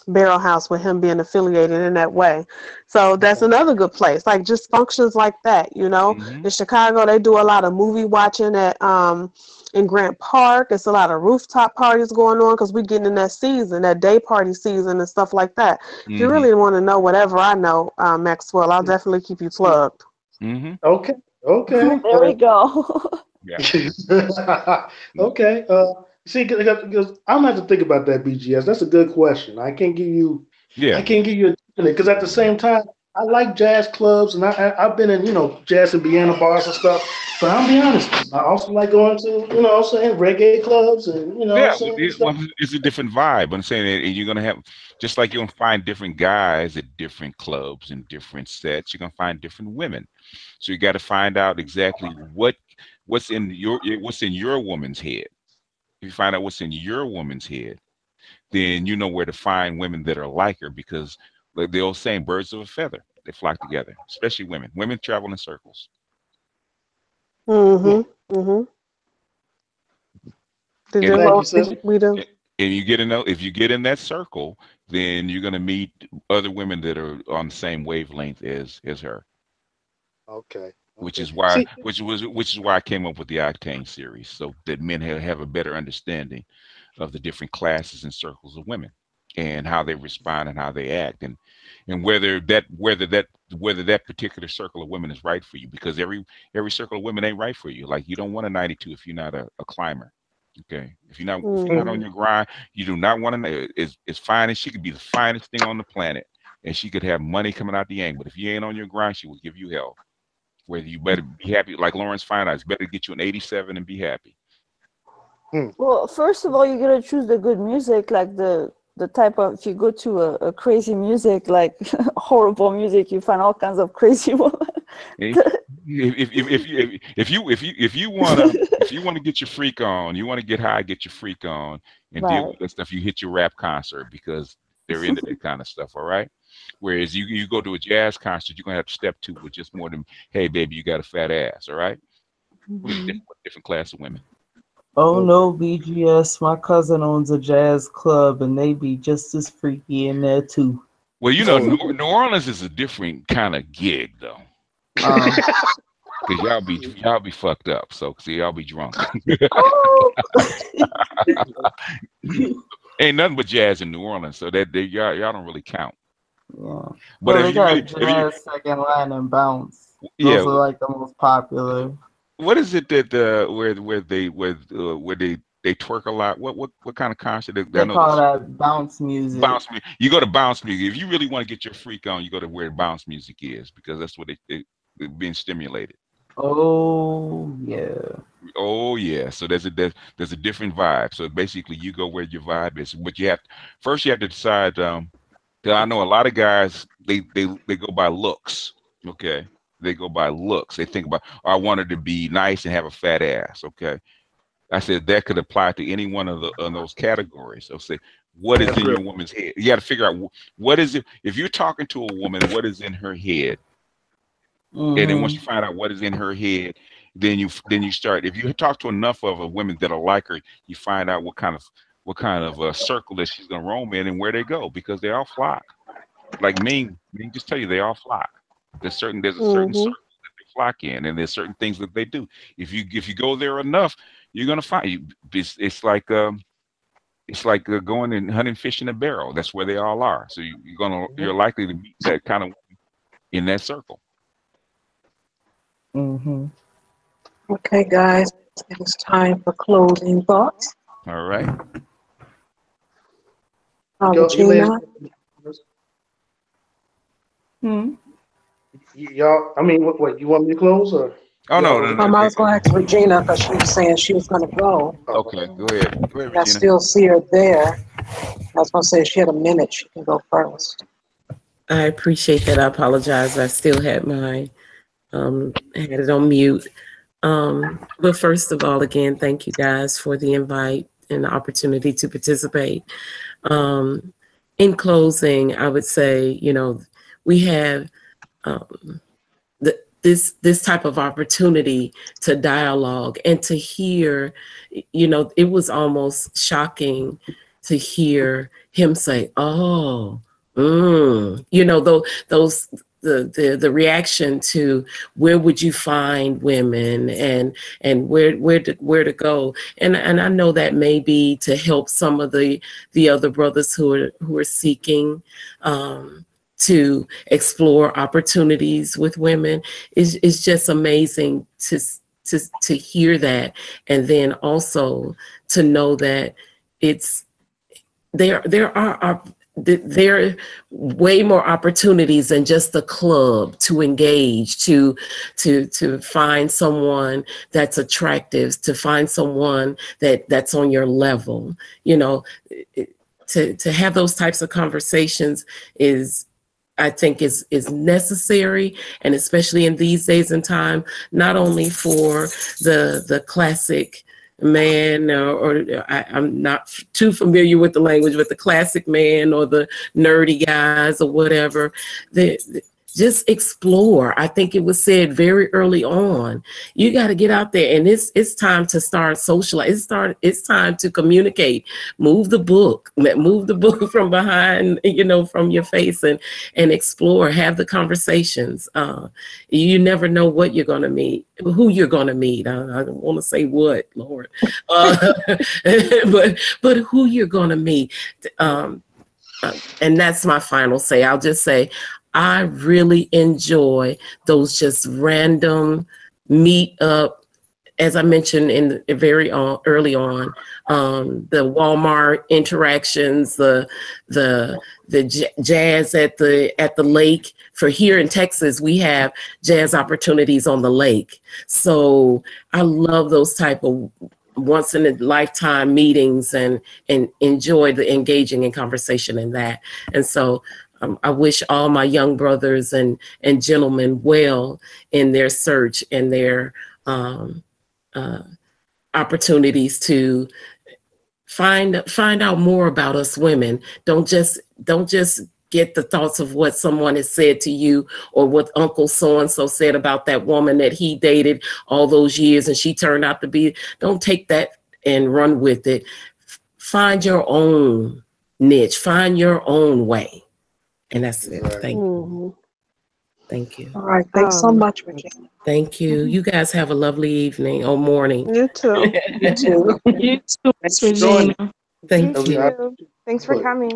Barrel House, with him being affiliated in that way. So that's another good place, like just functions like that. In Chicago, they do a lot of movie watching at in Grant Park. It's a lot of rooftop parties going on because we're getting in that season, that day party season and stuff like that. If you really want to know whatever I know, Maxwell, I'll definitely keep you plugged. Okay. There we go. Yeah. Okay. See, because I'm gonna have to think about that, BGS. That's a good question. I can't give you Yeah. a because at the same time, I like jazz clubs and I've been in jazz and piano bars and stuff. But I'll be honest, I also like going to saying reggae clubs and Yeah, saying stuff. it's a different vibe. I'm saying that you're gonna have just like you're gonna find different guys at different clubs and different sets. You're gonna find different women, so you got to find out exactly what's in your woman's head. If you find out what's in your woman's head, then you know where to find women that are like her because like the old saying, birds of a feather, they flock together, especially women. Women travel in circles. Did And you Thank you, host sis. we do? and you get in if you get in that circle, then you're gonna meet other women that are on the same wavelength as her. Okay. Which Okay. is why See, which is why I came up with the Octane series, so that men have a better understanding of the different classes and circles of women and how they respond and how they act and whether that particular circle of women is right for you because every circle of women ain't right for you. Like you don't want a 92 if you're not a climber. Okay. If you're not on your grind, you do not want to as fine as she could be the finest thing on the planet and she could have money coming out the yank. But if you ain't on your grind, she will give you hell. Whether you better be happy, like Lawrence Fine Arts, better get you an 87 and be happy. Well, first of all, you gotta choose the good music, like the type of. If you go to a crazy music, like horrible music, you find all kinds of crazy women. If you wanna get your freak on, you want to get high, get your freak on, and deal Right. with that stuff. You hit your rap concert because they're into that kind of stuff. All right. Whereas you go to a jazz concert, you're gonna have to step to with just more than, hey baby, you got a fat ass. All right. Different class of women. Oh no, BGS. My cousin owns a jazz club and they be just as freaky in there too. Well, New Orleans is a different kind of gig though. Cause y'all be fucked up. So see, y'all be drunk. Ain't nothing but jazz in New Orleans, so that y'all don't really count. Yeah. But Well, if they you really, got jazz, second line, and bounce. yeah, Those are like the most popular. what is it that where they twerk a lot? What kind of concert? I They know call this that bounce music. bounce music. You go to bounce music if you really want to get your freak on. You go to where bounce music is because that's what they're being stimulated. Oh yeah. Oh yeah, so there's a different vibe. So basically, you go where your vibe is, but first you have to decide. 'Cause I know a lot of guys they go by looks. Okay, they go by looks. They think about, oh, I want her to be nice and have a fat ass. Okay, I said that could apply to any one of those categories. So say, what is in your woman's head? You got to figure out what is it. If you're talking to a woman, what is in her head? And then once you find out what is in her head, then you start. If you talk to enough of a women that are like her, you find out what kind of circle that she's gonna roam in and where they go because they all flock. Like me just tell you they all flock. There's a certain circle that they flock in, and there's certain things that they do. If you go there enough, you're gonna find it's like going and hunting fish in a barrel. That's where they all are. So you're likely to meet that kind of in that circle. Okay, guys, it's time for closing thoughts. All right. Regina. Y'all, I mean, what you want me to close or? Oh no. I was going to ask Regina because she was saying she was going to go. Okay, go ahead, Regina. I still see her there. I was going to say if she had a minute, she can go first. I appreciate that. I apologize. I still had had it on mute. But first of all, again, thank you guys for the invite and the opportunity to participate. In closing, I would say, we have this type of opportunity to dialogue and to hear, it was almost shocking to hear him say, oh, those the reaction to where would you find women and where to go, and I know that may be to help some of the other brothers who are seeking to explore opportunities with women. It's just amazing to hear that, and then also to know that it's there are way more opportunities than just the club to engage, to find someone that's attractive, to find someone that's on your level. You know, to have those types of conversations I think is necessary, and especially in these days and time, not only for the classic man, I'm not too familiar with the language, but the classic man or the nerdy guys or whatever. Just explore. I think it was said very early on. You got to get out there, and it's time to start socializing. It's time to communicate. Move the book from behind, from your face, and explore. Have the conversations. You never know what you're gonna meet, who you're gonna meet. I don't want to say what, Lord, but who you're gonna meet. And that's my final say. I'll just say, I really enjoy those just random meet up, as I mentioned in the very early on, the Walmart interactions, the jazz at the lake. For here in Texas, we have jazz opportunities on the lake. So I love those type of once in a lifetime meetings, and enjoy the engaging in conversation in that. And so I wish all my young brothers and gentlemen well in their search and their opportunities to find out more about us women. Don't just get the thoughts of what someone has said to you, or what Uncle so-and-so said about that woman that he dated all those years and she turned out to be. Don't take that and run with it. Find your own niche, find your own way. And that's it. Thank you. Thank you. All right. Thanks so much, Regina. Thank you. You guys have a lovely evening or morning. You too. You too. You too, Thanks for Regina. joining. Thank You you. too. Thanks for coming.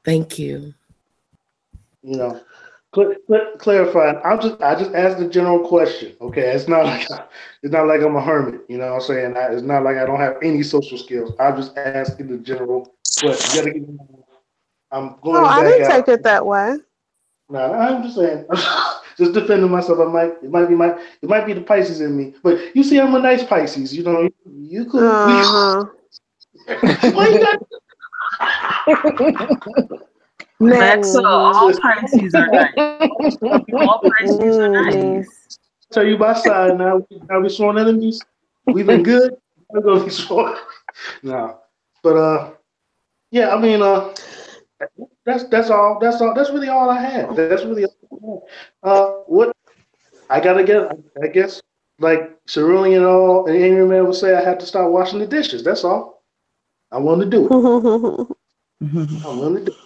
Thank you. Clarifying. I just asked a general question. Okay, it's not like I'm a hermit. You know what I'm saying? It's not like I don't have any social skills. I'm just asking the general question. You gotta get. I'm going back I didn't out. take it that way. No, I'm just saying. Just defending myself. It might be the Pisces in me, but you see, I'm a nice Pisces. You know, you could. Why you got? Next. All Pisces are nice. All Pisces are nice. Tell you by side now. Now we sworn enemies. We've been good. We're gonna be sworn. No, but yeah. I mean, that's all. That's really all I had. That's really all I had. What I gotta get. I guess like Cerulean and Angry Man would say, I have to start washing the dishes. That's all. I want to do it. I want to do it.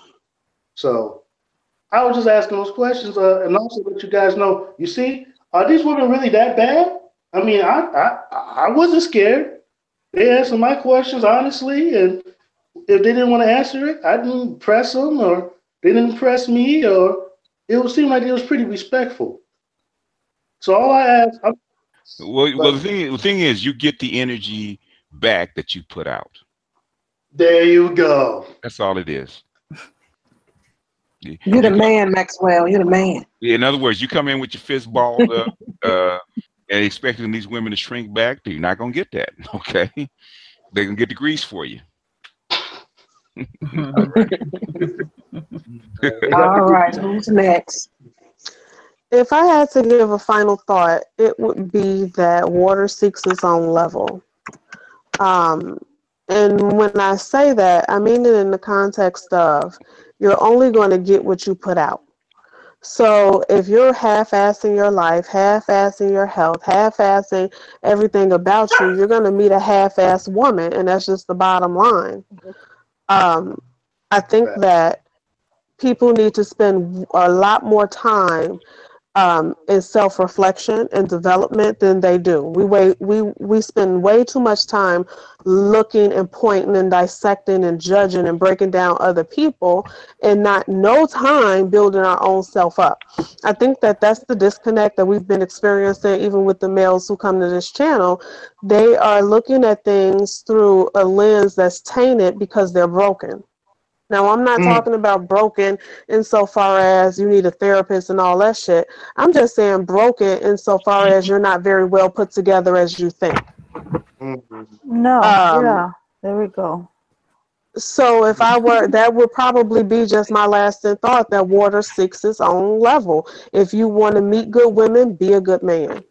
So I was just asking those questions, and also let you guys know. You see, are these women really that bad? I mean, I wasn't scared. They answered my questions honestly, and if they didn't want to answer it, I didn't press them, or they didn't press me, or it seemed like it was pretty respectful. So all I asked. Well, the thing is, you get the energy back that you put out. There you go. That's all it is. You're the man, Maxwell. You're the man. In other words, you come in with your fist balled up and expecting these women to shrink back. You're not going to get that, okay? They're going to get the grease for you. All right, who's next? If I had to give a final thought, it would be that water seeks its own level. And when I say that, I mean it in the context of you're only going to get what you put out. So if you're half-assing your life, half-assing your health, half-assing everything about you, you're going to meet a half-assed woman, and that's just the bottom line. I think that people need to spend a lot more time in self-reflection and development than they do. We spend way too much time looking and pointing and dissecting and judging and breaking down other people, and not no time building our own self up. I think that that's the disconnect that we've been experiencing even with the males who come to this channel. They are looking at things through a lens that's tainted because they're broken. Now, I'm not talking about broken insofar as you need a therapist and all that shit. I'm just saying broken insofar as you're not very well put together as you think. No, yeah, there we go. So if I were, that would probably be just my lasting thought, that water seeks its own level. If you want to meet good women, be a good man.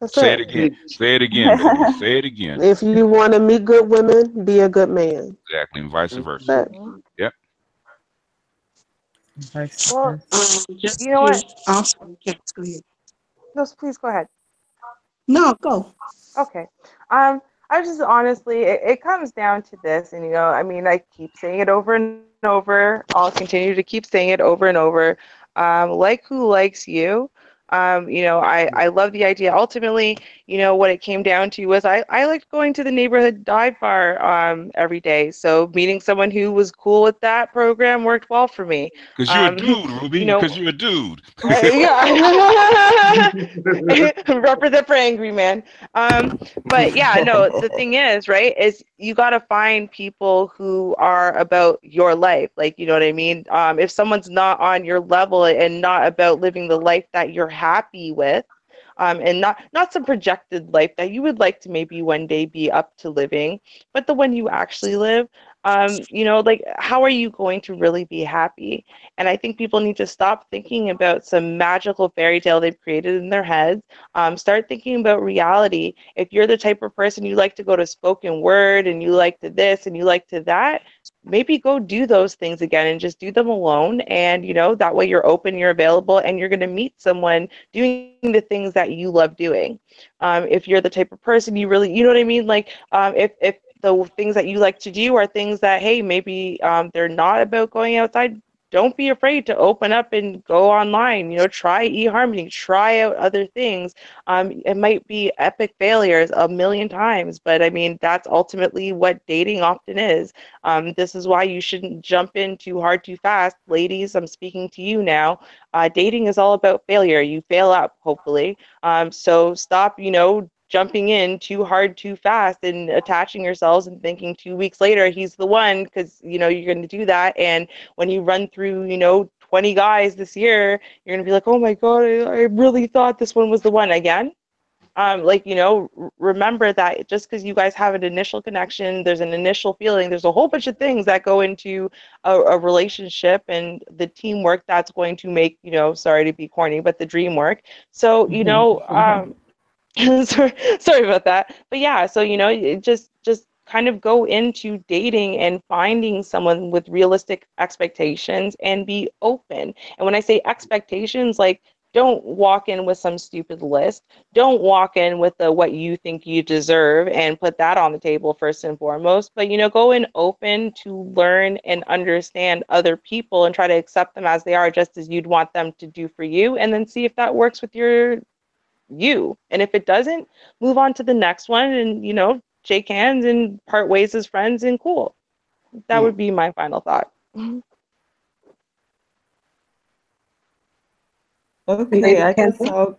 That's Say it. it again. Say it again, baby. Say it again. If you want to meet good women, be a good man. Exactly, and vice versa. Yep. Well, Just you know what? I'm sorry, yes, go ahead. No, please go ahead. No, go. Okay. I just honestly, it comes down to this, and I mean, I keep saying it over and over. I'll continue to keep saying it over and over. Like who likes you? I love the idea. Ultimately, what it came down to was I liked going to the neighborhood dive bar every day. So meeting someone who was cool with that program worked well for me. Because you're a dude, Ruby. Because you're a dude. Yeah. Represent for angry man. But yeah, no, the thing is, right, is you got to find people who are about your life. Like, you know what I mean? If someone's not on your level and not about living the life that you're happy with, and not some projected life that you would like to maybe one day be up to living, but the one you actually live, like, how are you going to really be happy? And I think people need to stop thinking about some magical fairy tale they've created in their heads. Start thinking about reality. If you're the type of person you like to go to spoken word and you like to this and you like to that, maybe go do those things again and just do them alone. And, that way you're open, you're available, and you're going to meet someone doing the things that you love doing. If you're the type of person you really, you know what I mean? Like, if the things that you like to do are things that, hey, maybe they're not about going outside, don't be afraid to open up and go online, try eHarmony, try out other things. It might be epic failures a million times, but I mean, that's ultimately what dating often is. This is why you shouldn't jump in too hard, too fast. Ladies, I'm speaking to you now. Dating is all about failure. You fail up, hopefully. So stop, jumping in too hard, too fast, and attaching yourselves and thinking 2 weeks later he's the one, because you're going to do that. And when you run through 20 guys this year, you're going to be like, oh my god, I really thought this one was the one again. Remember that just because you guys have an initial connection, there's an initial feeling, there's a whole bunch of things that go into a relationship and the teamwork that's going to make, sorry to be corny, but the dream work. So sorry about that, but yeah, so it just kind of go into dating and finding someone with realistic expectations and be open. And when I say expectations, like, don't walk in with some stupid list. Don't walk in with the what you think you deserve and put that on the table first and foremost. But go in open to learn and understand other people and try to accept them as they are, just as you'd want them to do for you, and then see if that works with you. And if it doesn't, move on to the next one and shake hands and part ways as friends, and cool. That would be my final thought. Okay, I guess I'll.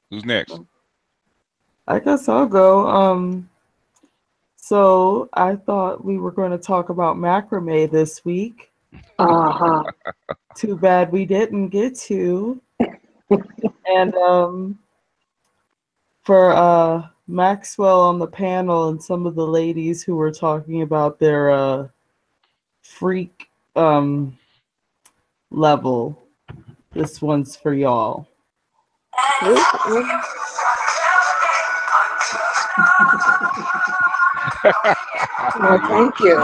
Who's next? I guess I'll go. So I thought we were going to talk about macrame this week. Too bad we didn't get to. And for Maxwell on the panel and some of the ladies who were talking about their freak level, this one's for y'all. Well, thank you.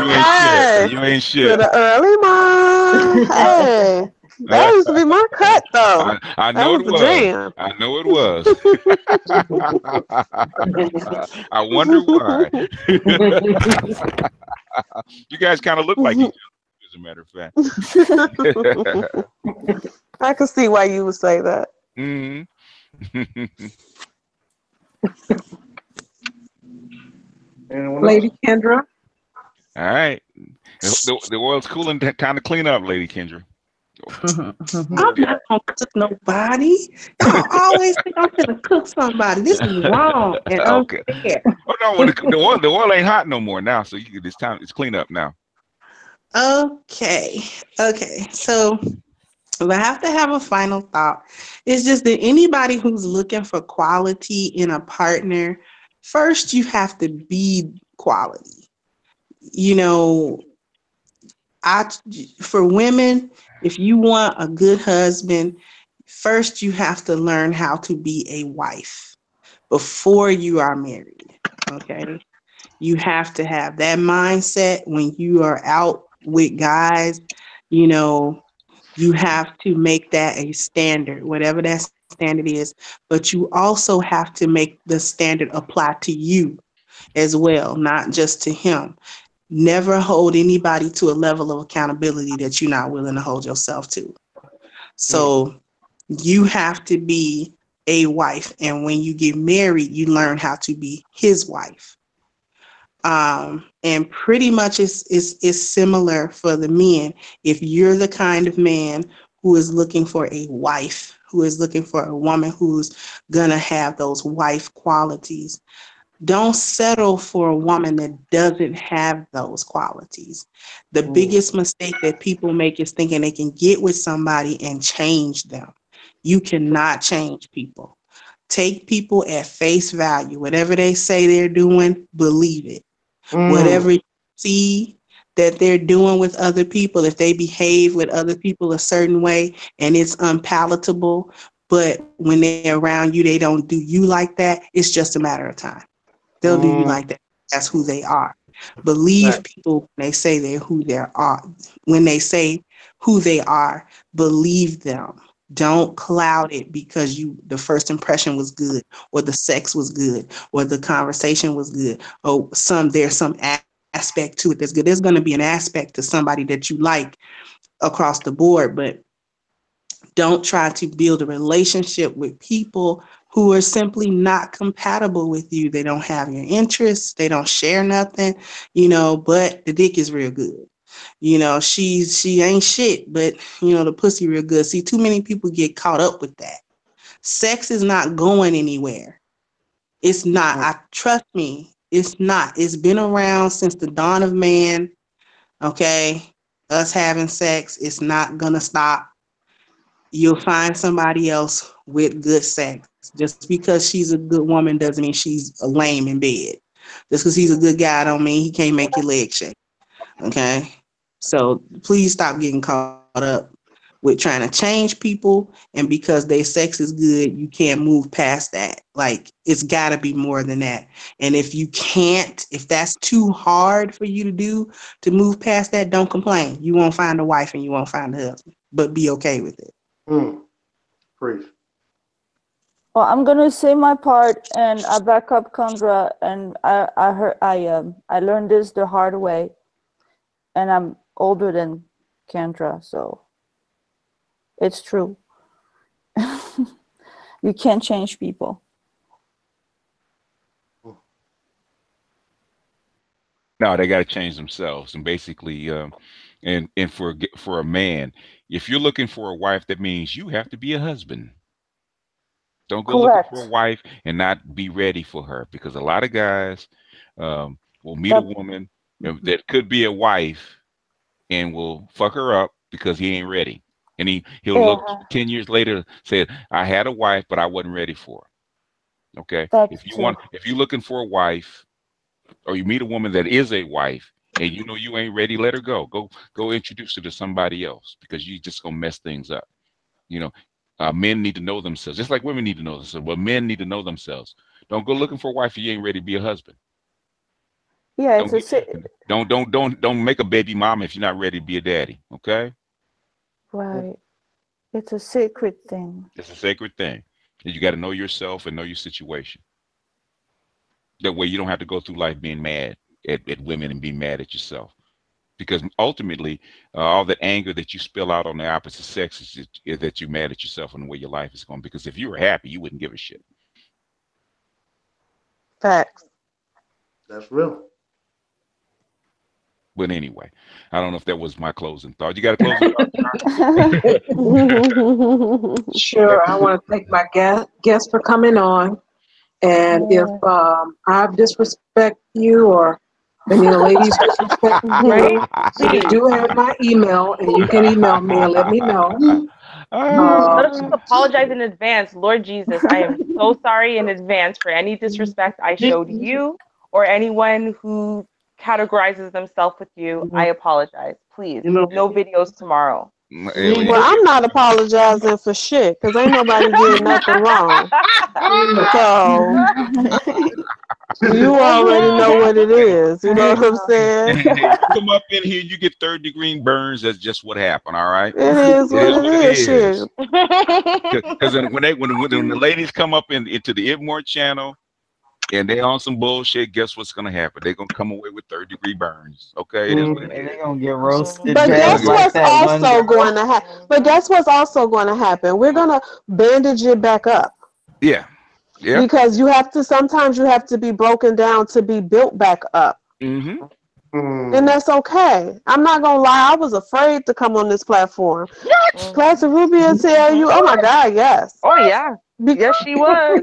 You ain't shit. To the early mom. Hey, that used to be my cut, though. I know it was. Jam. I know it was. I wonder why. You guys kind of look like each other, as a matter of fact. I can see why you would say that. Hmm. Anyone else? Lady Kendra. All right. The oil's cooling. Time to clean up, Lady Kendra. I'm not gonna cook nobody. Y'all always think I'm gonna cook somebody. This is wrong and Okay. unfair. Oh no, well, the oil ain't hot no more now, so it's time. It's clean up now. Okay. Okay. So if I have to have a final thought, it's just that anybody who's looking for quality in a partner, first you have to be quality. You know, I for women, if you want a good husband, first you have to learn how to be a wife before you are married. Okay? You have to have that mindset when you are out with guys, you know, you have to make that a standard, whatever that standard is, but you also have to make the standard apply to you as well, not just to him. Never hold anybody to a level of accountability that you're not willing to hold yourself to. So you have to be a wife. And when you get married, you learn how to be his wife. And pretty much it's similar for the men. If you're the kind of man who is looking for a wife, who is looking for a woman who's gonna have those wife qualities, don't settle for a woman that doesn't have those qualities. The biggest mistake that people make is thinking they can get with somebody and change them. You cannot change people. Take people at face value. Whatever they say they're doing, believe it. Whatever you see that they're doing with other people, if they behave with other people a certain way and it's unpalatable, but when they're around you, they don't do you like that, it's just a matter of time. They'll do you like that. That's who they are. Believe people when they say they're who they are. When they say who they are, believe them. Don't cloud it because the first impression was good, or the sex was good, or the conversation was good, or there's some aspect to it that's good. There's going to be an aspect to somebody that you like across the board, but don't try to build a relationship with people who are simply not compatible with you. They don't have your interests. They don't share nothing, but the dick is real good. She ain't shit, but the pussy real good. See, too many people get caught up with that. Sex is not going anywhere. It's not. Trust me, it's not. It's been around since the dawn of man. Okay. Us having sex, it's not gonna stop. You'll find somebody else with good sex. Just because she's a good woman doesn't mean she's a lame in bed. Just because he's a good guy don't mean he can't make your legs shake. Okay? So please stop getting caught up with trying to change people, and because their sex is good, you can't move past that. Like, it's got to be more than that. And if you can't, if that's too hard for you to do, to move past that, don't complain. You won't find a wife and you won't find a husband, but be okay with it. Preach. Well, I'm gonna say my part, and I back up Kendra. And I learned this the hard way, and I'm older than Kendra, so it's true. You can't change people. No, they got to change themselves, and basically, and for a man, if you're looking for a wife, that means you have to be a husband. Don't go looking for a Correct. wife and not be ready for her, because a lot of guys will meet a That, woman that could be a wife and will fuck her up because he ain't ready, and he'll look yeah, 10 years later, say, I had a wife but I wasn't ready for her. Okay, that's true. if you're looking for a wife, or you meet a woman that is a wife and you know you ain't ready, let her go. Go introduce her to somebody else, because you just gonna mess things up. You know, men need to know themselves, just like women need to know themselves. But men need to know themselves. Don't go looking for a wife if you ain't ready to be a husband. Yeah, Don't get, don't make a baby mama if you're not ready to be a daddy. Okay, right. It's a sacred thing. it's a sacred thing. And you got to know yourself and know your situation. That way you don't have to go through life being mad at women and be mad at yourself. because ultimately, all that anger that you spill out on the opposite sex is that you're mad at yourself and the way your life is going. Because if you were happy, you wouldn't give a shit. Facts. That's real. But anyway, I don't know if that was my closing thought. You got a closing thought? Sure. I want to thank my guest for coming on. And if I disrespect you or any of the ladies disrespect you, you do have my email, and you can email me and let me know. Let us just apologize in advance. Lord Jesus, I am so sorry in advance for any disrespect I showed you or anyone who categorizes themselves with you. I apologize. Please, no videos tomorrow. Well, I'm not apologizing for shit because ain't nobody did nothing wrong. So you already know what it is. You know what I'm saying? Hey, come up in here, you get 3rd-degree burns. That's just what happened. All right. It is what it is. Shit. Because when the ladies come up into the Itmore channel and they on some bullshit, guess what's gonna happen? They're gonna come away with 3rd-degree burns. Okay, it is what it is. They're gonna get roasted. But guess what's also going to happen? But guess what's also going to happen? We're gonna bandage it back up. Yeah. Yeah. Because sometimes you have to be broken down to be built back up. Mm-hmm. And that's okay. I'm not gonna lie, I was afraid to come on this platform. Classy Ruby will tell you, oh my God, yes. Oh yeah. Yes, she was.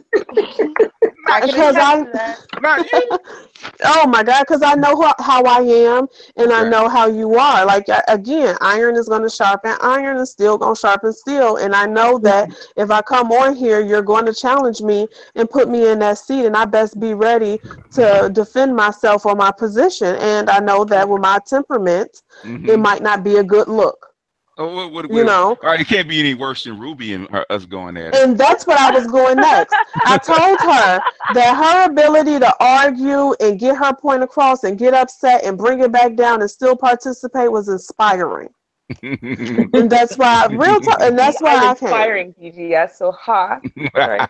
Oh my God, because I know how I am, and I know how you are. Like, again, iron is going to sharpen iron, and steel going to sharpen steel. And I know that if I come on here, you're going to challenge me and put me in that seat, and I best be ready to defend myself or my position. And I know that with my temperament, it might not be a good look. Oh, you know, all right, it can't be any worse than Ruby and us going at it. And that's what I was going next. I told her that her ability to argue and get her point across and get upset and bring it back down and still participate was inspiring. And that's why and that's why I came. Inspiring, DGS. So right.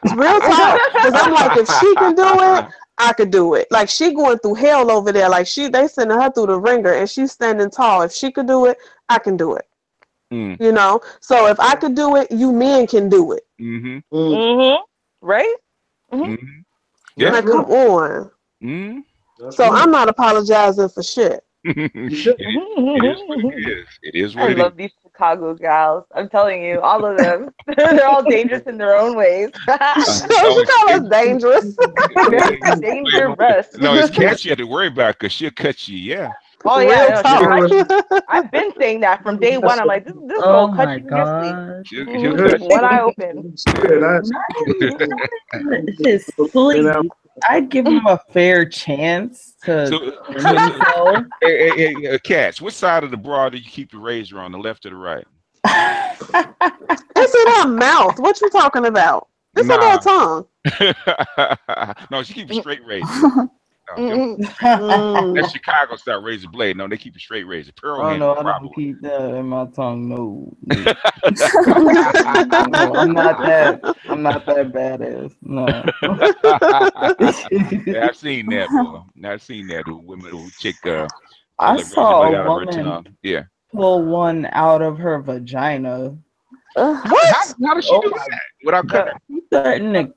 It's real talk. Because I'm like, if she can do it, I could do it. Like, she going through hell over there. Like, they sending her through the ringer, and she's standing tall. If she could do it, I can do it. You know, so if I could do it, you men can do it. Right? Yeah. Like, come on. So I'm not apologizing for shit. It is what it is. I love these Chicago gals. I'm telling you, all of them. They're all dangerous in their own ways. She call us dangerous. Dangerous. No, it's Kat you have to worry about because she'll cut you. Yeah. Oh yeah, I've been saying that from day one. I'm like, this girl cut you in your sleep. One eye open. His sleep. I'd give him a fair chance to. Cats, what side of the bra do you keep the razor on, the left or the right? It's in her mouth. What you talking about? It's in her tongue. No, she keeps a straight razor. That's Chicago style razor blade. No, they keep a straight razor. Pearl I don't keep that in my tongue. No. I'm not that badass. No. Yeah, I've seen that, boy. I've seen that. Women who chick. I saw a woman pull one out of her vagina. What? How does she do that without cutting? Starting to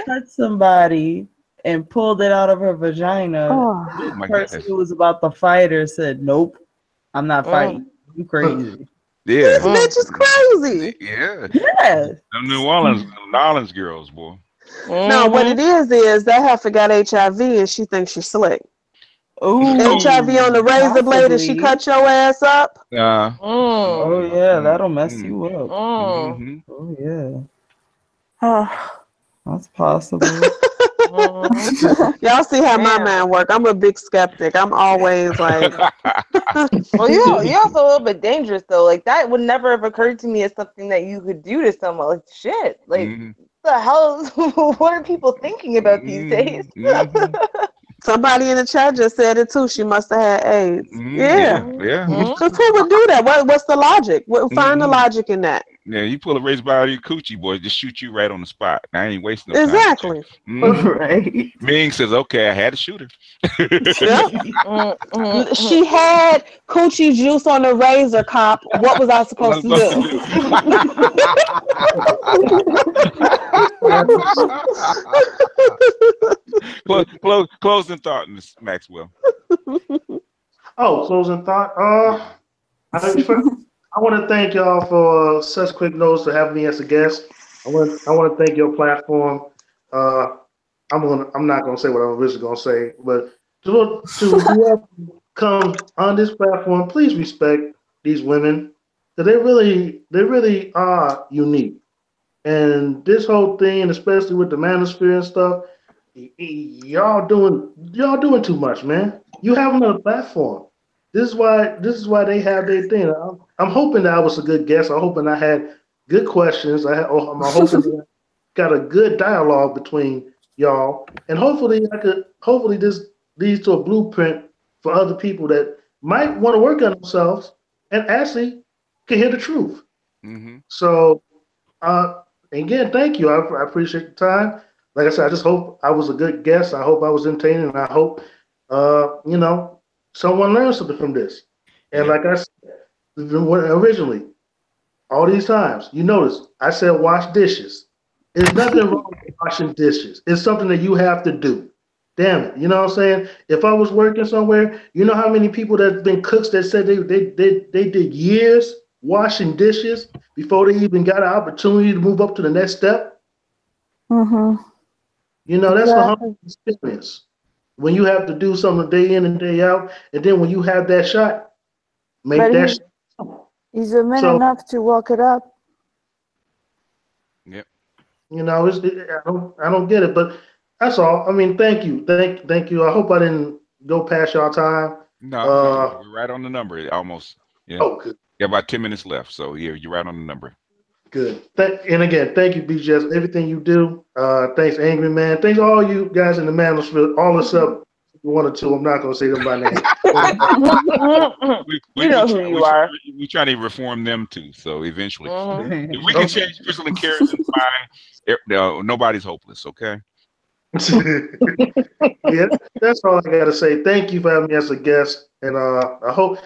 cut somebody and pulled it out of her vagina. The person who was about to fight her said, "Nope, I'm not fighting. You crazy." Yeah, this bitch is crazy. Yeah, them New Orleans girls, boy. No, what it is that heifer got HIV and she thinks she's slick. Ooh, HIV on the razor blade and she cut your ass up. Oh yeah, that'll mess you up. Oh yeah. That's possible. Y'all see how my mind work. I'm a big skeptic. I'm always like, well, you're also a little bit dangerous though. Like, that would never have occurred to me as something that you could do to someone. Like, shit. Like, the hell? What are people thinking about these days? Somebody in the chat just said it too. She must have had AIDS. Yeah. Because who would do that? What's the logic? Find the logic in that. Yeah, you pull a razor blade out of your coochie, boy, just shoot you right on the spot. I ain't wasting no time. Exactly. Right. Ming says, "Okay, I had to shoot her." Yep. She had coochie juice on the razor, cop. What was I supposed to do? Closing thought, Miss Maxwell. Oh, closing thought. I want to thank y'all for such quick notice to have me as a guest. I want to thank your platform. I'm not gonna say what I was originally gonna say, but to whoever comes on this platform, please respect these women because they really are unique. And this whole thing, especially with the manosphere and stuff, y'all doing too much, man. You have another platform. This is why they have their thing. I'm hoping that I was a good guest. I'm hoping I had good questions. I'm hoping that I got a good dialogue between y'all, and hopefully this leads to a blueprint for other people that might want to work on themselves and actually can hear the truth. Mm-hmm. So, again, thank you. I appreciate the time. Like I said, I just hope I was a good guest. I hope I was entertaining, and I hope someone learned something from this. And like I said originally, all these times, you notice I said wash dishes. There's nothing wrong with washing dishes. It's something that you have to do. Damn it. You know what I'm saying? If I was working somewhere, you know how many people that's been cooks that said they did years washing dishes before they even got an opportunity to move up to the next step? Mm-hmm. You know, that's a humble experience. When you have to do something day in and day out, and then when you have that shot, make that shot. He's a man enough to walk it up. Yep. You know, I don't get it, but that's all. I mean, thank you. Thank you. I hope I didn't go past y'all time. No, you're right on the number. Almost. Yeah. Oh, good. Yeah, about 10 minutes left. So yeah, you're right on the number. Good. And again, thank you, BJS, everything you do. Thanks, Angry Man. Thanks all you guys in the manosphere, all except one or two. I'm not going to say them by name. You know who you are. We're trying to reform them too. So eventually, if we Okay. can change personal characters' mind, nobody's hopeless. Okay. Yeah, that's all I got to say. Thank you for having me as a guest. And I hope,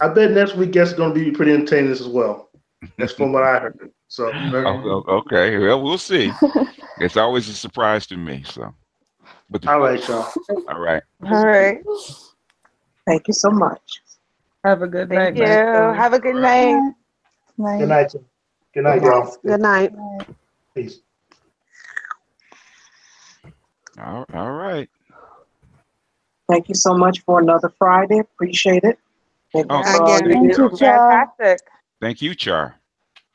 I bet next week guest is going to be pretty entertaining as well. That's from what I heard. So okay, well, we'll see. It's always a surprise to me. So, but all right, y'all. All right. All right. Thank you so much. Have a good night. Thank you. Have a good night. Good night. Good night, y'all. Good night. Peace. All right. Thank you so much for another Friday. Appreciate it. Thank you for all you Thank do. you, Char. Fantastic. Thank you, Char.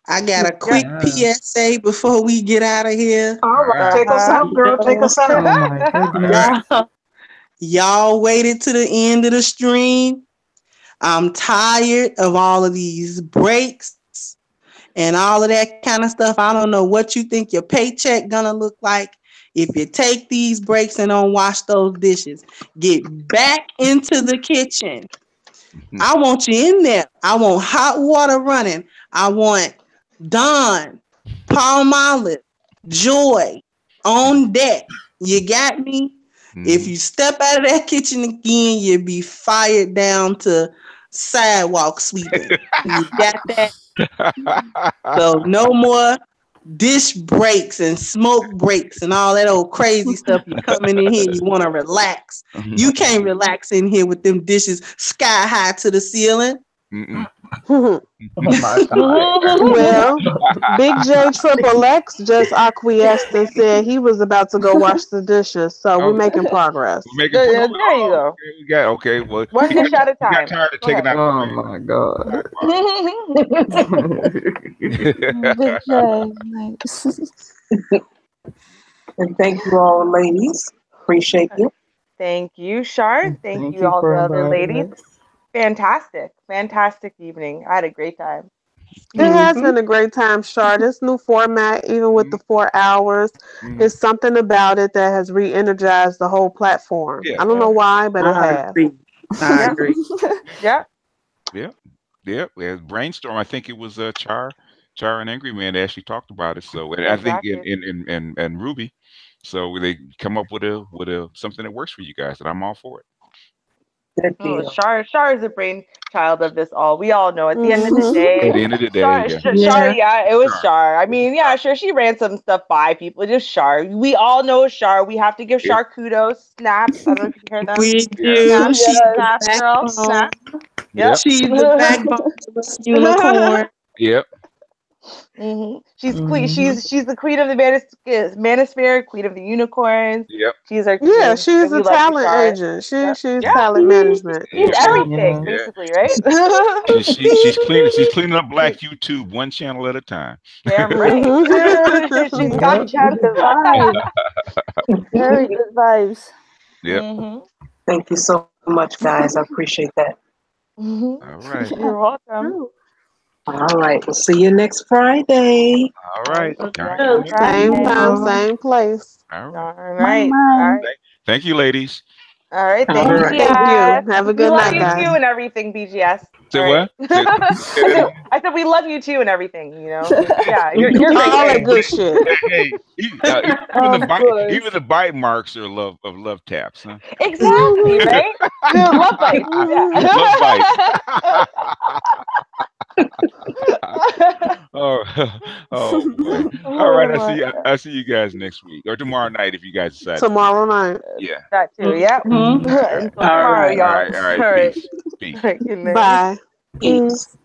I got a quick PSA before we get out of here. All right, take us out, girl. Take us out. Oh my goodness. Y'all waited to the end of the stream. I'm tired of all of these breaks and all of that kind of stuff. I don't know what you think your paycheck gonna look like if you take these breaks and don't wash those dishes. Get back into the kitchen. I want you in there. I want hot water running. I want Dawn, Palmolive, Joy on deck. You got me? If you step out of that kitchen again, you'll be fired down to sidewalk sweeping. You got that? So no more dish breaks and smoke breaks and all that old crazy stuff. You coming in here, you want to relax. You can't relax in here with them dishes sky high to the ceiling. Well, Big J Triple X just acquiesced and said he was about to go wash the dishes. So we're making progress. There you go. Okay. Well, one dish at a time. Got tired of taking out. Oh my god. Big J, nice. And thank you all, ladies. Appreciate you. Thank you, Shar. Thank you all the other ladies. Fantastic evening. I had a great time. It has been a great time, Shar. This new format, even with the 4 hours, is something about it that has re-energized the whole platform. I don't know why, but it has. I agree. Yeah. Yeah. We had brainstorm. I think it was Char Char and Angry Man actually talked about it. So and I think Exactly. in Ruby, so they come up with a something that works for you guys, and I'm all for it. Good Oh, deal. Shar is the brainchild of this all. We all know. At the end of the Mhm. day, At the end of the day, Shar, yeah, Shar, Yeah. yeah, it was Char. Shar. I mean, yeah, sure, she ran some stuff by people. Just Shar. We all know Shar. We have to give Yep. Shar kudos. Snaps. I don't know if you hear them. We Yeah. do. Snaps. She's the Snaps, girl. backbone. Snaps. Yep. Yep. She's the backbone of the unicorn. Yep. She's queen. Mhm. She's the queen of the manosphere, queen of the unicorns. Yep. She's our Yeah, queen, she's and a we love you, talent Shar. agent. Yep. She's Yeah. talent management. She's Yeah. everything, Yeah. Yeah. basically, right? She's cleaning up Black YouTube one channel at a time. Damn right. She's Mhm. got Very you. good vibe. Very good vibes. Yep. Thank you so much, guys. I appreciate that. All right. You're welcome. True. All right. We'll see you next Friday. All right. All right. Next Same time, Friday. same place. All right. All Mine, right. All mine. right. Thank you, ladies. All right. All Thank you, right. Thank BS. you. Have a We good love night, you too guys. and everything, BGS. Say All right. what? Say that again. I said we love you too and everything. You know. Yeah. You're great. All that Hey. good shit. Hey, Of course. even the bite marks are love taps, huh? Exactly. Right. Dude, love bites. Love bites. oh, oh boy. All right, I see you guys next week or tomorrow night if you guys decide. Tomorrow night. Yeah. That too. Yeah. Mhm. Until All tomorrow, right. y'all. All right. All right. Peace. Peace. All right. Good night. Bye. Peace.